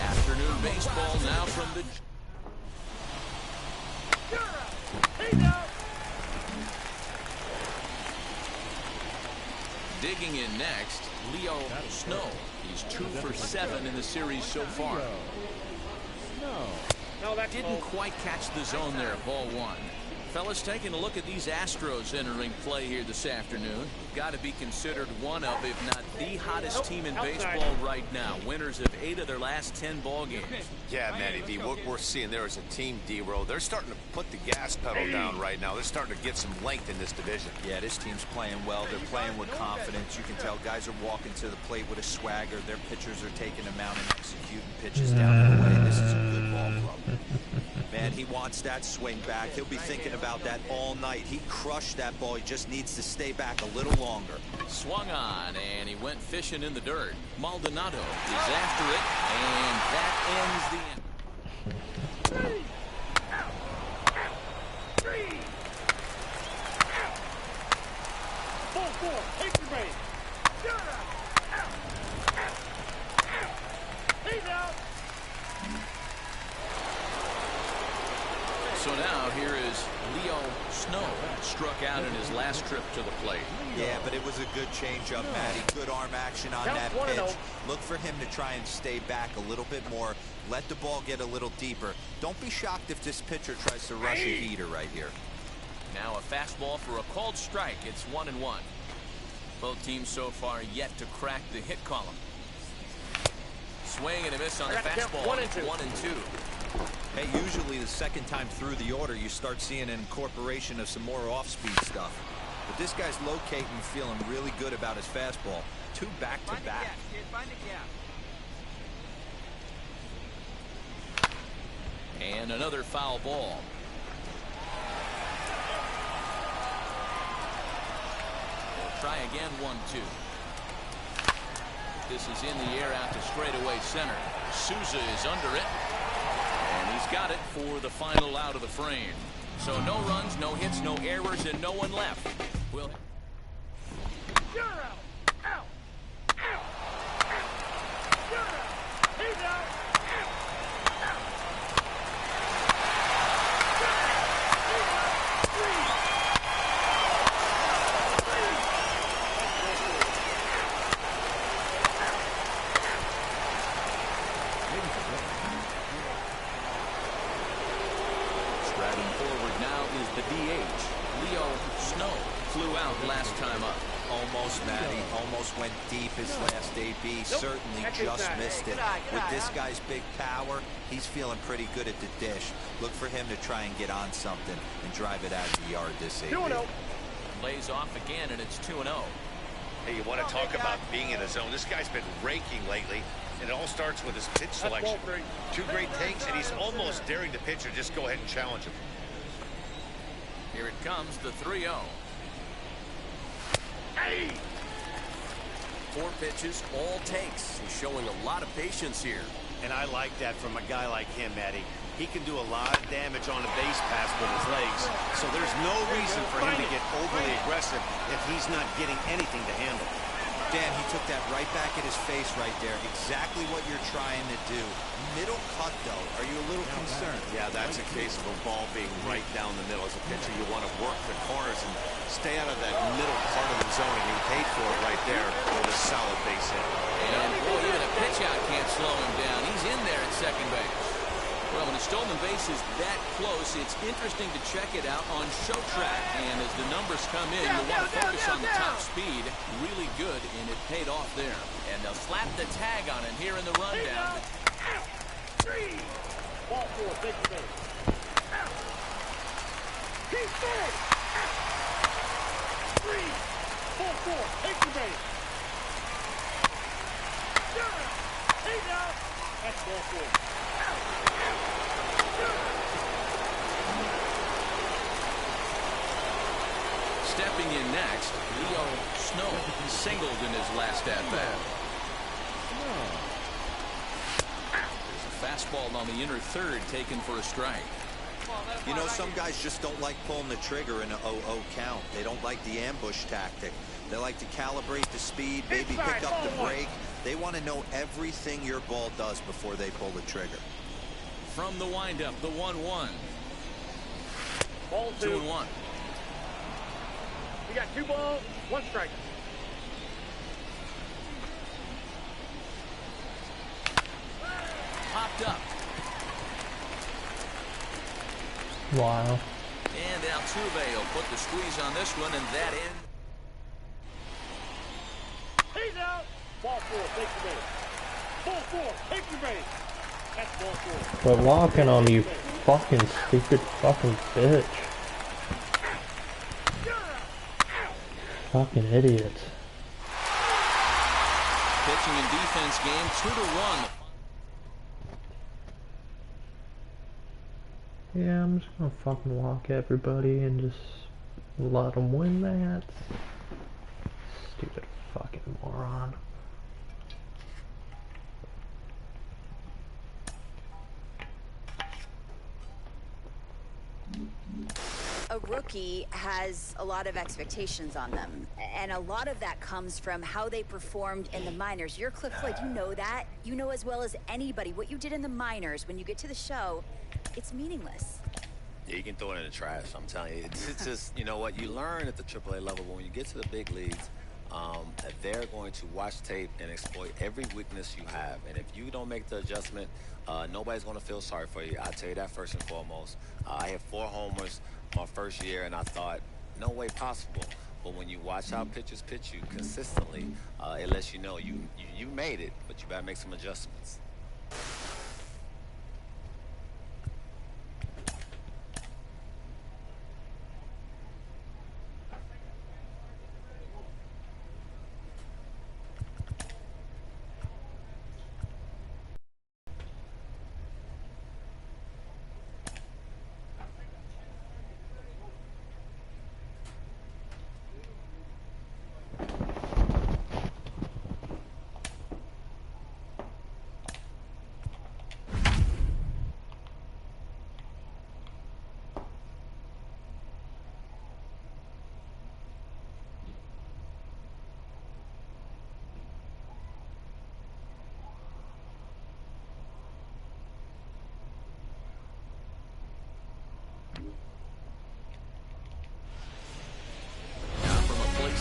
Afternoon baseball now from the... He's out. Digging in next, Leo Snow. He's 2 for 7 in the series so far. No, that didn't quite catch the zone there. Ball 1. Fellas, taking a look at these Astros entering play here this afternoon. Got to be considered one of, if not the hottest team in baseball right now. Winners of 8 of their last 10 ball games. Yeah, Matty V, what we're seeing there is a team, D-Row. They're starting to put the gas pedal down right now. They're starting to get some length in this division. Yeah, this team's playing well. They're playing with confidence. You can tell guys are walking to the plate with a swagger. Their pitchers are taking them out and executing pitches down the way. This is a good ball club. Man, he wants that swing back. He'll be thinking about that all night. He crushed that ball. He just needs to stay back a little longer. Swung on, and he went fishing in the dirt. Maldonado is after it, and that ends the inning. 3. Ball 4, take the base. He's out. So now here is Leo Snow, struck out in his last trip to the plate. Yeah, but it was a good changeup, Matty. Good arm action on that pitch. Look for him to try and stay back a little bit more. Let the ball get a little deeper. Don't be shocked if this pitcher tries to rush a heater right here. Now a fastball for a called strike. It's 1-1. Both teams so far yet to crack the hit column. Swing and a miss on the fastball. 1-2. Hey, usually the second time through the order, you start seeing an incorporation of some more off-speed stuff. But this guy's locating and feeling really good about his fastball. 2 back-to-back. And another foul ball. We'll try again, 1-2. This is in the air out to straightaway center. Souza is under it. And he's got it for the final out of the frame. So no runs, no hits, no errors, and no one left. We'll... You're out. Out. Out. You're out. He's out. Out. Snow flew out last time up. Almost, Matty. Almost went deep his last AB. Certainly just missed it. With this guy's big power, he's feeling pretty good at the dish. Look for him to try and get on something and drive it out the yard this AB. Lays off again, and it's 2-0. Hey, you want to talk about being in the zone? This guy's been raking lately, and it all starts with his pitch selection. 2 great takes, and he's almost daring the pitcher just go ahead and challenge him. Here it comes, the 3-0. 4 pitches, all takes. He's showing a lot of patience here. And I like that from a guy like him, Matty. He can do a lot of damage on a base pass with his legs, so there's no reason for him to get overly aggressive if he's not getting anything to handle. Dan, he took that right back at his face right there. Exactly what you're trying to do. Middle cut, though. Are you a little concerned? Yeah, that's a case of a ball being right down the middle. As a pitcher, you want to work the corners and stay out of that middle part of the zone, and he paid for it right there with a solid base hit. And boy, even a pitch out can't slow him down. He's in there at second base. Well, when a stolen base is that close, it's interesting to check it out on show track. And as the numbers come in, you'll want to focus on the top speed. Really good, and it paid off there. And they'll slap the tag on it here in the rundown. 3. Ball 4, take the base. Keep big. 3. Ball 4, take the base. He's out. That's ball 4. Stepping in next, Leo Snow singled in his last at-bat. There's a fastball on the inner third taken for a strike. You know, some guys just don't like pulling the trigger in an 0-0 count. They don't like the ambush tactic. They like to calibrate the speed, maybe pick up the break. They want to know everything your ball does before they pull the trigger. From the windup, the 1-1. Ball 2. 2-1. You got 2 balls, 1 strike. Popped up. Wow. And Altuve will put the squeeze on this one, and that in. He's out. Ball 4, take the base. Ball 4, take the base. That's ball 4. Quit walking on me, you fucking stupid fucking bitch. Fucking idiots. Pitching and defense game 2-1. Yeah, I'm just gonna fucking walk everybody and just let them win that. Stupid fucking moron. A rookie has a lot of expectations on them, and a lot of that comes from how they performed in the minors. You're Cliff Floyd, you know that. You know as well as anybody what you did in the minors. When you get to the show, it's meaningless. Yeah, you can throw it in the trash. I'm telling you, it's just, you know what, you learn at the AAA level, but when you get to the big leagues, that they're going to watch tape and exploit every weakness you have. And if you don't make the adjustment, nobody's going to feel sorry for you. I'll tell you that first and foremost. I had 4 homers my first year, and I thought, no way possible. But when you watch how pitchers pitch you consistently, it lets you know you made it, but you got to make some adjustments.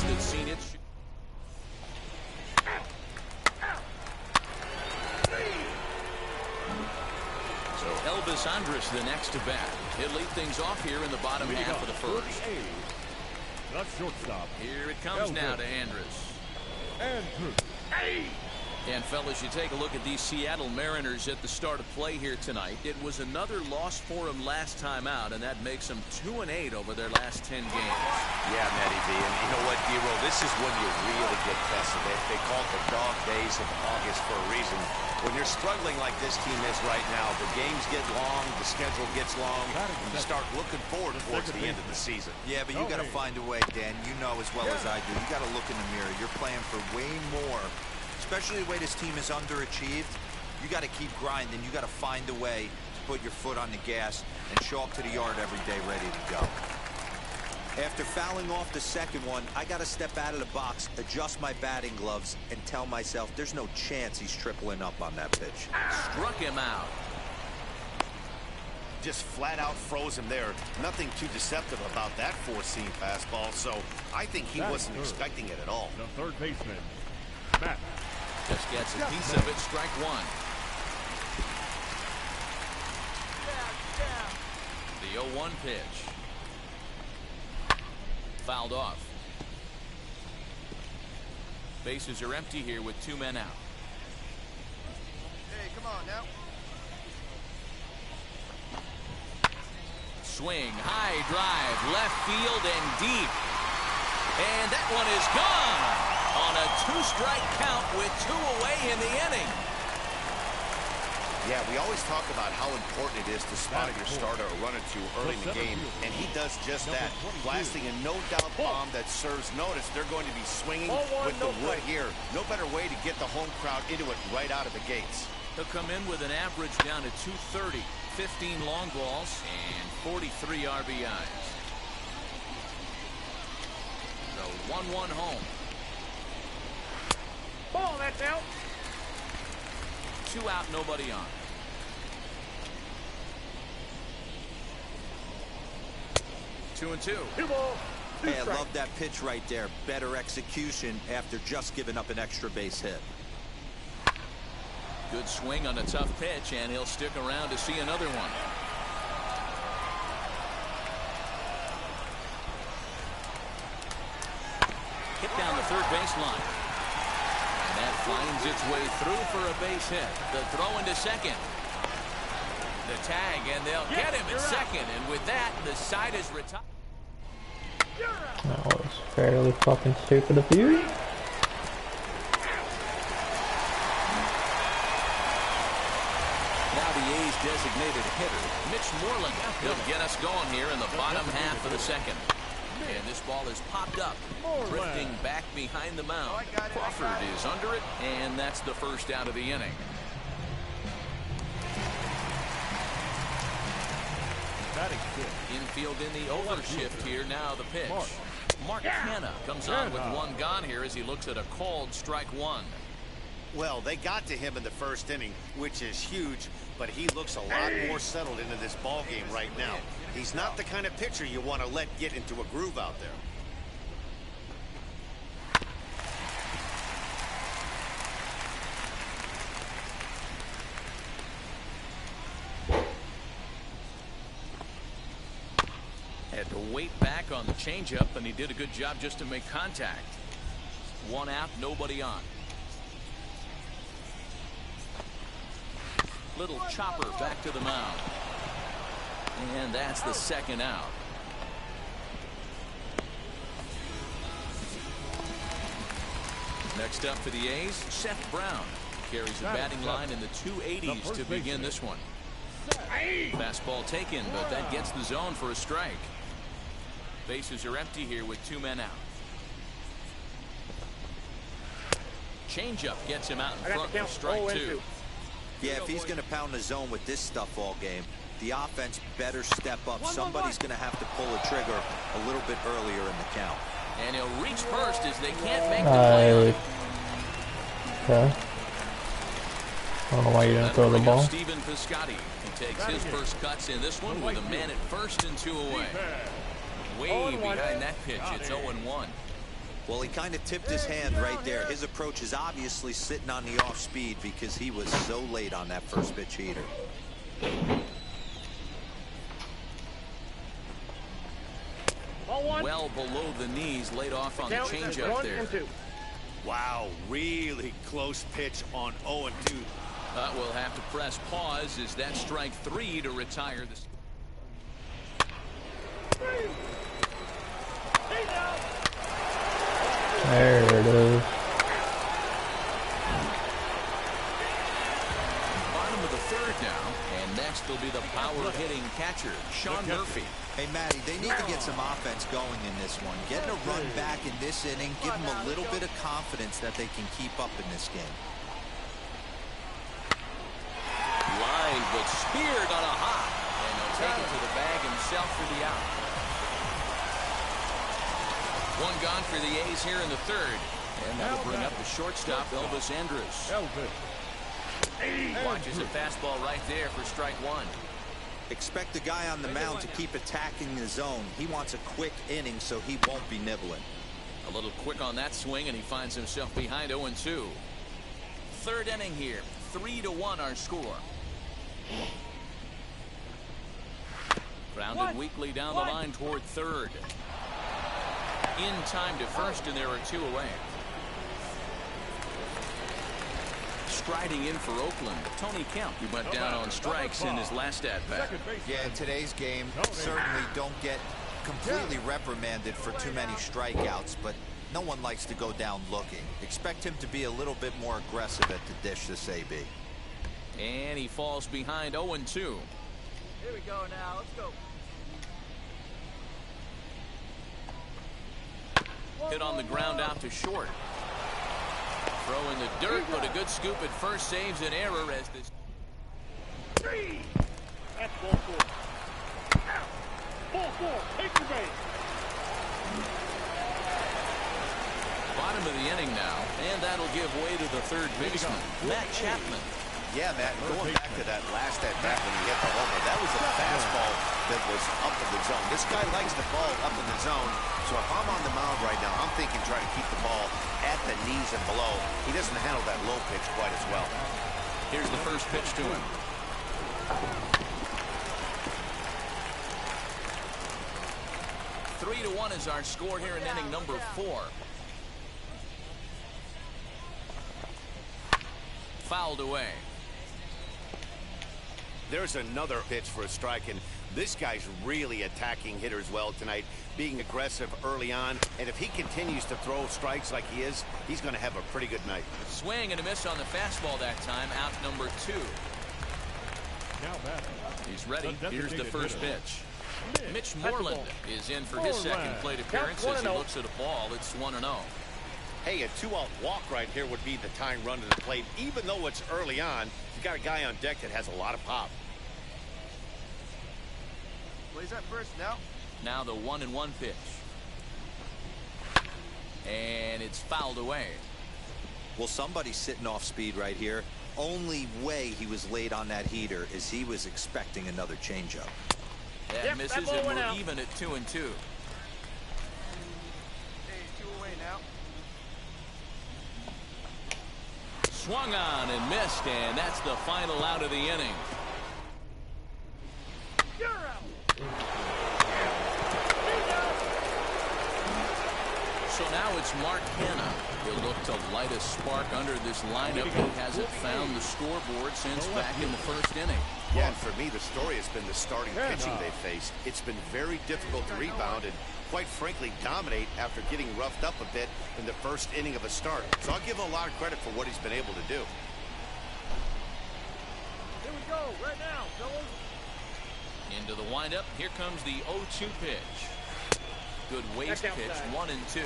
That's seen it. So Elvis Andrus the next to bat. He'll lead things off here in the bottom half of the first. The shortstop. Here it comes now to Andrus. Andrew. Hey! And fellas, you take a look at these Seattle Mariners at the start of play here tonight. It was another loss for them last time out, and that makes them 2-8 over their last 10 games. Yeah, Matty V, and you know what, D-Roll, this is when you really get tested. They call it the dog days of August for a reason. When you're struggling like this team is right now, the games get long, the schedule gets long, and you start looking forward towards the end of the season. Yeah, but you got to find a way, Dan. You know as well as I do. You got to look in the mirror. You're playing for way more. Especially the way this team is underachieved, you got to keep grinding. You got to find a way to put your foot on the gas and show up to the yard every day ready to go. After fouling off the second one, I got to step out of the box, adjust my batting gloves, and tell myself there's no chance he's tripling up on that pitch. Struck him out. Just flat out froze him there. Nothing too deceptive about that four-seam fastball, so I think he wasn't expecting it at all. The third baseman, Matt. Just gets a piece of it, strike one. The 0-1 pitch. Fouled off. Bases are empty here with 2 men out. Hey, come on now. Swing, high drive, left field and deep. And that one is gone on a 2-strike count with 2 away in the inning. Yeah, we always talk about how important it is to spot your starter or run it to early in the game, and he does just that, blasting a no-doubt bomb that serves notice. They're going to be swinging with the wood here. No better way to get the home crowd into it right out of the gates. He'll come in with an average down to 230, 15 long balls, and 43 RBIs. The 1-1 home. Ball, that's out. 2 out, nobody on. 2-2. Hey, I love that pitch right there. Better execution after just giving up an extra base hit. Good swing on a tough pitch, and he'll stick around to see another one. Hit down the third baseline. And that finds its way through for a base hit. The throw into second. The tag, and they'll get him at second. And with that, the side is retired. That was fairly fucking stupid of you. Now the A's designated hitter, Mitch Moreland. He'll get us going here in the bottom half of the second. And this ball is popped up, drifting back behind the mound. Crawford is under it, and that's the first out of the inning. Infield in the overshift here. Now the pitch. Mark Hanna comes on with 1 gone here as he looks at a called strike 1. Well, they got to him in the first inning, which is huge, but he looks a lot more settled into this ball game right now. He's not the kind of pitcher you want to let get into a groove out there. Had to wait back on the changeup, and he did a good job just to make contact. 1 out, nobody on. Little chopper back to the mound. And that's the second out. Next up for the A's, Seth Brown. Carries a batting line in the 280s to begin this one. Fastball taken, but that gets the zone for a strike. Bases are empty here with 2 men out. Changeup gets him out in front for strike 2. Yeah, if he's going to pound the zone with this stuff all game, the offense better step up. Somebody's going to have to pull a trigger a little bit earlier in the count. And he'll reach first as they can't make the play. Okay. I don't know why you didn't throw the ball. Stephen Piscotty. He takes his first cuts in this one with a man at first and 2 away. Way behind that pitch. It's 0-1. Well, he kind of tipped his hand right there. His approach is obviously sitting on the off speed because he was so late on that first pitch heater. well below the knees, laid off on the changeup there. Wow, really close pitch on 0-2. We'll have to press pause as that strike 3 to retire this. There it is. Bottom of the third now, and next will be the power-hitting catcher, Sean Murphy. Hey, Matty, they need to get some offense going in this one. Getting a run back in this inning, give them a little bit of confidence that they can keep up in this game. Line, but speared on a hop, and he'll take it to the bag himself for the out. One gone for the A's here in the third, and that'll bring up the shortstop, Elvis Andrus. Watches a fastball right there for strike 1. Expect the guy on the mound to keep attacking the zone. He wants a quick inning, so he won't be nibbling. A little quick on that swing, and he finds himself behind 0-2. Third inning here, 3-1 our score. Grounded weakly down the line toward third. In time to first, and there are 2 away. Striding in for Oakland, Tony Kemp, who went down on strikes in his last at-bat. Yeah, in today's game, certainly don't get completely reprimanded for too many strikeouts, but no one likes to go down looking. Expect him to be a little bit more aggressive at the dish this AB. And he falls behind 0-2. Here we go now. Let's go. Hit on the ground out to short. Throw in the dirt, but a good scoop at first saves an error as this. That's ball 4. Ball 4. Take the base. Bottom of the inning now, and that'll give way to the third baseman, Matt Chapman. Yeah, Matt, going back to that last at-bat when he hit the homer, that was a fastball that was up in the zone. This guy likes the ball up in the zone, so if I'm on the mound right now, I'm thinking try to keep the ball at the knees and below. He doesn't handle that low pitch quite as well. Here's the first pitch to him. Three to 1 is our score here in inning number 4. Fouled away. There's another pitch for a strike, and this guy's really attacking hitters well tonight, being aggressive early on, and if he continues to throw strikes like he is, he's going to have a pretty good night. Swing and a miss on the fastball that time, out number 2. He's ready. Here's the first pitch. Mitch Moreland is in for his second plate appearance as he looks at a ball. It's 1-0. Hey, a 2-out walk right here would be the tying run to the plate. Even though it's early on, you got a guy on deck that has a lot of pop. Plays that first now. Now the 1-1 pitch. And it's fouled away. Well, somebody's sitting off speed right here. Only way he was late on that heater is he was expecting another changeup. That misses, and we're even at 2-2. Hey, 2 away now. Swung on and missed, and that's the final out of the inning. You're out. So now it's Mark Hanna. He'll look to light a spark under this lineup that hasn't found the scoreboard since back in the first inning. Yeah, and for me, the story has been the starting pitching they faced. It's been very difficult to rebound and, quite frankly, dominate after getting roughed up a bit in the first inning of a start. So I'll give him a lot of credit for what he's been able to do. Here we go, right now, fellas. Into the windup, here comes the 0-2 pitch. Good waste pitch, 1-2.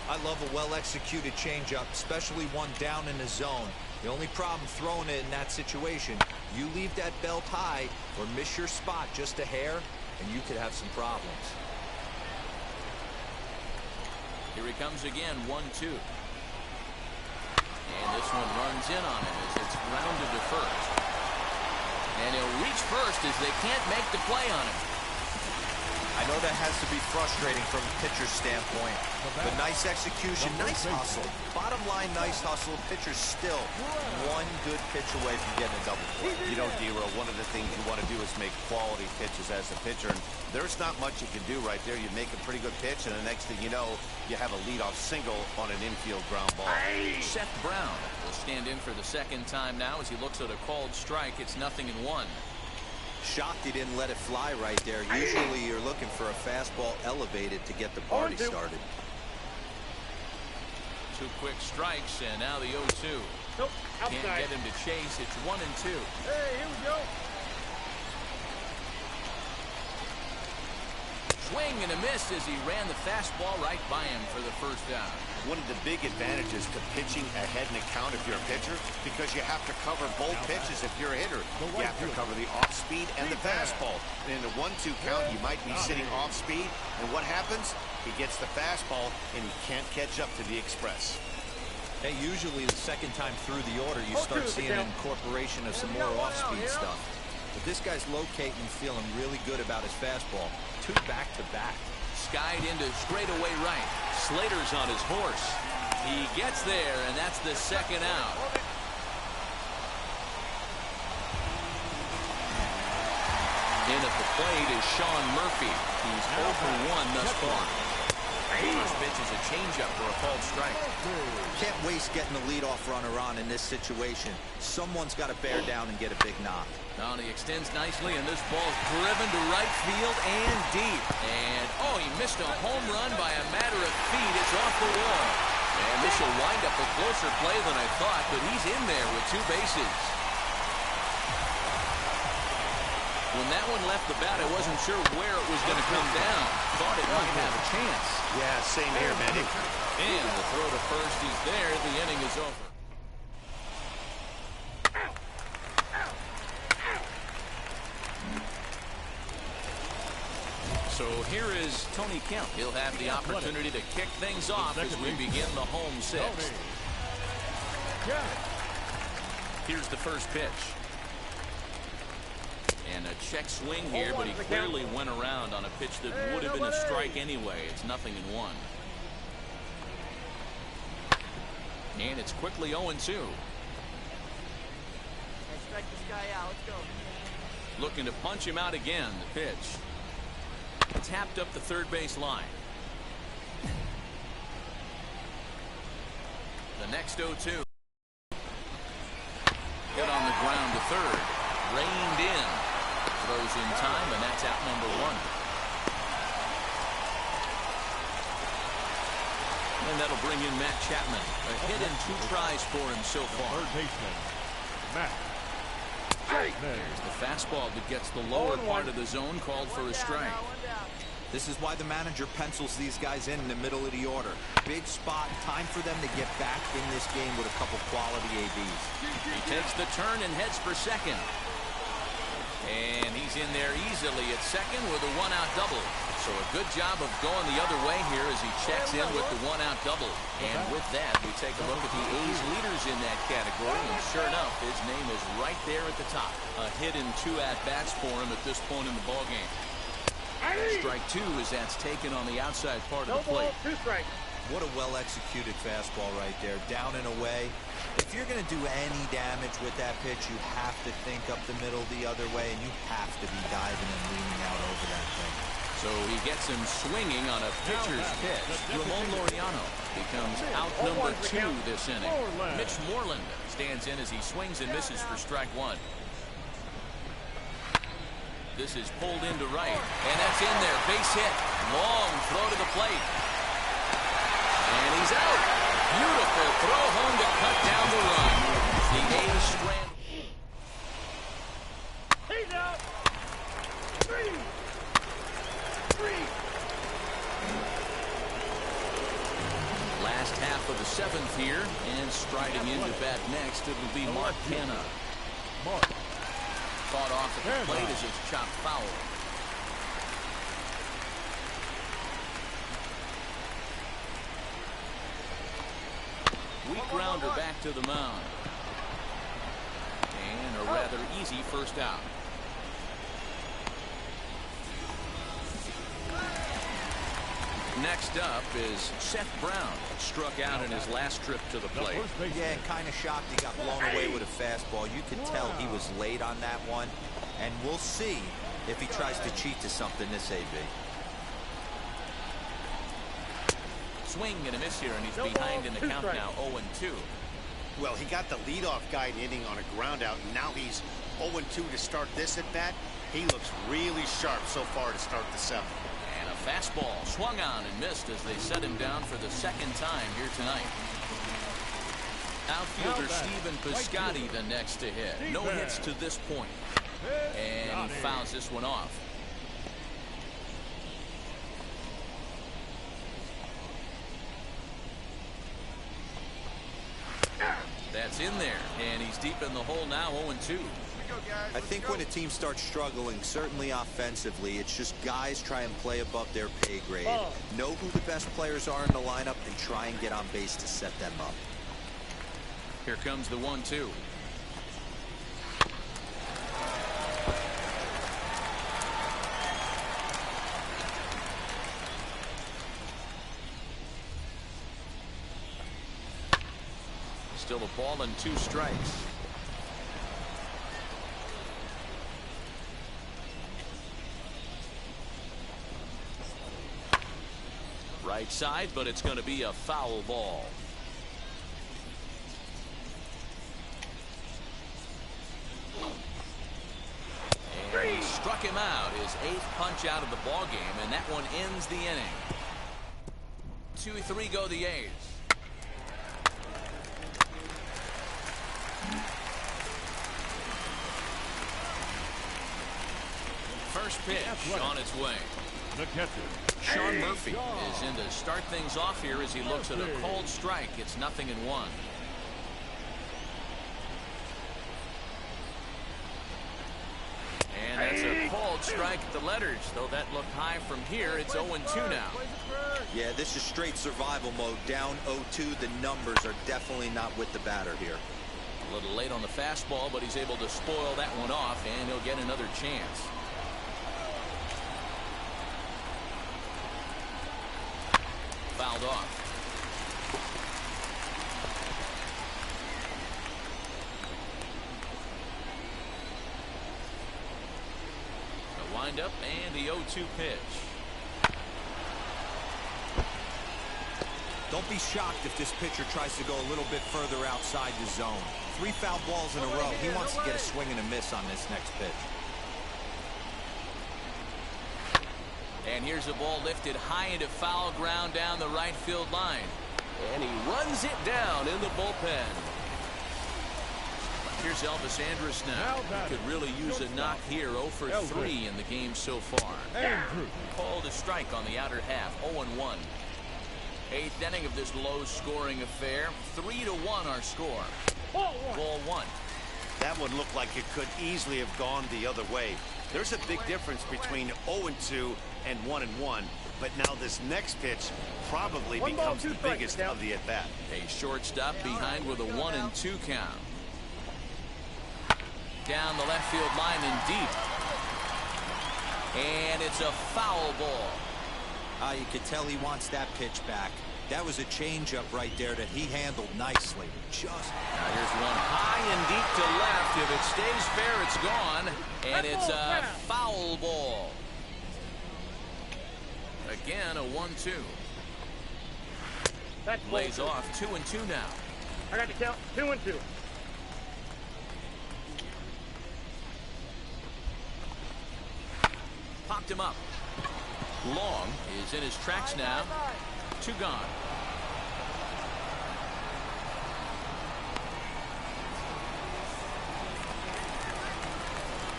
I love a well-executed changeup, especially one down in the zone. The only problem throwing it in that situation, you leave that belt high or miss your spot just a hair, and you could have some problems. Here he comes again, 1-2. And this one runs in on him as it's grounded to first. And he'll reach first as they can't make the play on him. I know that has to be frustrating from a pitcher's standpoint, but nice execution, nice hustle. Bottom line, nice hustle. Pitcher's still one good pitch away from getting a double play. You know, D-Row, one of the things you want to do is make quality pitches as a pitcher, and there's not much you can do right there. You make a pretty good pitch, and the next thing you know, you have a leadoff single on an infield ground ball. Seth Brown will stand in for the second time now as he looks at a called strike. It's 0-1. Shocked he didn't let it fly right there. Usually you're looking for a fastball elevated to get the party started. 2 quick strikes, and now the 0-2. Nope, can't get him to chase. It's 1-2. Hey, here we go. Swing and a miss as he ran the fastball right by him for the first down. One of the big advantages to pitching ahead in a count if you're a pitcher, because you have to cover both pitches if you're a hitter. You have to cover the off-speed and the fastball. And in a 1-2 count, you might be sitting off-speed, and what happens? He gets the fastball, and he can't catch up to the express. Hey, usually the second time through the order, you start seeing an incorporation of some more off-speed stuff. But this guy's locating and feeling really good about his fastball. 2 back-to-back. Skied into straightaway right. Slater's on his horse. He gets there, and that's the second out. In at the plate is Sean Murphy. He's 0 for 1 thus far. First pitch is a changeup for a called strike. Can't waste getting the leadoff runner on in this situation. Someone's got to bear down and get a big knock. Now he extends nicely, and this ball's driven to right field and deep. And, oh, he missed a home run by a matter of feet. It's off the wall. And this will wind up a closer play than I thought, but he's in there with 2 bases. When that one left the bat, I wasn't sure where it was going to come down. Thought it might have a chance. Yeah, same here, Manny. And the throw to first, he's there. The inning is over. So here is Tony Kemp. He'll have the opportunity to kick things off as we begin the home 6th. Here's the first pitch. And a check swing here, but he clearly went around on a pitch that would have been a strike anyway. It's 0-1. And it's quickly 0-2. Strike this guy out. Let's go. Looking to punch him out again. The pitch. Tapped up the third base line. The next 0-2. Hit on the ground to third. Reined in. Throws in time, and that's out number 1. And that'll bring in Matt Chapman. A hit and 2 tries for him so far. Third baseman, Matt. There's the fastball that gets the lower part of the zone, called for a strike. This is why the manager pencils these guys in the middle of the order. Big spot, time for them to get back in this game with a couple quality ABs. He takes the turn and heads for second. And he's in there easily at second with a 1-out double. So a good job of going the other way here as he checks in with the 1-out double. And with that, we take a look at the A's leaders in that category. And sure enough, his name is right there at the top. A hit and 2 at-bats for him at this point in the ballgame. Strike 2 as that's taken on the outside part of the plate. 2 strikes. What a well-executed fastball right there. Down and away. If you're going to do any damage with that pitch, you have to think up the middle the other way, and you have to be diving and leaning out over that thing. So he gets him swinging on a pitcher's pitch. Ramon Laureano becomes out number 2 this inning. Mitch Moreland stands in as he swings and misses for strike 1. This is pulled into right, and that's in there. Base hit. Long throw to the plate. And he's out. Beautiful throw home to cut down the run. The A's strand. He's out. 3. Last half of the 7th here, and striding into bat next, it'll be Mark Canha. Caught off at the plate as it's chopped foul. Weak grounder back to the mound. And a rather easy first out. Next up is Seth Brown. Struck out in his last trip to the plate. Yeah, kind of shocked he got blown away with a fastball. You could tell he was late on that one. And we'll see if he tries to cheat to something this AB. Swing and a miss here, and he's behind in the count now, 0-2. Well, he got the leadoff guy inning on a ground out, and now he's 0-2 to start this at bat. He looks really sharp so far to start the seventh. And a fastball swung on and missed as they set him down for the second time here tonight. Outfielder Stephen Piscotty the next to hit. No hits to this point. And he fouls this one off. That's in there, and he's deep in the hole now, 0-2. I think when a team starts struggling, certainly offensively, it's just guys try and play above their pay grade. Know who the best players are in the lineup and try and get on base to set them up. Here comes the 1-2. Still a ball and 2 strikes. Right side, but it's going to be a foul ball. And he struck him out, his 8th punch out of the ball game, and that one ends the inning. 2-3 go the A's. First pitch on its way. The catcher, Sean Murphy is in to start things off here as he looks at a called strike. It's 0-1. And that's a called strike at the letters, though that looked high from here. It's 0-2 now. Yeah, this is straight survival mode. Down 0-2. The numbers are definitely not with the batter here. A little late on the fastball, but he's able to spoil that one off, and he'll get another chance. Fouled off. A windup and the 0-2 pitch. Don't be shocked if this pitcher tries to go a little bit further outside the zone. 3 foul balls in a row. He wants to get a swing and a miss on this next pitch. And here's a ball lifted high into foul ground down the right field line. And he runs it down in the bullpen. Here's Elvis Andrus now. He could really use a knock here. 0 for 3 in the game so far. Called a strike on the outer half. 0-1. 8th inning of this low-scoring affair. 3-1 our score. Ball 1. That one looked like it could easily have gone the other way. There's a big difference between 0-2 and 1-1, but now this next pitch probably becomes the biggest of the at-bat. A shortstop behind with a 1-2 count. Down the left field line and deep. And it's a foul ball. You could tell he wants that pitch back. That was a changeup right there that he handled nicely. Just now here's one high and deep to left. If it stays fair, it's gone. And it's a foul ball. Again, a 1-2. Lays off 2-2 now. I got to count 2-2. Popped him up. Long is in his tracks now. 2 gone.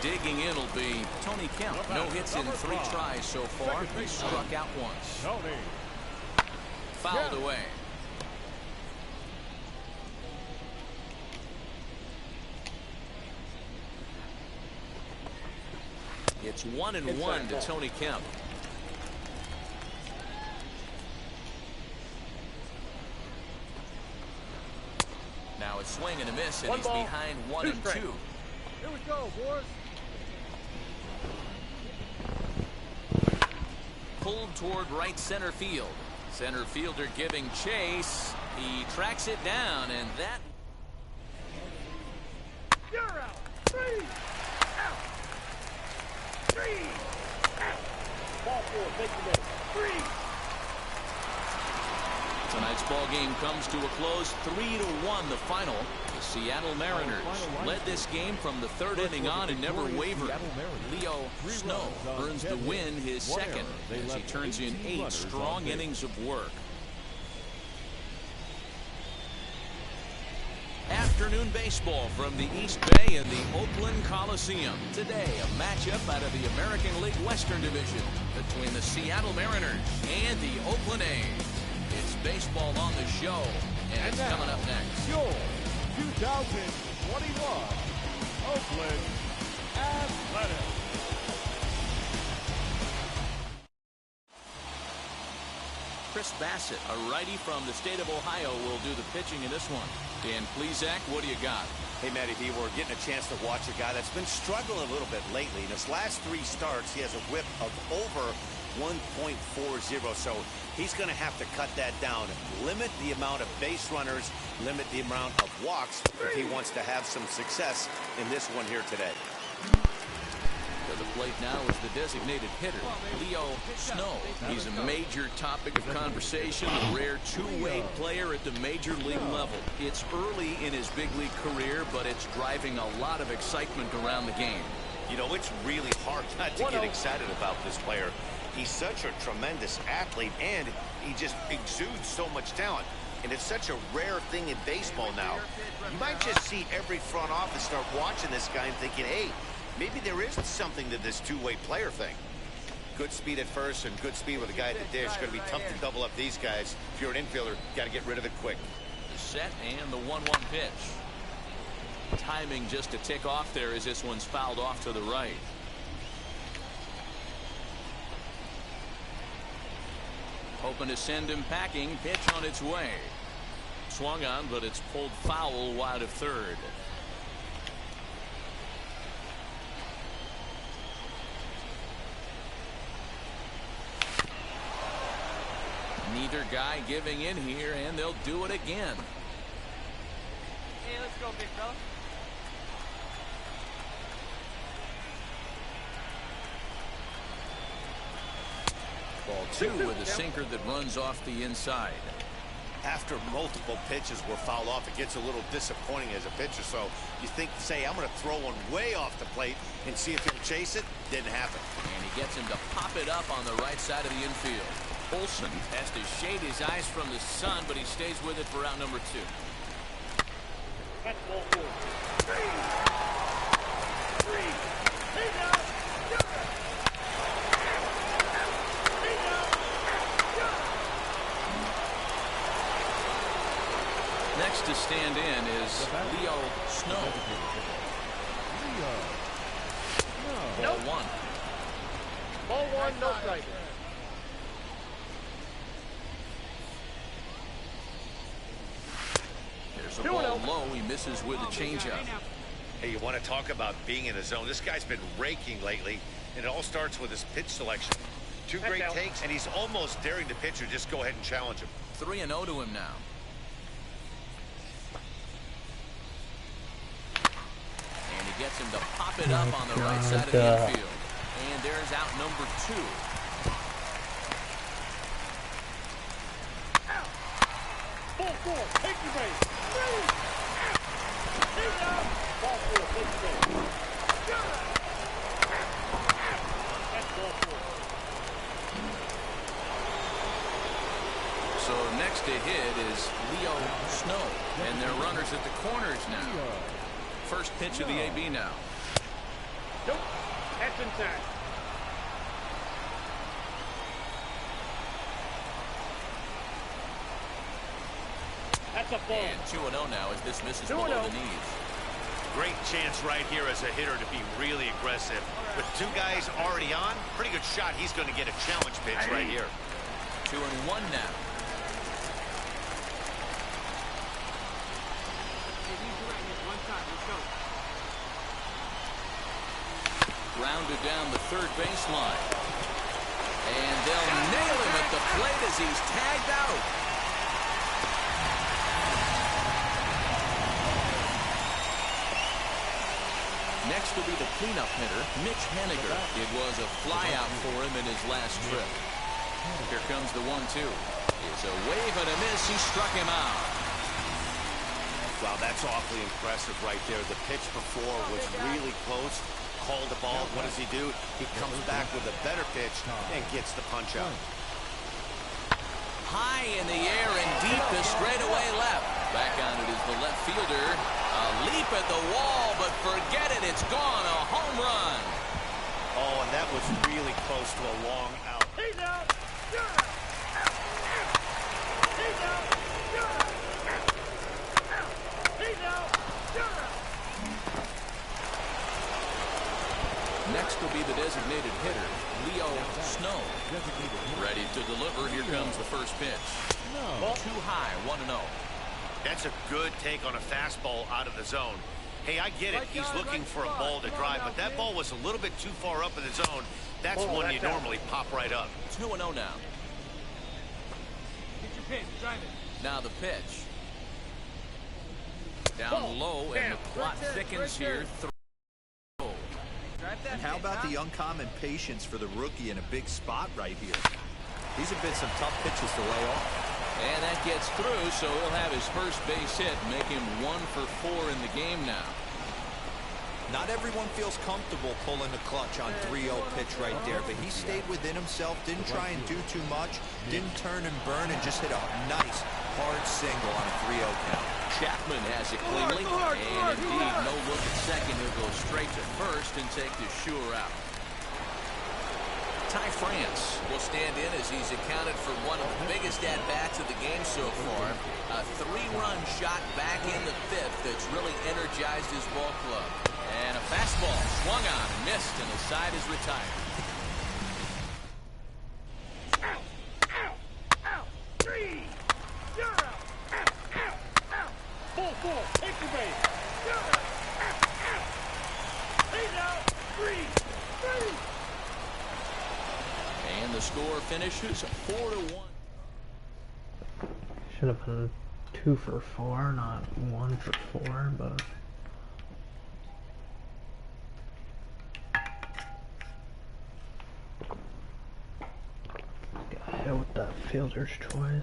Digging in will be Tony Kemp. No hits in 3 tries so far. He struck out once. Fouled away. It's 1-1 to Tony Kemp. Now a swing and a miss, and he's behind 1-2. Here we go, boys. pulled toward right center field. Center fielder giving chase. He tracks it down, and that... You're out. 3 out. 3 out. Ball 4, take the ball. 3. Tonight's ball game comes to a close, 3-1 the final. The Seattle Mariners led this game from the third inning on and never wavered. Leo Snow earns the win, his second, as he turns in 8 strong innings of work. Afternoon baseball from the East Bay and the Oakland Coliseum. Today, a matchup out of the American League Western Division between the Seattle Mariners and the Oakland A's. It's baseball on the show, and it's coming up next. Your 2021 Oakland Athletics. Chris Bassett, a righty from the state of Ohio, will do the pitching in this one. Dan Plesac, what do you got? Hey, Matty B, we're getting a chance to watch a guy that's been struggling a little bit lately. In his last 3 starts, he has a whip of over 1.40, so he's going to have to cut that down, limit the amount of base runners, limit the amount of walks if he wants to have some success in this one here today. To the plate now is the designated hitter, Leo Snow. He's a major topic of conversation, a rare two-way player at the major league level. It's early in his big league career, but it's driving a lot of excitement around the game. You know, it's really hard not to get excited about this player. He's such a tremendous athlete, and he just exudes so much talent. And it's such a rare thing in baseball now. You might just see every front office start watching this guy and thinking, hey, maybe there is something to this two-way player thing. Good speed at first and good speed with a guy at the dish. It's going to be tough to double up these guys. If you're an infielder, got to get rid of it quick. The set and the 1-1 pitch. Timing just to tick off there as this one's fouled off to the right. Hoping to send him packing. Pitch on its way. Swung on, but it's pulled foul wide of third. Neither guy giving in here, and they'll do it again. Hey, let's go, big fella. Ball 2 with a sinker that runs off the inside. After multiple pitches were fouled off, it gets a little disappointing as a pitcher. So you think, say, I'm going to throw one way off the plate and see if he'll chase it. Didn't happen. And he gets him to pop it up on the right side of the infield. Olsen has to shade his eyes from the sun, but he stays with it for out number 2. That's ball 4. 3. 3. Hey now. Next to stand in is Leo Snow. Ball 1. Ball 1, no strike. There's a ball low. He misses with a changeup. Hey, you want to talk about being in the zone? This guy's been raking lately, and it all starts with his pitch selection. 2 great takes, and he's almost daring the pitcher just go ahead and challenge him. 3-0 to him now. And he gets him to pop it up on the right side of the infield. And there's out number 2. Ball 4, take your base. 3. Ball 4, take your base. That's ball 4. So next to hit is Leo Snow. And they're runners at the corners now. First pitch of the AB now. Nope, that's inside. That's a ball. And 2-0 now as this misses below the knees. Great chance right here as a hitter to be really aggressive. With 2 guys already on, pretty good shot. He's going to get a challenge pitch right here. 2-1 now. Grounded down the third baseline. And they'll nail him at the plate as he's tagged out. Next will be the cleanup hitter, Mitch Haniger. It was a flyout for him in his last trip. Here comes the 1-2. It's a wave and a miss. He struck him out. Wow, that's awfully impressive right there. The pitch before was really close. Called the ball. What does he do? He comes back with a better pitch and gets the punch out. High in the air and deep to straightaway left. Back on it is the left fielder. A leap at the wall, but forget it. It's gone. A home run. Oh, and that was really close to a long out. He's out. You're out. He's out. You're out. He's out. You're out. Next will be the designated hitter, Leo Snow. Ready to deliver. Here comes the first pitch. Too high, 1-0. That's a good take on a fastball out of the zone. Hey, I get it. He's looking for a ball to drive, but that ball was a little bit too far up in the zone. That's one you normally pop right up. 2-0 now. Get your pin. Drive it. Now the pitch. Down low, and the plot thickens here. And how about the uncommon patience for the rookie in a big spot right here? These have been some tough pitches to lay off. And that gets through, so he'll have his first base hit, make him 1 for 4 in the game now. Not everyone feels comfortable pulling the clutch on 3-0 pitch right there, but he stayed within himself, didn't try and do too much, didn't turn and burn, and just hit a nice, hard single on a 3-0 count. Chapman has it cleanly, and indeed, no look at second. He'll go straight to first and take the sure out. Ty France will stand in as he's accounted for one of the biggest at-bats of the game so far. A 3-run shot back in the 5th that's really energized his ball club. And a fastball swung on and missed, and the side is retired. Out! Out! Out! 3! You're out! Out! Out! Out! Full. Take your base. You're out! Out! Out! He's out! 3! And the score finishes 4-1. Should have been 2 for 4, not 1 for 4, but got hit with that fielder's choice.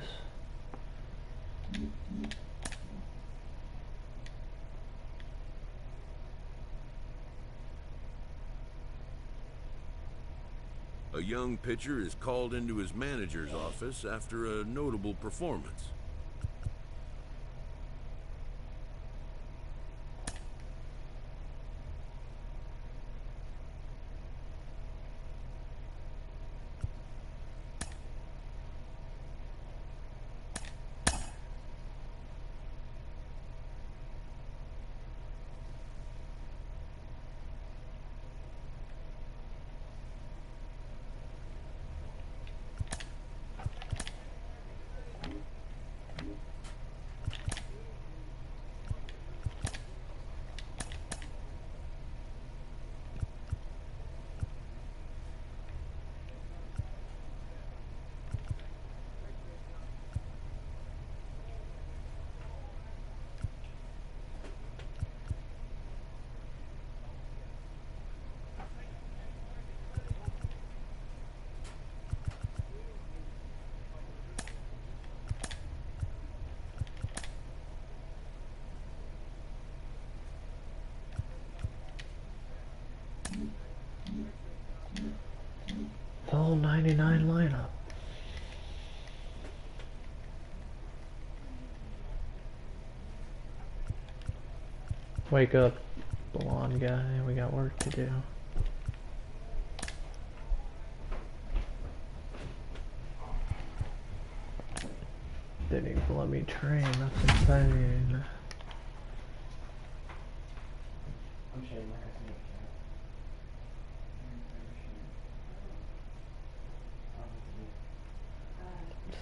A young pitcher is called into his manager's office after a notable performance. All 99 lineup. Wake up, blonde guy. We got work to do. Didn't even let me train. That's insane.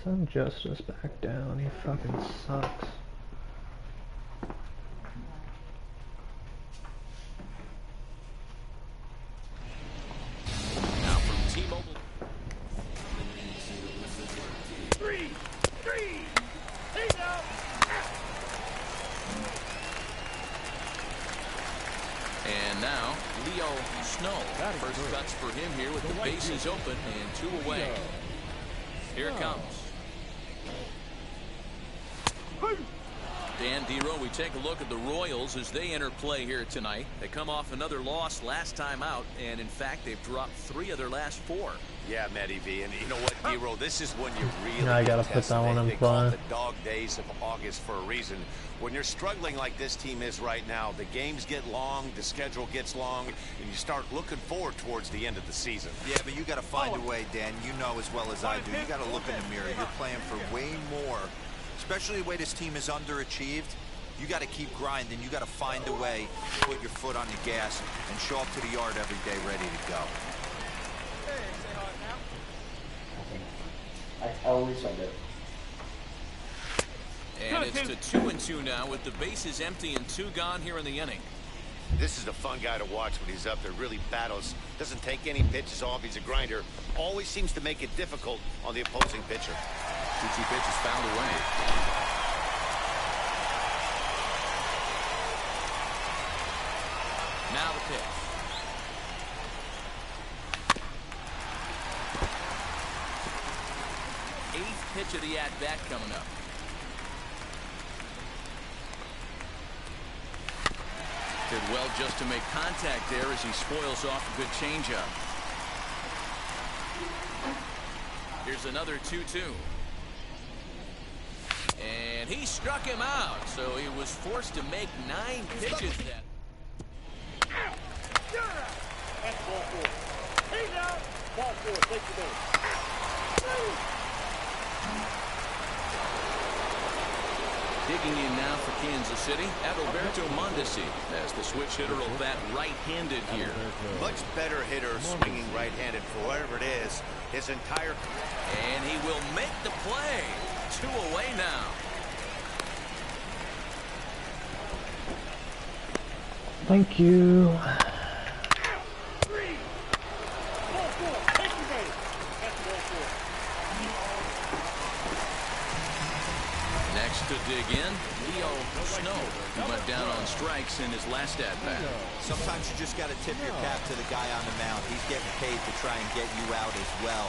Send Justice back down. He fucking sucks. Now from T-Mobile. And now, Leo Snow. First cuts for him here with the bases open and 2 away. Here it comes. Dan Dero, we take a look at the Royals as they enter play here tonight. They come off another loss last time out, and in fact, they've dropped 3 of their last 4. Yeah, Matty V, and you know what, Dero, this is when you really I gotta put that one in they call it play. the dog days of August for a reason. When you're struggling like this team is right now, the games get long, the schedule gets long, and you start looking forward towards the end of the season. Yeah, but you got to find a way, Dan. You know as well as I do. You got to look in the mirror. You're playing for way more, especially the way this team is underachieved. You got to keep grinding. You got to find a way to put your foot on the gas and show up to the yard every day ready to go. I always said it. And it's to 2-2 now with the bases empty and 2 gone here in the inning. This is a fun guy to watch when he's up there. Really battles, doesn't take any pitches off. He's a grinder. Always seems to make it difficult on the opposing pitcher. 2-2 pitch is fouled away. Now the pitch. Eighth pitch of the at-bat coming up. Did well just to make contact there as he spoils off a good changeup. Here's another 2-2. And he struck him out, so he was forced to make 9 pitches that. That's ball 4. He's out. Ball 4. Take the base. Digging in now for Kansas City, Adalberto Mondesi as the switch hitter will bat right-handed here. Much better hitter swinging right-handed for whatever it is his entire. And he will make the play. 2 away now. Thank you. Ball 4. Take the base. That's ball 4. Next to dig in, Leo Snow, who went down on strikes in his last at-bat. Sometimes you just got to tip your cap to the guy on the mound. He's getting paid to try and get you out as well.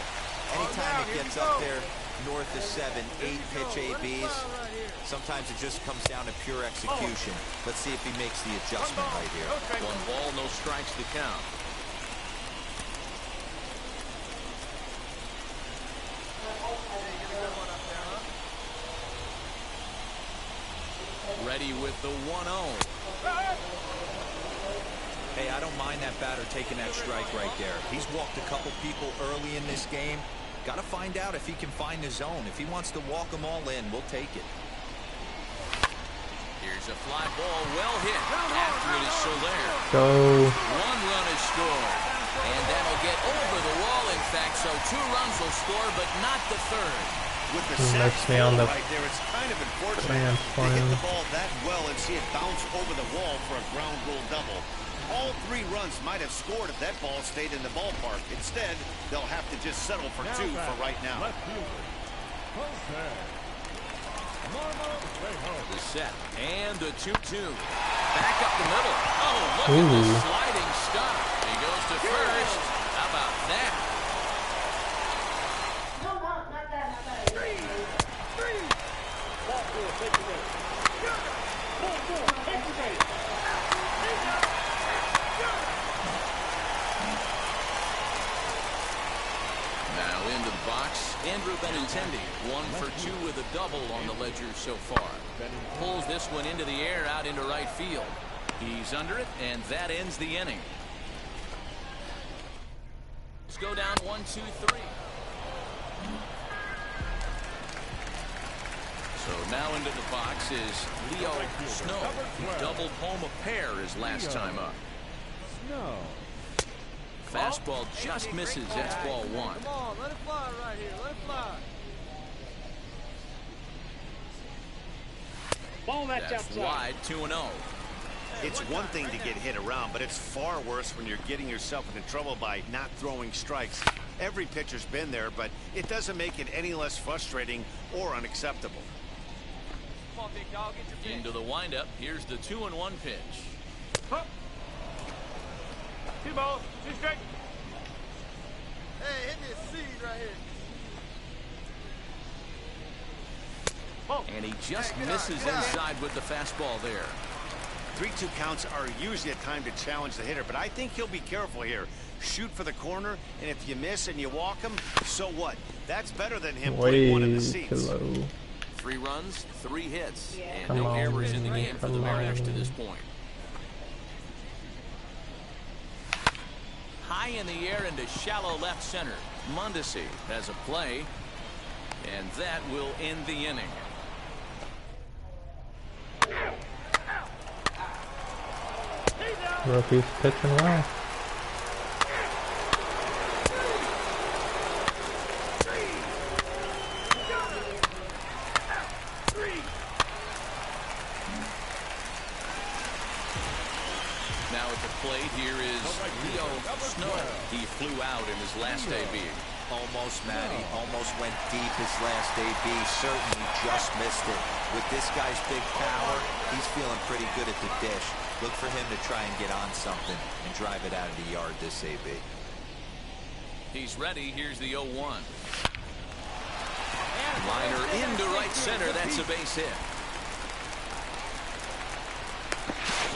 Anytime it gets up there north of 7, 8 pitch ABs, sometimes it just comes down to pure execution. Let's see if he makes the adjustment right here. 1 ball, no strikes to count. Ready with the 1-0. Hey, I don't mind that batter taking that strike right there. He's walked a couple people early in this game. Got to find out if he can find the zone. If he wants to walk them all in, we'll take it. Here's a fly ball, well hit. After it is Soler. Go. 1 run is scored. And that'll get over the wall, in fact, so 2 runs will score, but not the 3rd. With the Makes me on the right there, it's kind of unfortunate to hit the ball that well and see it bounce over the wall for a ground rule double. All 3 runs might have scored if that ball stayed in the ballpark. Instead, they'll have to just settle for 2 for right now. The set and the 2-2. Back up the middle. Oh, look at the sliding stop. He goes to first. How about that? No, not that. Ball 4. Take the base. Ball 4. Take the base. Now into the box, Andrew Benintendi, 1 for 2 with a double on the ledger so far. Pulls this one into the air out into right field. He's under it, and that ends the inning. Let's go down 1, 2, 3. So now into the box is Leo Snow. He doubled home a pair his last time up. Snow. Fastball just misses. That's ball 1. Come on, let it fly right here. Let it fly. Ball that's outside. Wide, 2-0. It's one thing to get hit around, but it's far worse when you're getting yourself into trouble by not throwing strikes. Every pitcher's been there, but it doesn't make it any less frustrating or unacceptable. Come on, big dog, get your Into the windup. Here's the 2-1 pitch. Two balls, two strikes. Hey, hit me a seed right here. And he just misses inside with the fastball there. 3-2 counts are usually a time to challenge the hitter, but I think he'll be careful here. Shoot for the corner, and if you miss and you walk him, so what? That's better than him putting one in the seats. 3 runs, 3 hits, and Come no on, errors in the game for the Mariners to this point. High in the air into shallow left center. Mondesi has a play, and that will end the inning. Rookie's pitching well. Now at the plate here is Notre. He flew out in his last AB. Almost, Matty. Almost went deep his last AB. Certainly just missed it. With this guy's big power, he's feeling pretty good at the dish. Look for him to try and get on something and drive it out of the yard this AB. He's ready. Here's the 0-1. Liner into right center. That's a base hit.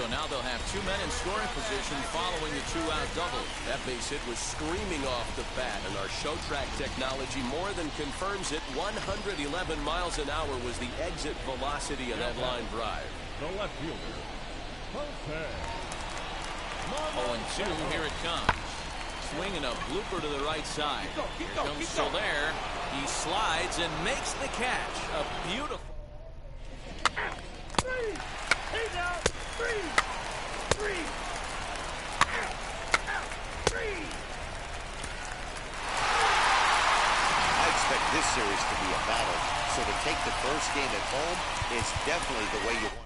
So now they'll have 2 men in scoring position following the 2-out double. That base hit was screaming off the bat, and our show track technology more than confirms it. 111 miles an hour was the exit velocity of that line drive. The left fielder. 0-2, here it comes. Swinging a blooper to the right side. Here comes Soler. He slides and makes the catch. A beautiful. He's out. 3. I expect this series to be a battle, so to take the first game at home is definitely the way you want.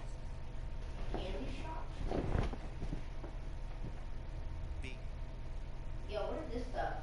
Yo, what is this stuff?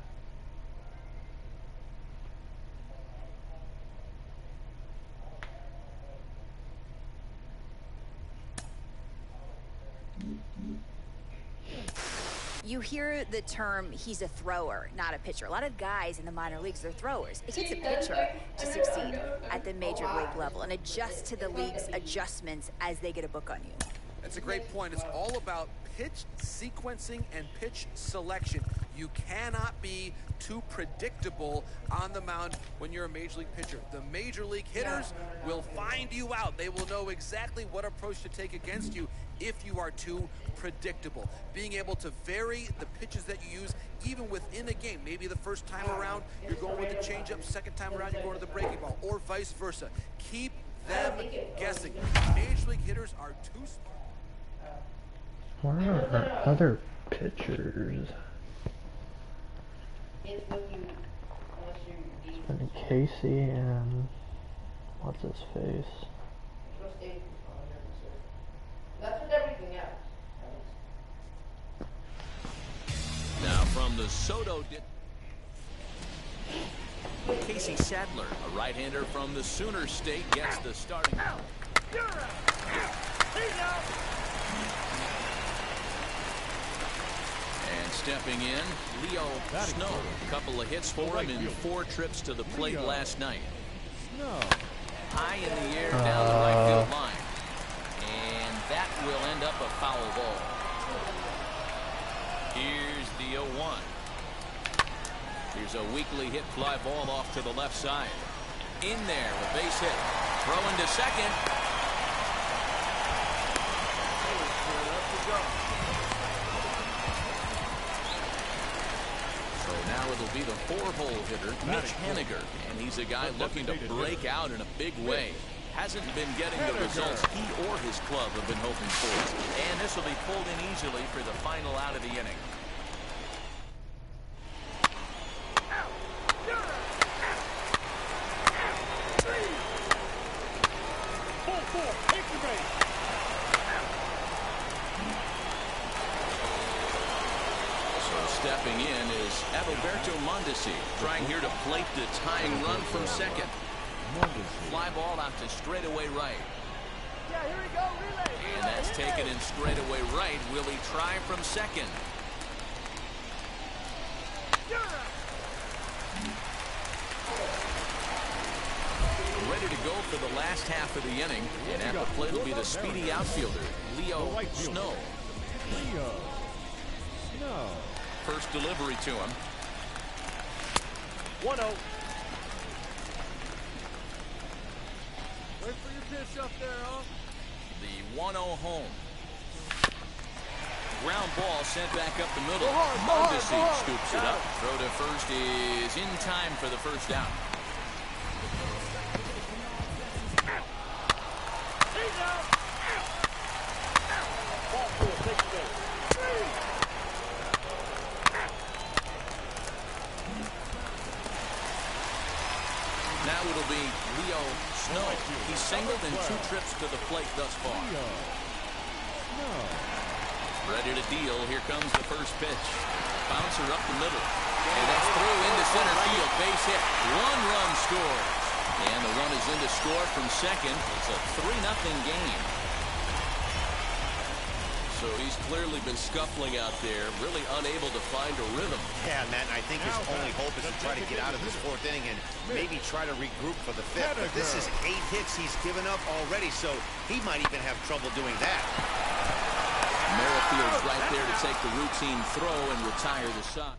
You hear the term, he's a thrower, not a pitcher. A lot of guys in the minor leagues, they're throwers. It takes a pitcher to succeed at the major league level and adjust to the league's adjustments as they get a book on you. That's a great point. It's all about pitch sequencing and pitch selection. You cannot be too predictable on the mound when you're a major league pitcher. The major league hitters will find you out. They will know exactly what approach to take against you if you are too predictable. Being able to vary the pitches that you use even within a game. Maybe the first time around you're going with the changeup, second time around you're going to the breaking ball, or vice versa. Keep them guessing. Major league hitters are too smart. Where are our other pitchers? It's when you, It's been Casey and what's his face? That's with everything else. Now from the Soto, Casey Sadler, a right-hander from the Sooner State, gets the starting. You're out. He's out. And stepping in, Leo Snow. A couple of hits for him in 4 trips to the plate last night. High in the air down the right field line. And that will end up a foul ball. Here's the 0-1. Here's a weakly hit fly ball off to the left side. In there, a base hit. Throw into second. So now it'll be the 4-hole hitter, Mitch Haniger. And he's a guy looking to break out in a big way. Hasn't been getting the results he or his club have been hoping for. And this will be pulled in easily for the final out of the inning. Stepping in is Adalberto Mondesi, trying here to plate the tying run from second. Fly ball out to straightaway right. Yeah, here we go, relay. And that's taken in straightaway right. Will he try from second? go for the last half of the inning. And at the plate will be the speedy outfielder, Leo Snow. First delivery to him. 1-0. Wait for your pitch up there, huh? The 1-0 home. Ground ball sent back up the middle. Mondesi scoops it up. Throw to first is in time for the first down. He's out. Ball four, take it in. Now it'll be Leo Snow. He's singled in 2 trips to the plate thus far. Ready to deal. Here comes the first pitch. Bouncer up the middle. And that's through into center field. Base hit. 1 run scores. And the run is in to score from second. It's a 3-0 game. So he's clearly been scuffling out there, really unable to find a rhythm. Yeah, Matt, I think his only hope is to try to get out of this 4th inning and maybe try to regroup for the 5th. But this is 8 hits he's given up already, so he might even have trouble doing that. Merrifield's right there to take the routine throw and retire the side.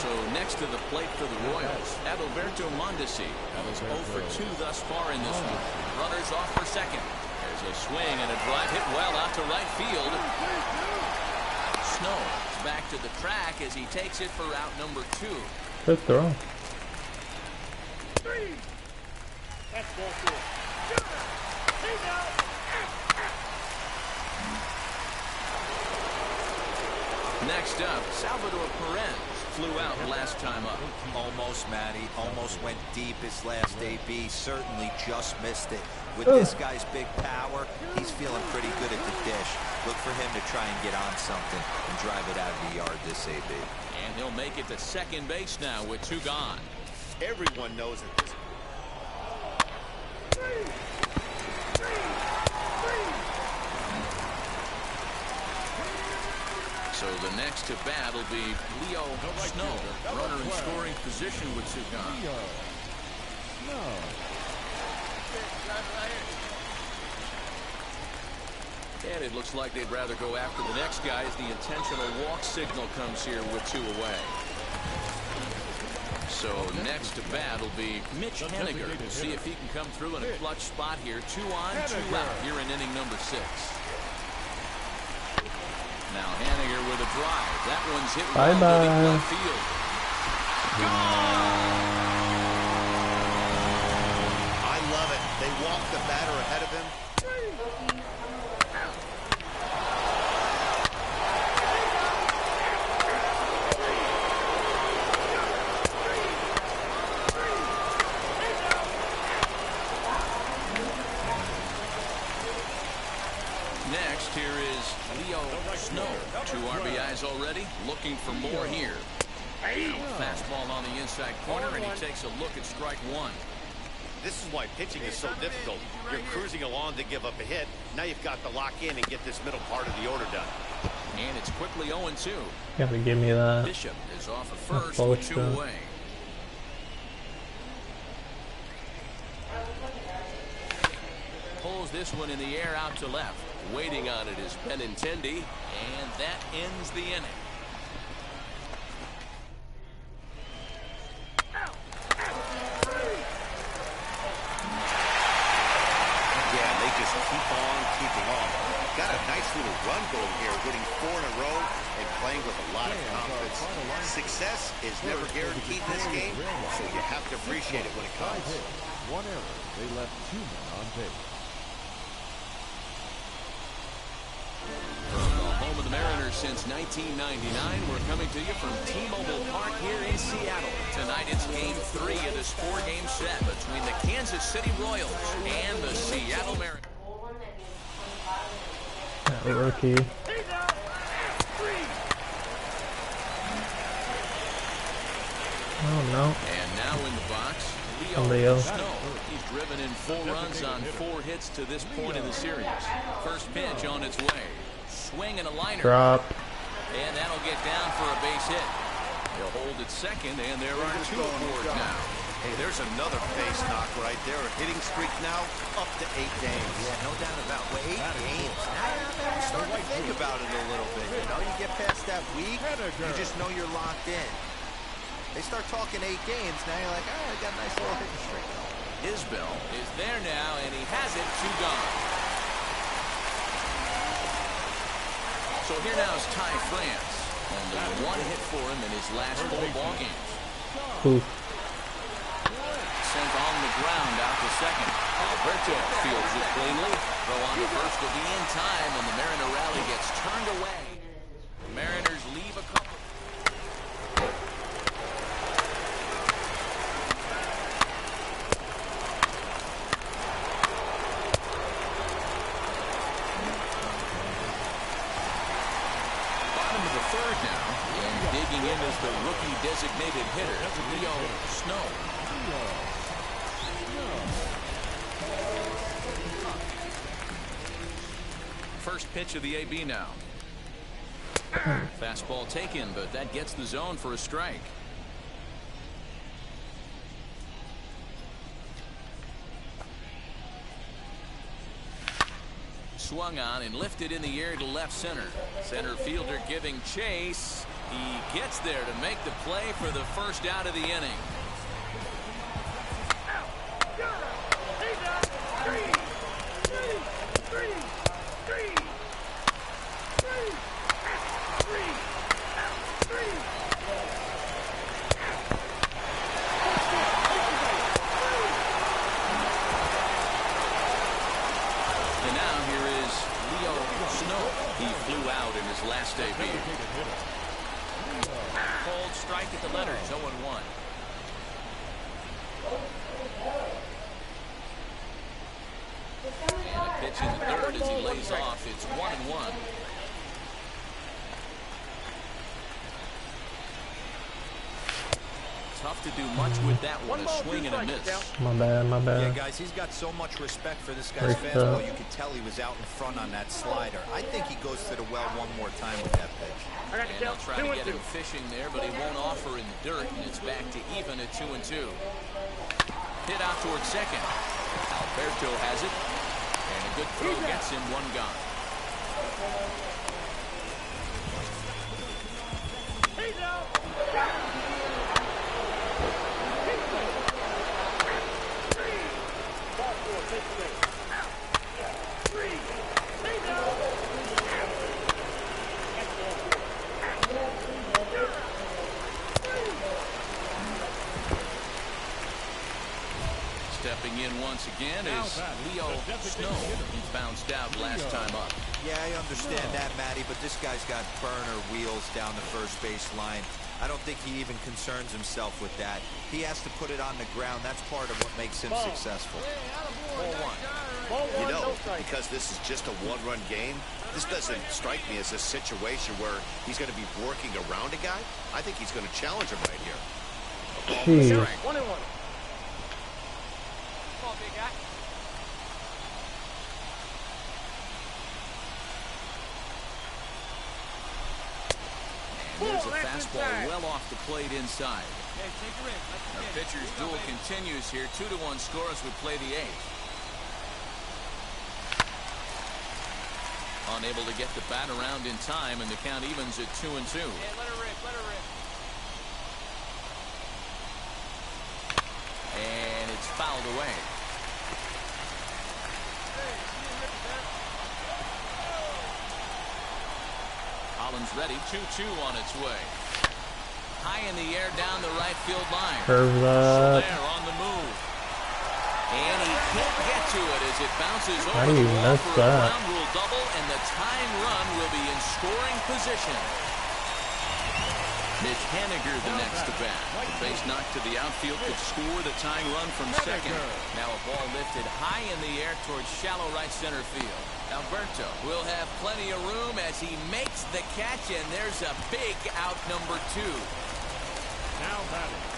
So next to the plate for the Royals, Adalberto Mondesi. That was 0 for 2 thus far in this one. Runners off for second. There's a swing and a drive hit well out to right field. Snow is back to the track as he takes it for out number 2. Good throw. That's ball four. He's out. Next up, Salvador Perez flew out last time up. Almost, Matty. Almost went deep his last AB. Certainly just missed it. With this guy's big power, he's feeling pretty good at the dish. Look for him to try and get on something and drive it out of the yard this AB. And he'll make it to second base now with 2 gone. Everyone knows that this. So the next to bat will be Leo Snow, runner in scoring position with 2 gone. And it looks like they'd rather go after the next guy as the intentional walk signal comes here with 2 away. So next to bat will be Mitch Henniger. We'll see if he can come through in a clutch spot here. 2 on, 2 out here in inning number 6. Now Henniger with a drive. That one's hit well to left field. I love it. They walk the batter ahead of him. Next, here is Leo Snow. 2 RBIs already. Looking for more here. Fastball on the inside corner, and he takes a look at strike 1. This is why pitching is so difficult. You're cruising along to give up a hit. Now you've got to lock in and get this middle part of the order done. And it's quickly 0-2. You have to give me that. Bishop is off at first with 2 away. Pulls this one in the air out to left. Waiting on it is Benintendi, and that ends the inning. Yeah, they just keep on keeping on. Got a nice little run going here, winning 4 in a row and playing with a lot of confidence. Success is never guaranteed in this game, so you have to appreciate it when it comes. 1 error. They left 2 men on base. From the home of the Mariners since 1999, we're coming to you from T-Mobile Park here in Seattle. Tonight it's Game 3 of this 4-game set between the Kansas City Royals and the Seattle Mariners. That rookie. Oh no. And now in the box, Leo Snow. He's driven in 4 runs on 4 hits to this point in the series. First pitch on its way. Swing and a liner. Drop. And that'll get down for a base hit. He'll hold at second, and there are 2 aboard now. Hey, there's another base knock right there. A hitting streak now up to 8 games. Yeah, no doubt about it. 8 games. Now you're starting to think about it a little bit. You know, you get past that week, you just know you're locked in. They start talking 8 games, now you're like, oh, I got a nice little hitting streak. Isbell is there now, and he has it 2 gone. So here now is Ty France. Only 1 hit for him in his last 4 ball games. Oof. Sent on the ground out to second. Alberto fields it cleanly. Throw on the first will be in time, and the Mariner rally gets turned away. Mariners leave a couple. Bottom of the 3rd now, and digging in is the rookie designated hitter, Leo Snow. First pitch of the AB now. Fastball taken, but that gets the zone for a strike. Swung on and lifted in the air to left center. Center fielder giving chase. He gets there to make the play for the first out of the inning. Last AB. Cold strike at the letters, 0-1. And a pitch in the 3rd as he lays off. It's 1-1. Tough to do much with that one. A swing and a miss. My bad, my bad. Yeah, guys, he's got so much respect for this guy's fastball. You could tell he was out in front on that slider. I think he goes to the well one more time with that pitch. And they'll try to get him fishing there, but he won't offer in the dirt, and it's back to even at 2-2. Hit out towards second. Alberto has it, and a good throw gets him 1 gone. Stepping in once again is Leo Snow. He bounced out last time up. Yeah, I understand that, Matty, but this guy's got burner wheels down the first base line. I don't think he even concerns himself with that. He has to put it on the ground. That's part of what makes him successful. You know, because this is just a 1-run game, this doesn't strike me as a situation where he's going to be working around a guy. I think he's going to challenge him right here. Jeez. 1-1. Come on, big guy. There's a fastball well off the plate inside. Our pitcher's duel continues here. 2-1 score as we play the 8th. Unable to get the bat around in time, and the count evens at 2-2. Yeah, let her rip, let her rip. And it's fouled away. Collins ready. 2-2 on its way. High in the air down the right field line. Curves up. There on the move. And he can't get to it as it bounces How over do the you wall miss for a that? ground rule double, and the tying run will be in scoring position. Mitch Haniger the next to bat. The base knock to the outfield could score the tying run from second. Now a ball lifted high in the air towards shallow right center field. Alberto will have plenty of room as he makes the catch, and there's a big out number 2.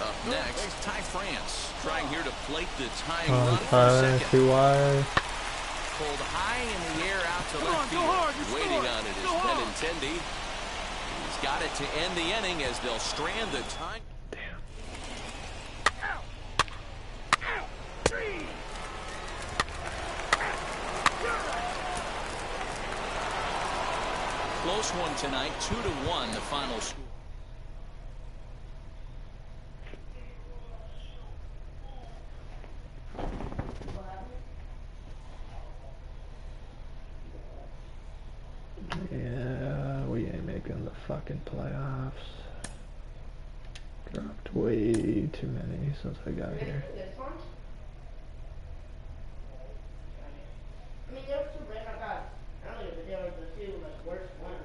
Up next, Ty France trying here to plate the tying run from second. Too wide. Pulled high in the air out to left field. Waiting on it is Benintendi. He's got it to end the inning as they'll strand the time. Close one tonight, 2-1 the final score. Yeah, we ain't making the fucking playoffs. Dropped way too many since I got here. I mean, there was two breaks I got earlier, but there were the two like worst ones.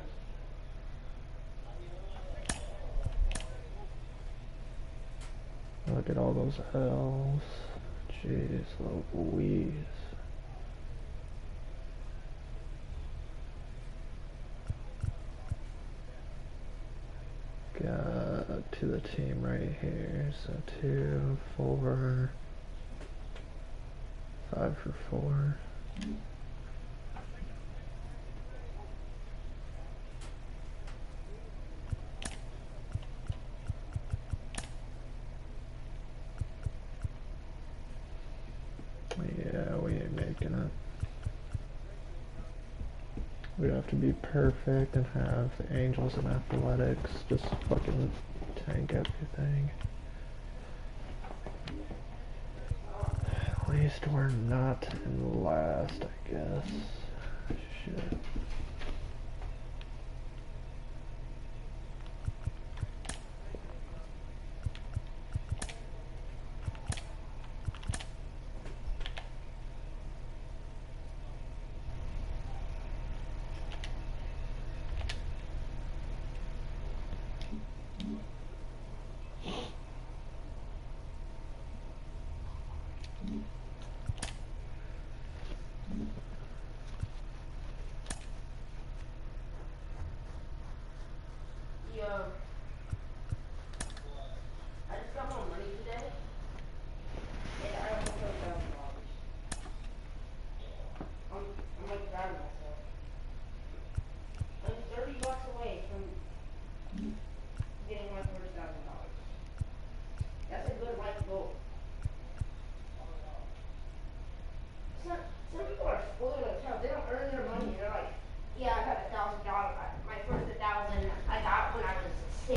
Look at all those L's. Jeez Louise. Got to the team right here. So 2, 4, 5 for 4. Yeah, we ain't making it. We'd have to be perfect and have the Angels and Athletics just fucking tank everything. At least we're not in last, I guess. Shit.